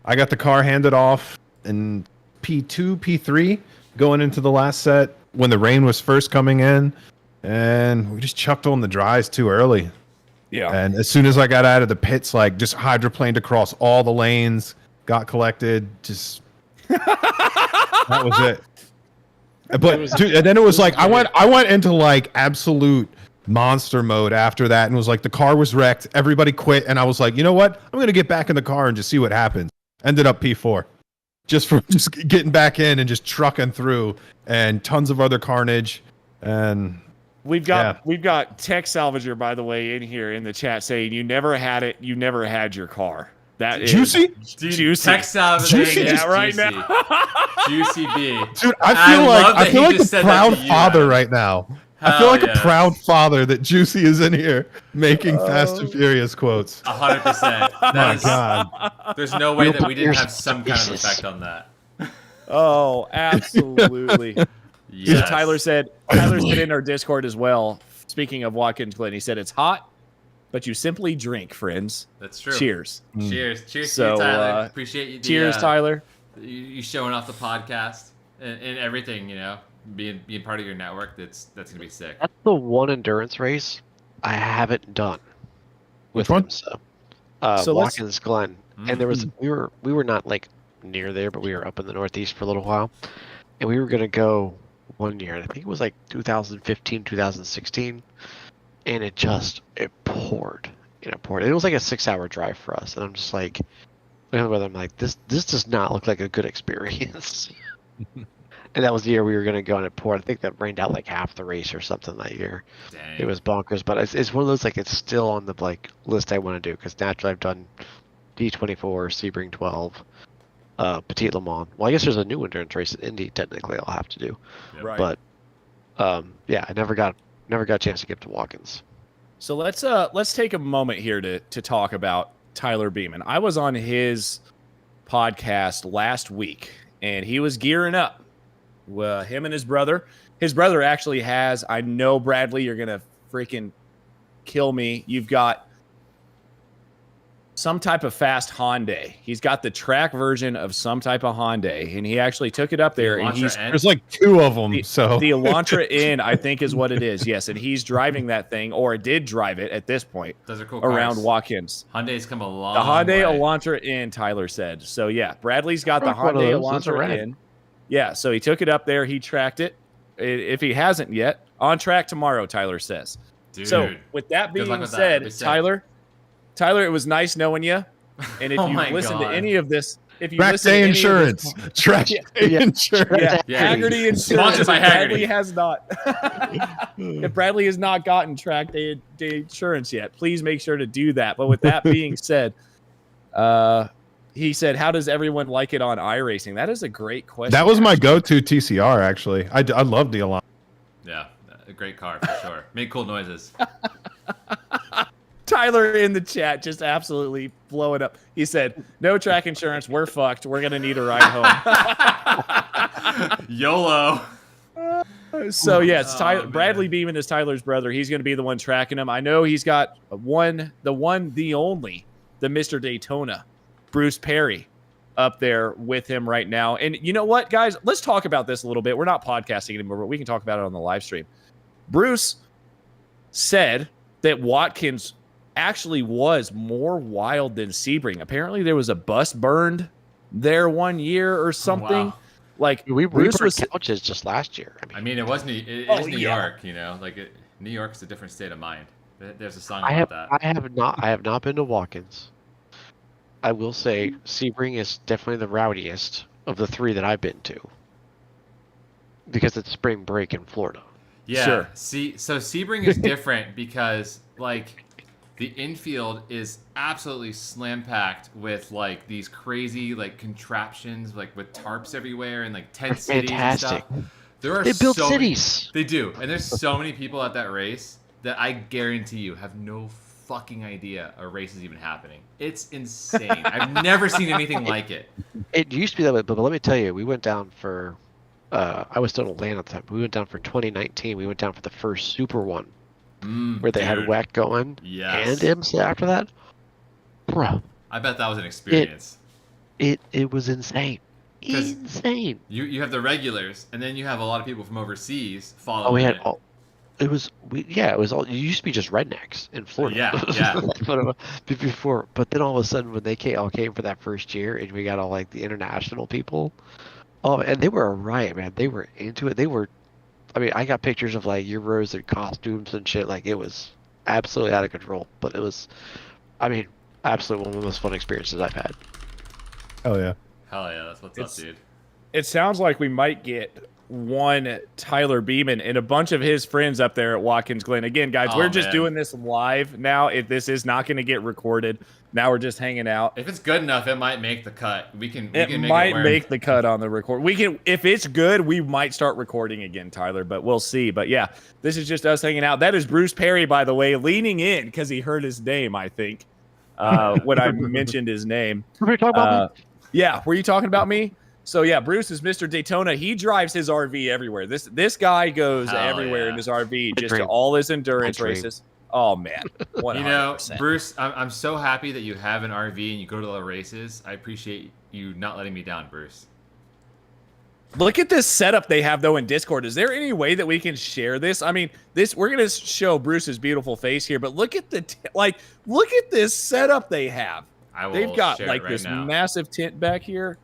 I got the car handed off in P2, P3 going into the last set when the rain was first coming in, and we just chucked on the dries too early. Yeah. And as soon as I got out of the pits, like just hydroplaned across all the lanes, got collected, just that was it. But dude, and then it was like I went into like absolute monster mode after that, and it was like the car was wrecked, everybody quit, and I was like, you know what? I'm gonna get back in the car and just see what happens. Ended up P4, just from just getting back in and just trucking through, and tons of other carnage, and. We've got Tech Salvager, by the way, in here in the chat saying you never had it, you never had your car. That is Juicy? Dude, Juicy. Tech Salvager Juicy is that right juicy. Juicy B. Dude, I I love that feel he like just a said that proud to you, father Adam. right now. I Hell feel like yes. a proud father that Juicy is in here making Fast and Furious quotes. 100%. My That is, God. there's no way that we didn't have some kind of effect on that. Oh, absolutely. Yes. Tyler's been in our Discord as well. Speaking of Watkins Glen, he said it's hot, but you simply drink, friends. That's true. Cheers. Cheers. Cheers So, to you, Tyler. Appreciate you. Cheers, Tyler. You showing off the podcast and everything, you know, being part of your network. That's gonna be sick. That's the one endurance race I haven't done with Which one? him. So So let's- Watkins Glen, and there was we were not like near there, but we were up in the Northeast for a little while, and we were gonna go one year, and I think it was like 2015, 2016, and it poured. It poured. It was like a 6-hour drive for us, and I'm just like, looking at the weather, I'm like, this does not look like a good experience. And that was the year we were gonna go, and it poured. I think that rained out like half the race or something that year. Dang. It was bonkers, but it's one of those like it's still on the like list I want to do because naturally I've done D24, Sebring 12, Petit Le Mans. Well, I guess there's a new endurance race at Indy technically I'll have to do, Yep. Right. but yeah, I never got a chance to get to Watkins. So let's take a moment here to talk about Tyler Beeman. I was on his podcast last week, and he was gearing up. Well, him and his brother. His brother actually has. I know, Bradley, you're gonna freaking kill me. You've got some type of fast Hyundai. He's got the track version of some type of Hyundai, and he actually took it up there. And he's There's like 2 of them, so. the Elantra N, I think, is what it is. Yes, and he's driving that thing, or did drive it at this point Those are cool around cars. Watkins. Hyundai's come a long The Hyundai way. Elantra N, Tyler said. So yeah, Bradley's got the Rock one of Hyundai those. Those are Elantra rad. N. Yeah, so he took it up there. He tracked it. If he hasn't yet, on track tomorrow, Tyler says. Dude. So with that Good luck being with that. said, That'd be sick. Tyler, it was nice knowing you. And if Oh you my listen to God. any of this, if you Track listen to day any of insurance. this, Track day Yeah. insurance. yeah, Yeah. Haggerty Insurance. Sponsored by If Bradley Haggerty. has not. If Bradley has not gotten track day insurance yet, please make sure to do that. But with that being said, he said, "How does everyone like it on iRacing?" That is a great question. That was my go-to TCR, actually. I love the Elan. Yeah, a great car for sure. Made cool noises. Tyler in the chat just absolutely blowing up. He said, "No track insurance. We're fucked. We're gonna need a ride home." YOLO. So yes, Oh, Bradley man. Beeman is Tyler's brother. He's going to be the one tracking him. I know he's got the only, the Mr. Daytona, Bruce Perry, up there with him right now. And you know what, guys? Let's talk about this a little bit. We're not podcasting anymore, but we can talk about it on the live stream. Bruce, said that Watkins actually was more wild than Sebring. Apparently, there was a bus burned there one year or something. wow. Like We Bruce burned was. couches just last year. I mean, it was it is Oh, New yeah. York, you know, like New York's a different state of mind. There's a song I about have that. I have not been to Watkins. I will say Sebring is definitely the rowdiest of the three that I've been to. Because it's spring break in Florida. Yeah. Sure. See, so Sebring is different because like the infield is absolutely slam packed with like these crazy like contraptions, like with tarps everywhere and like tent cities Fantastic. and stuff. There are They build so many- cities. They do, and there's so many people at that race that I guarantee you have no fucking idea a race is even happening. It's insane. I've never seen anything like it. It used to be that way, but let me tell you, we went down for. I was still in Atlanta at the time. We went down for 2019. We went down for the first Super One, where they had Dude. WEC going Yes. and IMSA after that. Bro, I bet that was an experience. it was insane. 'Cause- Insane. You have the regulars, and then you have a lot of people from overseas following. Oh, we had it. all. It was it was all. It used to be just rednecks in Florida. Yeah, yeah. That's what it was before, but then all of a sudden, when they all came for that first year, and we got all like the international people. Oh, and they were a riot, man. They were into it. They were. I mean, I got pictures of like Euros and costumes and shit. Like it was absolutely out of control. But it was, I mean, absolutely one of the most fun experiences I've had. Oh yeah. Hell yeah, that's what's It's- up, dude. It sounds like we might get one Tyler Beeman and a bunch of his friends up there at Watkins Glen. Again, guys, Oh, we're just man. doing this live now. If this is not going to get recorded, now we're just hanging out. If it's good enough, it might make the cut. We can It make might it where- make the cut on the record. We can, if it's good, we might start recording again, Tyler, but we'll see. But yeah, this is just us hanging out. That is Bruce Perry, by the way, leaning in because he heard his name, I think, when I mentioned his name. Were you talking about me? Yeah, were you talking about me? So yeah, Bruce is Mr. Daytona. He drives his RV everywhere. This guy goes Hell everywhere yeah. in his RV, just to dream. all his endurance My dream. races. Oh man, 100%. You know, Bruce, I'm so happy that you have an RV and you go to the races. I appreciate you not letting me down, Bruce. Look at this setup they have though in Discord. Is there any way that we can share this? I mean, we're gonna show Bruce's beautiful face here, but look at look at this setup they have. I will They've got share like it right this now. massive tent back here.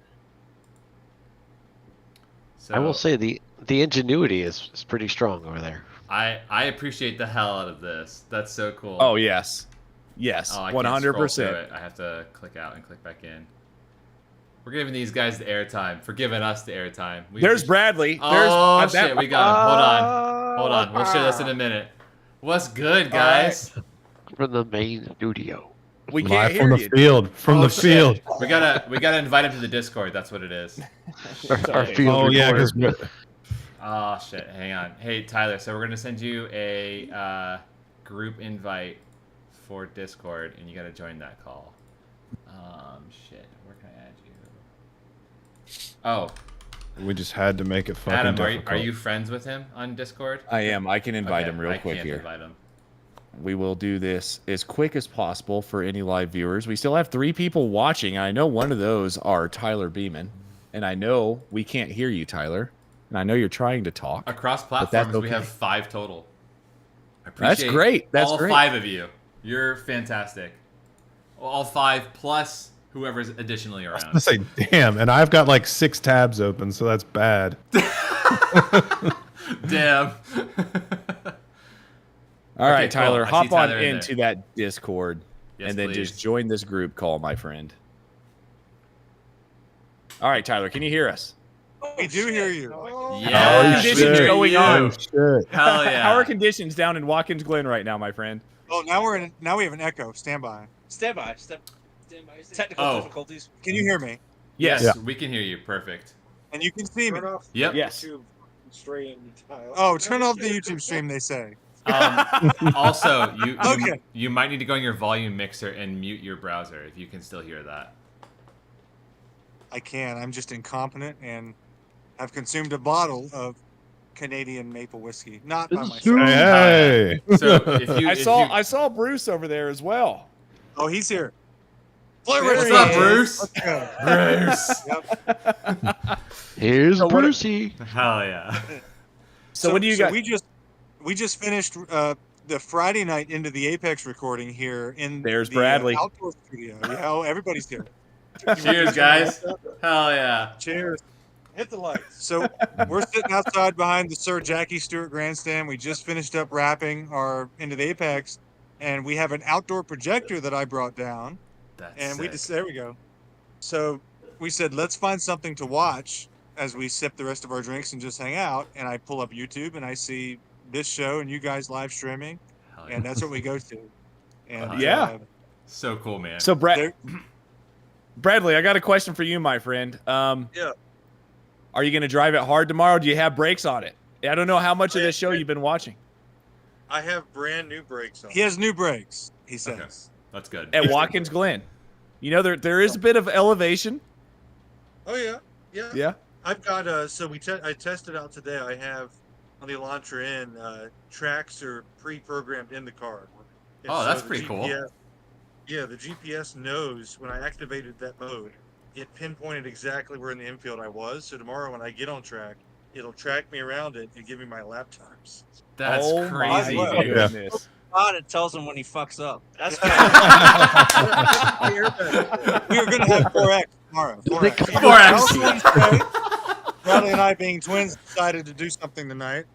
So I will say the ingenuity is pretty strong over there. I appreciate the hell out of this. That's so cool. Oh yes, yes, Oh, I 100%. I have to click out and click back in. We're giving these guys the airtime for giving us the airtime. There's Bradley. Oh There's shit, we got him. Hold on. We'll share this in a minute. What's good, guys? From the main studio. We can't Live hear from the you. field. From Oh, the shit. field. We gotta invite him to the Discord. That's what it is. Our field Oh yeah, recorder. because Oh shit, hang on. Hey Tyler, so we're gonna send you a group invite for Discord, and you gotta join that call. Shit, where can I add you? Oh, we just had to make it fucking Adam, difficult. are you friends with him on Discord? I am. I can invite Okay, him real I quick can't here. invite him. We will do this as quick as possible for any live viewers. We still have 3 people watching. I know one of those are Tyler Beeman, and I know we can't hear you, Tyler. And I know you're trying to talk. Across that's platforms, we okay. have 5 total. I That's appreciate great. That's all great. 5 of you. You're fantastic. All 5 plus whoever's additionally I was around. gonna say, damn, and I've got like 6 tabs open, so that's bad. Damn. All right, cool. Tyler, I see hop on Tyler in into there. that Discord Yes, and then please. just join this group call, my friend. All right, Tyler, can you hear us? We do hear you. Yeah. Oh, conditions shit. going You. on? Shit. Hell yeah. How are conditions down in Watkins Glen right now, my friend? Oh, now we have an echo. Stand by. Stand by. Technical Oh. difficulties. Can you hear me? Yes. Yeah. We can hear you. Perfect. And you can see me. Yep. Yes. Oh, turn off the YouTube stream. They say. Also, Okay. you might need to go on your volume mixer and mute your browser if you can still hear that. I can. I'm just incompetent and have consumed a bottle of Canadian maple whiskey. Not by myself. Hey, hey. So if you, I saw Bruce over there as well. Oh, he's here. What's up, Bruce? Let's go. Bruce. Yep. Here's what- Brucey. Hell yeah. So what do you got? We just finished the Friday night into the Apex recording here in There's the Bradley. outdoor studio. Yeah, oh, everybody's here. Cheers, guys. Hell yeah. Cheers. Hit the lights. So we're sitting outside behind the Sir Jackie Stewart grandstand. We just finished up wrapping our Into the Apex, and we have an outdoor projector that I brought down. That's And sick. there we go. So we said, let's find something to watch as we sip the rest of our drinks and just hang out. And I pull up YouTube and I see this show and you guys live streaming, Hell yeah. and that's what we go to. And Yeah. So cool, man. So there- Bradley, I got a question for you, my friend. Yeah. Are you going to drive it hard tomorrow? Do you have brakes on it? I don't know how much of this show you've been watching. I have brand new brakes on. he has new brakes, he says. Okay. That's good. At Watkins Glen. You know, there is a bit of elevation. Oh yeah, yeah. Yeah. I've got so I tested out today. I have on the Elantra N tracks are pre-programmed in the car. And Oh, that's the pretty cool. Yeah, the GPS knows when I activated that mode, it pinpointed exactly where in the infield I was. So tomorrow when I get on track, it'll track me around it and give me my lap times. That's Oh my crazy, God. dude. goodness. God, it tells him when he fucks up. That's We are going to have 4X tomorrow. 4X. 4X. Bradley and I, being twins, decided to do something tonight.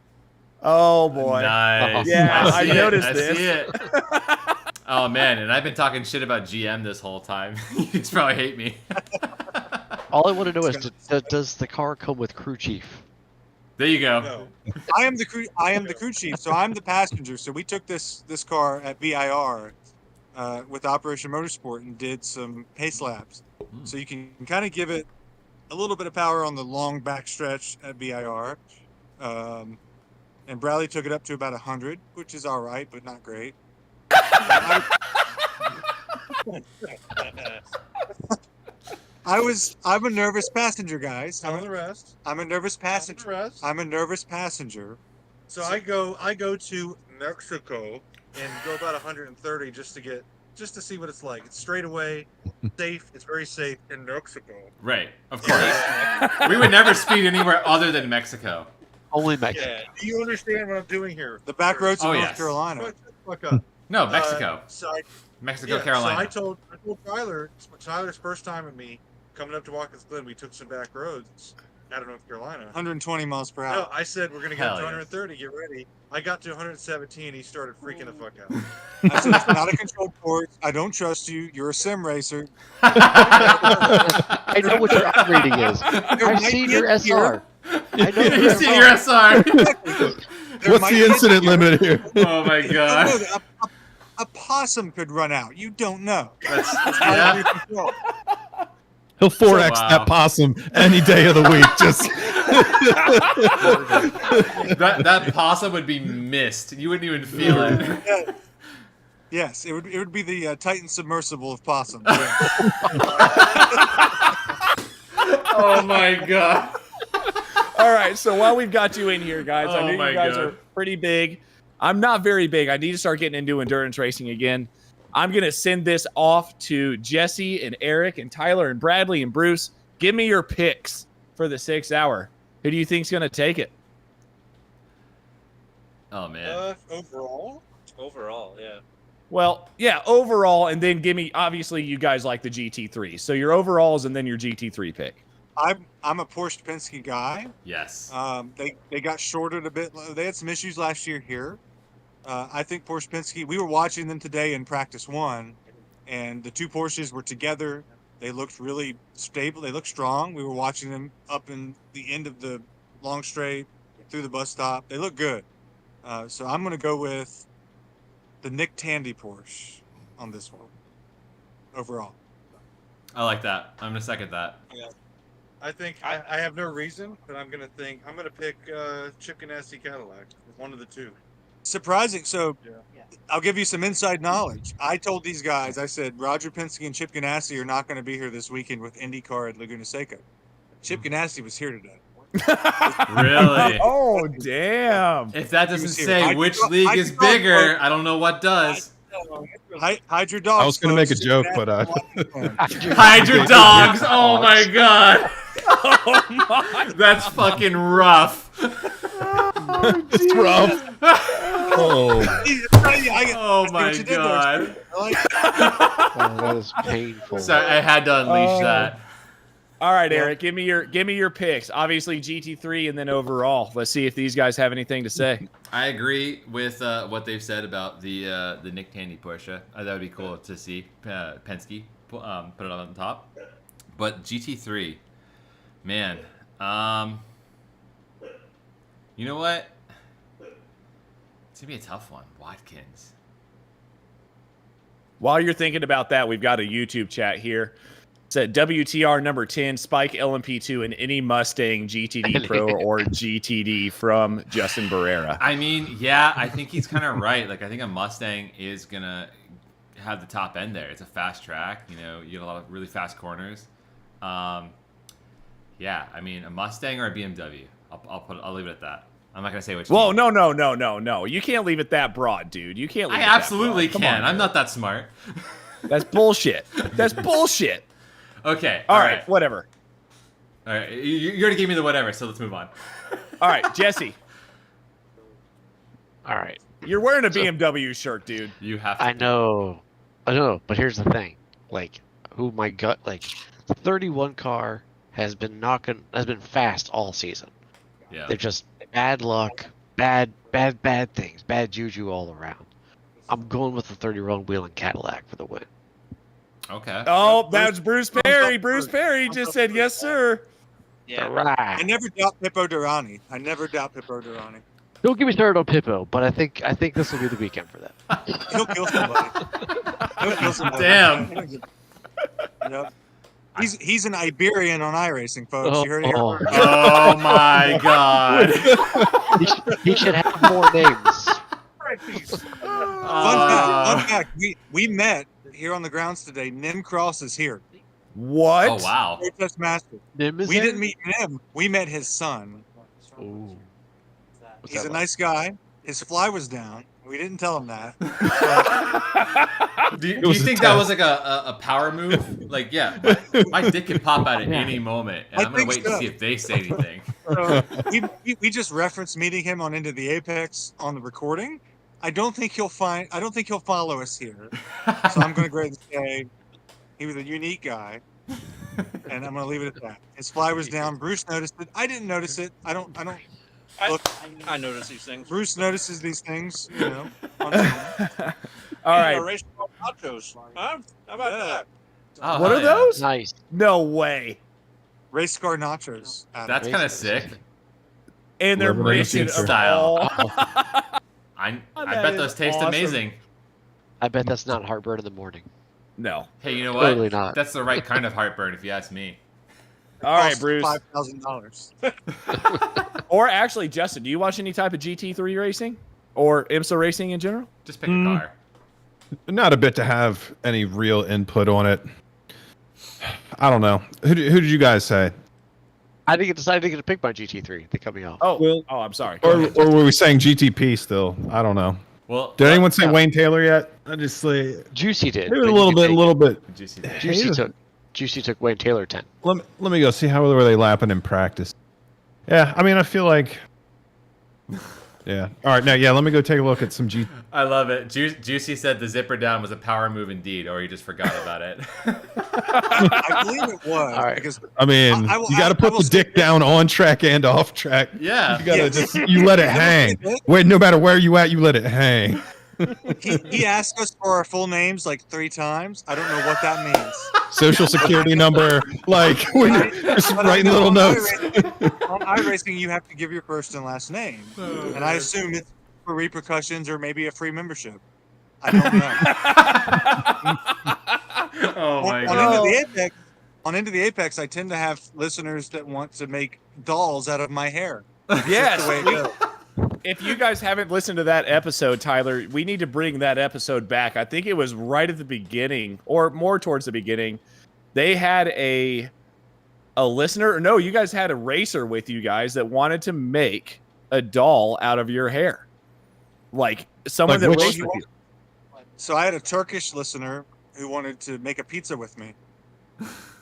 Oh, boy. Nice. Yeah, I see it. noticed I this. see it. Oh man, and I've been talking shit about GM this whole time. You just probably hate me. All I want to know is, does the car come with crew chief? There you go. No. I am the crew chief, so I'm the passenger. So we took this car at BIR with Operation Motorsport and did some pace laps. So you can kind of give it a little bit of power on the long back stretch at BIR. And Bradley took it up to about 100, which is all right, but not great. I'm a nervous passenger, guys. Some of the rest. I'm a nervous Some of the passenger. rest. I'm a nervous passenger. So I go to Mexico and go about 130 just to see what it's like. It's straight away, safe. It's very safe in Mexico. Right, of course. We would never speed anywhere other than Mexico. Only Mexico. Yeah. Do you understand what I'm doing here? The back roads of Oh, North yes. Carolina. Shut the fuck up. No, Mexico. So I Mexico, Yeah, Carolina. So I told Tyler, it's Tyler's first time with me coming up to Watkins Glen. We took some back roads out of North Carolina. 120 miles per No, hour. I said we're gonna get Hell up to yes. 130. Get ready. I got to 117. He started freaking the fuck out. I said, it's not a controlled course. I don't trust you. You're a sim racer. I know what your operating is. I've might seen be your a SR. I know You your see your SR. There What's might the be a incident deer. limit here? Oh my You don't god. know that a possum could run out. You don't know. That's, It's out of yeah. your control. He'll 4X Wow. that possum any day of the week. Just That possum would be missed. You wouldn't even feel it. Yeah. Yes, it would be the Titan submersible of possums. Oh my god. All right, so while we've got you in here, guys, I Oh know my you guys God. are pretty big. I'm not very big. I need to start getting into endurance racing again. I'm going to send this off to Jesse and Eric and Tyler and Bradley and Bruce. Give me your picks for the 6 hour. Who do you think's going to take it? Oh man. overall, yeah. Well, yeah, overall, and then give me, obviously, you guys like the GT3. So your overalls and then your GT3 pick. I'm a Porsche Penske guy. Yes. They got shorted a bit. They had some issues last year here. I think Porsche Penske. We were watching them today in practice one, and the two Porsches were together. They looked really stable. They looked strong. We were watching them up in the end of the long straight through the bus stop. They look good. So I'm going to go with the Nick Tandy Porsche on this one overall. I like that. I'm gonna second that. I think I have no reason, but I'm gonna pick Chip Ganassi Cadillac. One of the two. Surprising. So Yeah. I'll give you some inside knowledge. I told these guys, I said, Roger Penske and Chip Ganassi are not going to be here this weekend with IndyCar at Laguna Seca. Chip Ganassi was here today. Really? Oh, damn. If that doesn't was here. say I which thought- league I is thought- bigger, I don't know what does. Hide your dogs. I was going to make a folks. joke, but Hide your dogs! Oh my god! Oh, my. That's fucking rough. it's rough. Oh my god. Oh, that is painful. Sorry, I had to unleash Oh. that. All right, Eric, give me your picks. Obviously GT3 and then overall. Let's see if these guys have anything to say. I agree with what they've said about the Nick Tandy Porsche. That would be cool to see Penske put it on top. But GT3, man, you know what? It's gonna be a tough one. Watkins. While you're thinking about that, we've got a YouTube chat here. It's at WTR number 10, Spike LMP2 and any Mustang GTD Pro or GTD from Justin Barrera. I mean, yeah, I think he's kind of right. Like, I think a Mustang is gonna have the top end there. It's a fast track. You know, you get a lot of really fast corners. Yeah, I mean, a Mustang or a BMW. I'll leave it at that. I'm not gonna say which. Whoa, team. no. You can't leave it that broad, dude. You can't leave I it that absolutely broad. Come can. on, I'm not that smart. That's bullshit. That's bullshit. Okay. All right, whatever. All right. You already gave me the whatever, so let's move on. All right, Jesse. All right. You're wearing a BMW shirt, dude. You have to. I know, but here's the thing. Like, my gut, like, the 31 car has been fast all season. Yeah. They're just bad luck, bad things, bad juju all around. I'm going with the 31 wheel and Cadillac for the win. Okay. Oh, that's Bruce Perry. Bruce Perry just said yes, sir. Yeah. Right. I never doubt Pippo Durrani. Don't get me started on Pippo, but I think this will be the weekend for that. He'll kill somebody. Damn. Yep. He's an Iberian on iRacing, folks. You heard it here. Oh my god. He should have more names. Fun fact. We met here on the grounds today. Nim Cross is here. What? Oh wow. Test master. Nim is We there? didn't meet Nim. We met his son. Ooh. What's He's that a like? nice guy. His fly was down. We didn't tell him that. Do you think that was like a power move? Like, yeah, my dick can pop out at any moment, and I I'm gonna think wait to so. see if they say anything. We just referenced meeting him on Into the Apex on the recording. I don't think he'll follow us here. So I'm going to go ahead and say he was a unique guy, and I'm going to leave it at that. His fly was down. Bruce noticed it. I didn't notice it. I don't. Look, I notice these things. Bruce notices these things. All Hey, right. race car nachos. Huh? How about that? Oh, What hell are yeah. those? Nice. No way. Race car nachos. Adam. That's kind of sick. And they're Whatever racing racing style. all- I That bet is those taste awesome. amazing. I bet that's not heartburn in the morning. No. Hey, you know what? Totally not. That's the right kind of heartburn, if you ask me. All right, Cost Bruce. $5,000. Or actually, Justin, do you watch any type of GT3 racing or IMSA racing in general? Just pick a car. Not a bit to have any real input on it. I don't know. Who did you guys say? I didn't decide to pick my GT3. They cut me off. Oh, I'm sorry. Go Or ahead. were we saying GTP still? I don't know. Well, Did anyone say Wayne Taylor yet? I just Juicy did. maybe but a you little can bit, take- a little bit. Did you see that? Juicy took Wayne Taylor 10. Let me go see how were they lapping in practice. Yeah, I mean I feel like. Yeah. All right. Now, yeah. Let me go take a look at some G. I love it. Juicy said the zipper down was a power move indeed, or he just forgot about it. I believe it was. All right. Because I mean, I will- you got to I put will the say dick down on track and off track. Yeah. You gotta Yes. just you let it hang. Wait, no matter where you at, you let it hang. he asked us for our full names like 3 times. I don't know what that means. Social security number, like we're just But I writing know little on notes. On iRacing, you have to give your first and last name, and I assume it's for repercussions or maybe a free membership. I don't know. Oh my on god. Into the Apex, I tend to have listeners that want to make dolls out of my hair. Yes. The way it goes. If you guys haven't listened to that episode, Tyler, we need to bring that episode back. I think it was right at the beginning or more towards the beginning. They had a listener, or no, you guys had a racer with you guys that wanted to make a doll out of your hair. Like someone Like that which- raced with you. So I had a Turkish listener who wanted to make a pizza with me.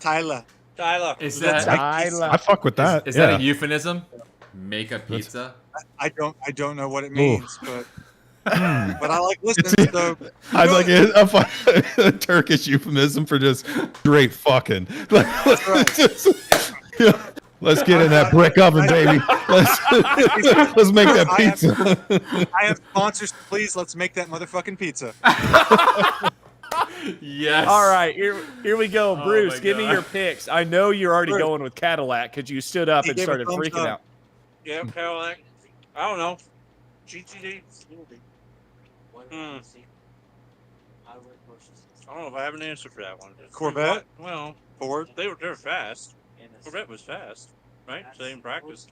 Tyler. Tyler. Is Let's that make pizza. I fuck with that. is that a euphemism? Make a pizza? I don't know what it means, but But I like listening. So I like a Turkish euphemism for just straight fucking. Like, let's get in that brick oven, baby. Let's make that pizza. I have sponsors. Please, let's make that motherfucking pizza. Yes. All right, here we go. Oh Bruce, my give me God. your picks. I know you're already Bruce. going with Cadillac because you stood up He and gave a started thumbs freaking up. out. Yeah, Cadillac. I don't know. GTD. I don't know if I have an answer for that one. Corvette? Well, Ford. they're fast. Corvette was fast, right? Same practice.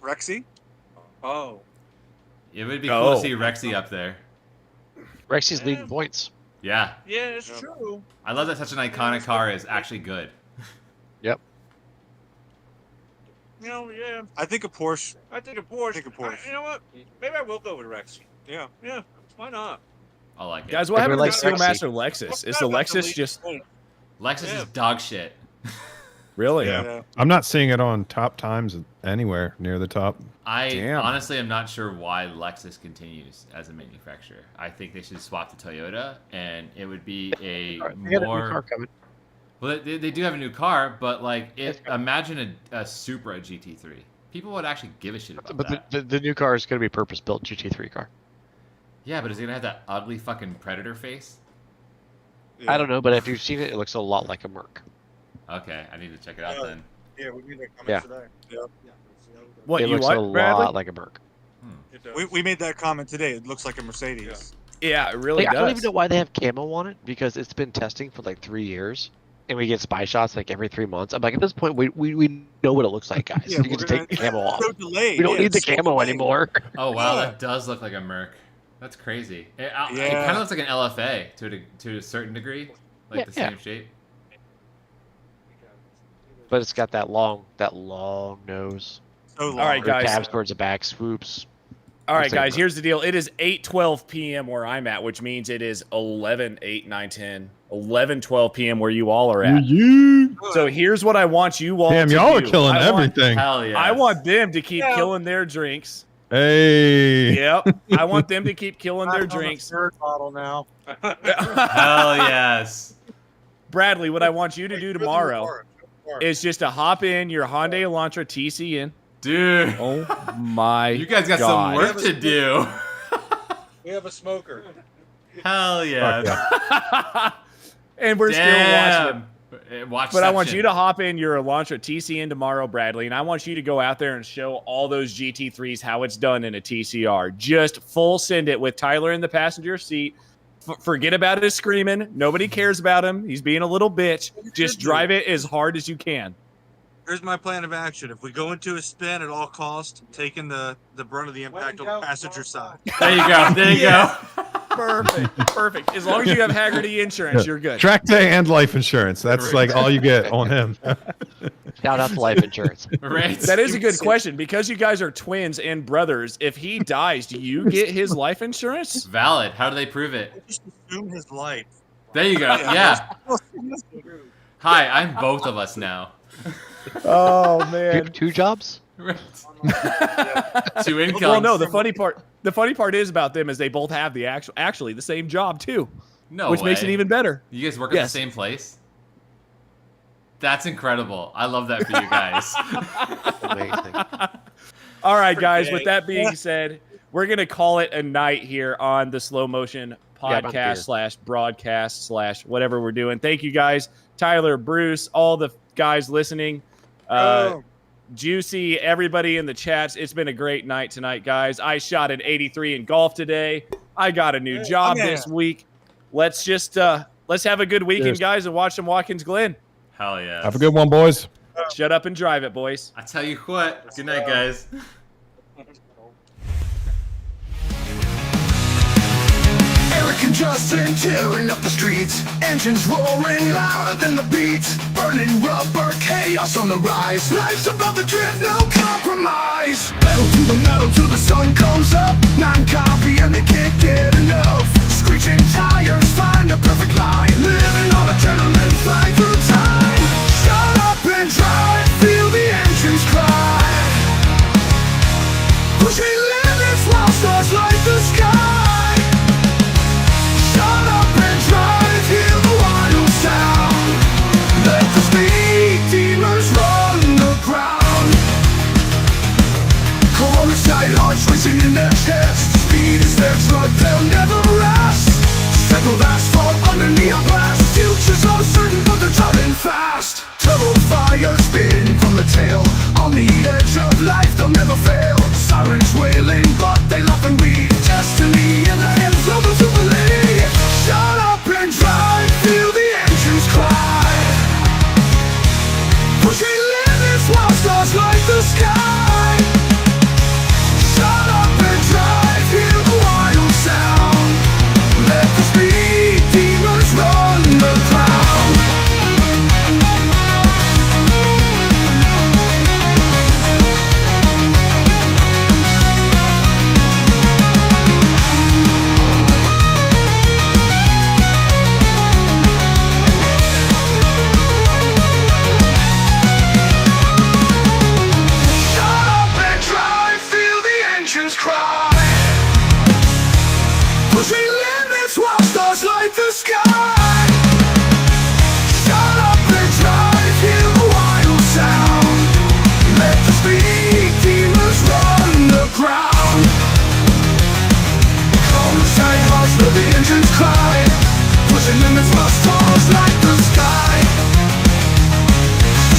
Rexy. Oh, It would be cool Oh. to see Rexy up there. Rexy's leading points. Yeah. yeah, it's true. I love that such an iconic car is actually good. Yep. You know, yeah. I think a Porsche. I think a Porsche. Think a Porsche. You know what? Maybe I will go with Rexy. Yeah. Yeah. Why not? I like it. Guys, what happened to Everyone the likes Steelmaster Lexus? Is the Lexus just Lexus Yeah. is dog shit. really? Yeah. I'm not seeing it on top times anywhere near the top. I Damn. honestly am not sure why Lexus continues as a manufacturer. I think they should swap to Toyota, and it would be a They got a new car more. coming. Well, they do have a new car, but like, imagine a Supra GT3. People would actually give a shit about But that. the new car is going to be purpose-built GT3 car. Yeah, but is it gonna have that ugly fucking Predator face? I don't know, but if you've seen it, it looks a lot like a Merc. Okay, I need to check it out Yeah. then. Yeah, we made that comment Yeah. today. Yeah. What it you looks what, a Bradley? lot like a Merc. We made that comment today. It looks like a Mercedes. Yeah, it really Like, I don't does. even know why they have camo on it because it's been testing for like 3 years, and we get spy shots like every 3 months. I'm like, at this point, we know what it looks like, guys. Yeah, you we're can just gonna- take the camo off. So delayed. We don't Yeah, need the it's so camo delayed. anymore. Oh wow, Yeah. that does look like a Merc. That's crazy. It kind Yeah. of looks like an LFA to a certain degree, like Yeah, the same shape. But it's got that long nose. So long. All right, guys. Tabs towards the back, swoops. All right, Looks like guys, Merc. here's the deal. It is 8:12 p.m. where I'm at, which means it is 11, 8, 9, 10, 11, 12 p.m. where you all are at. So here's what I want you all Damn, to y'all are do. killing I want- everything. Hell yeah. I want them to keep Yeah. killing their drinks. Hey. Yep. I want them to keep killing their I'm on a drinks. third bottle now. Hell yes. Bradley, what I want you to do tomorrow is just to hop in your Hyundai Elantra TCN. Dude. Oh my You guys got God. some work to do. We have a smoker. Hell yeah. And we're still watching them. Watch But I want you to hop in your Elantra TCN tomorrow, Bradley, and I want you to go out there and show all those GT3s how it's done in a TCR. Just full send it with Tyler in the passenger seat. Forget about his screaming. Nobody cares about him. He's being a little bitch. Just drive it as hard as you can. Here's my plan of action. If we go into a spin at all costs, taking the brunt of the impact on the passenger side. There you go. There you go. Perfect. Perfect. As long as you have Haggerty insurance, you're good. Track day and life insurance. That's like all you get on him. Shout out to life insurance. Right. That is a good question. Because you guys are twins and brothers, if he dies, do you get his life insurance? Valid. How do they prove it? Just assume his life. There you go. Yeah. Hi, I'm both of us now. Oh, Do you have 2 jobs? Right. Two incomes. Well, no, the funny part is about them is they both have the actually the same job too, No which makes way. it even better. You guys work at Yes. the same place? That's incredible. I love that for you guys. Amazing. All right, guys. gay. With that being said, we're gonna call it a night here on the Slow Motion Yeah, I'm here. podcast / broadcast / whatever we're doing. Thank you guys, Tyler, Bruce, all the guys listening. Juicy, everybody in the chats. It's been a great night tonight, guys. I shot an 83 in golf today. I got a new job yeah. this week. Let's just let's have a good weekend, Cheers. guys, and watch some Watkins Glen. Hell yeah. Have a good one, boys. Shut up and drive it, boys. I tell you what. Good night, guys. Eric and Justin tearing up the streets, engines roaring louder than the beats, burning rubber, chaos on the rise, life's above the drift, no compromise. Metal till the sun comes up, 9 copy and they can't get enough. Screeching tires find a perfect line, living on adrenaline, flying through time. Shut up and drive, feel the engines cry, pushing limits while Sirens wailing, but they laugh and read destiny in the hands of the Jubilee. Shut up and drive, feel the engines cry. Pushing limits while stars light the sky. Shut up and drive, hear the wild sound. Let the speed demons run the ground. Shut up and drive, feel the engines cry. Pushing limits while stars light the sky. Shut up and drive, hear the wild sound. Let the speed demons run the ground. Calm the tight hearts, let the engines cry. Pushing limits while stars light the sky.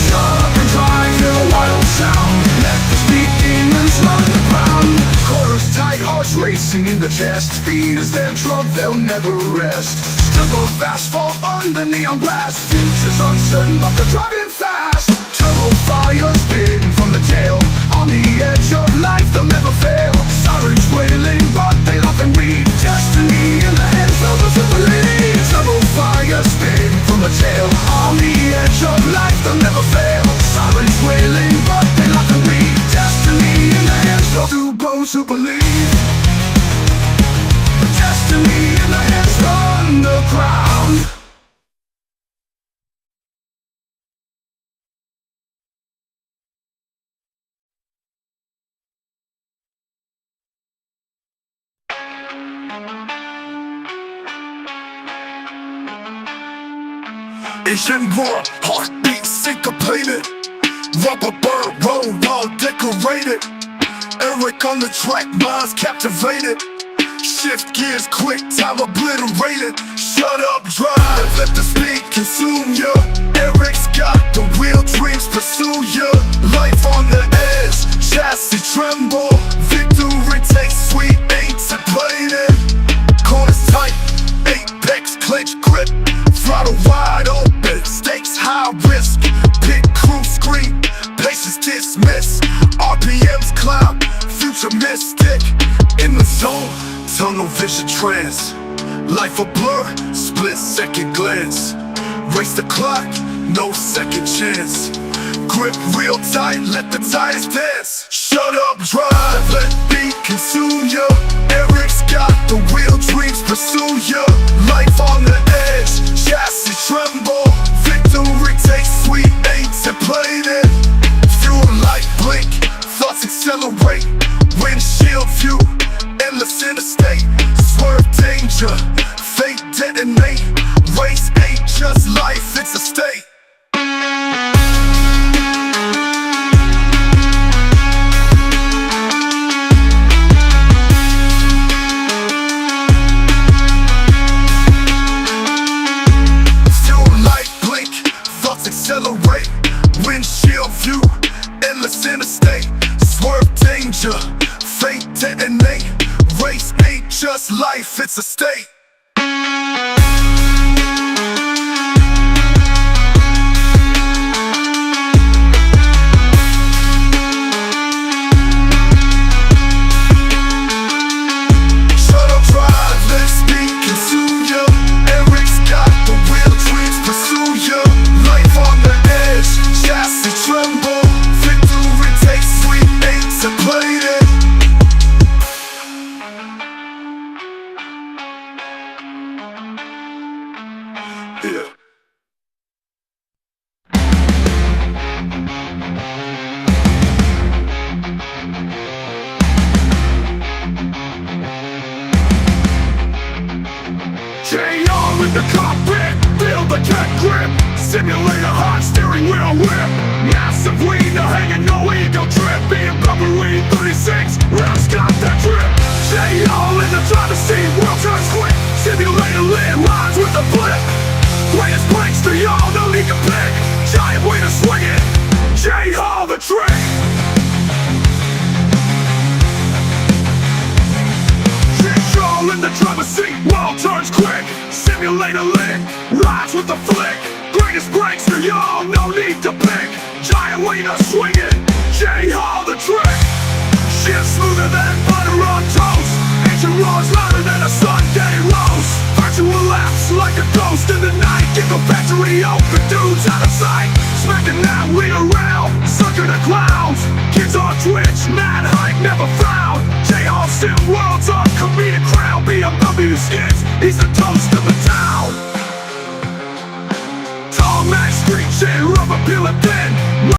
Shut up and drive, hear the wild sound. Let the speed demons run the ground. Chorus tight hearts racing in the chest. Speed is their drug, they'll never rest. Struggle fast, fall under neon blast. Future's uncertain, but they're driving fast. Turbo fires spitting from the tail. On the edge of life, they'll never fail. Sirens wailing, but they laugh and read destiny in the hands of the Jubilee. Turbo fires spitting from the tail. On the edge of life, they'll never fail. Sirens wailing, but they laugh and read destiny in the hands of those who believe. Destiny in the hands on the ground. Engine roar, heartbeat syncopated. Rubber bird road, all decorated. Eric on the track, minds captivated. Shift gears quick, time obliterated. Shut up, drive, let the speed consume ya. Eric's got the wheel, dreams pursue ya. Life on the edge, chassis tremble. Victory takes sweet, ain't to play it. Corners tight, apex clench grip. Throttle wide open, stakes high risk. Pit crew scream, patience dismiss. RPMs climb, future mystic. In the zone, tunnel vision trance. Life a blur, split second glance. Race the clock, no second chance. Grip real tight, let the tires dance. Shut up, drive, let beat consume ya. Eric's got the wheel, dreams pursue ya. Life on the edge, chassis tremble. Victory takes sweet, ain't to play it. Fuel light blink, thoughts accelerate. Windshield view, endless interstate. Swerve danger, fate detonate. Race ain't just life, it's a state. Accelerate, windshield view, endless interstate. Swerve danger, fate detonate. Race ain't just life, it's a state. Shut up, drive, let speed consume ya. Eric's got the wheel, dreams pursue ya. Life on the edge, chassis tremble. Victory takes sweet, ain't to play it. Yeah. JR in the cockpit, feel the tech grip. Simulator hot steering wheel whip. Massive wiener hanging, no ego trip. BMW 36, Rouse got that trip. JR in the driver's seat, world turns quick. Simulator lit lines with a flip. Greatest brakes to y'all, no need to pick. Giant way to swing it, JR the trick. Emulate a lick, rides with the flick. Greatest breaks for y'all, no need to pick. Giant Lena swinging, J Hall the trick. Shit smoother than butter on toast. Ancient roars louder than a Sunday roast. Virtual laughs like a ghost in the night. Get the factory open, dudes out of sight. Smacking that weed around, sucker the clowns. Kids on Twitch, mad hype, never found. J-Hall still worlds on comedic crown. BMW skits, he's the toast of the town. Tall man screeching, rubber peeling thin.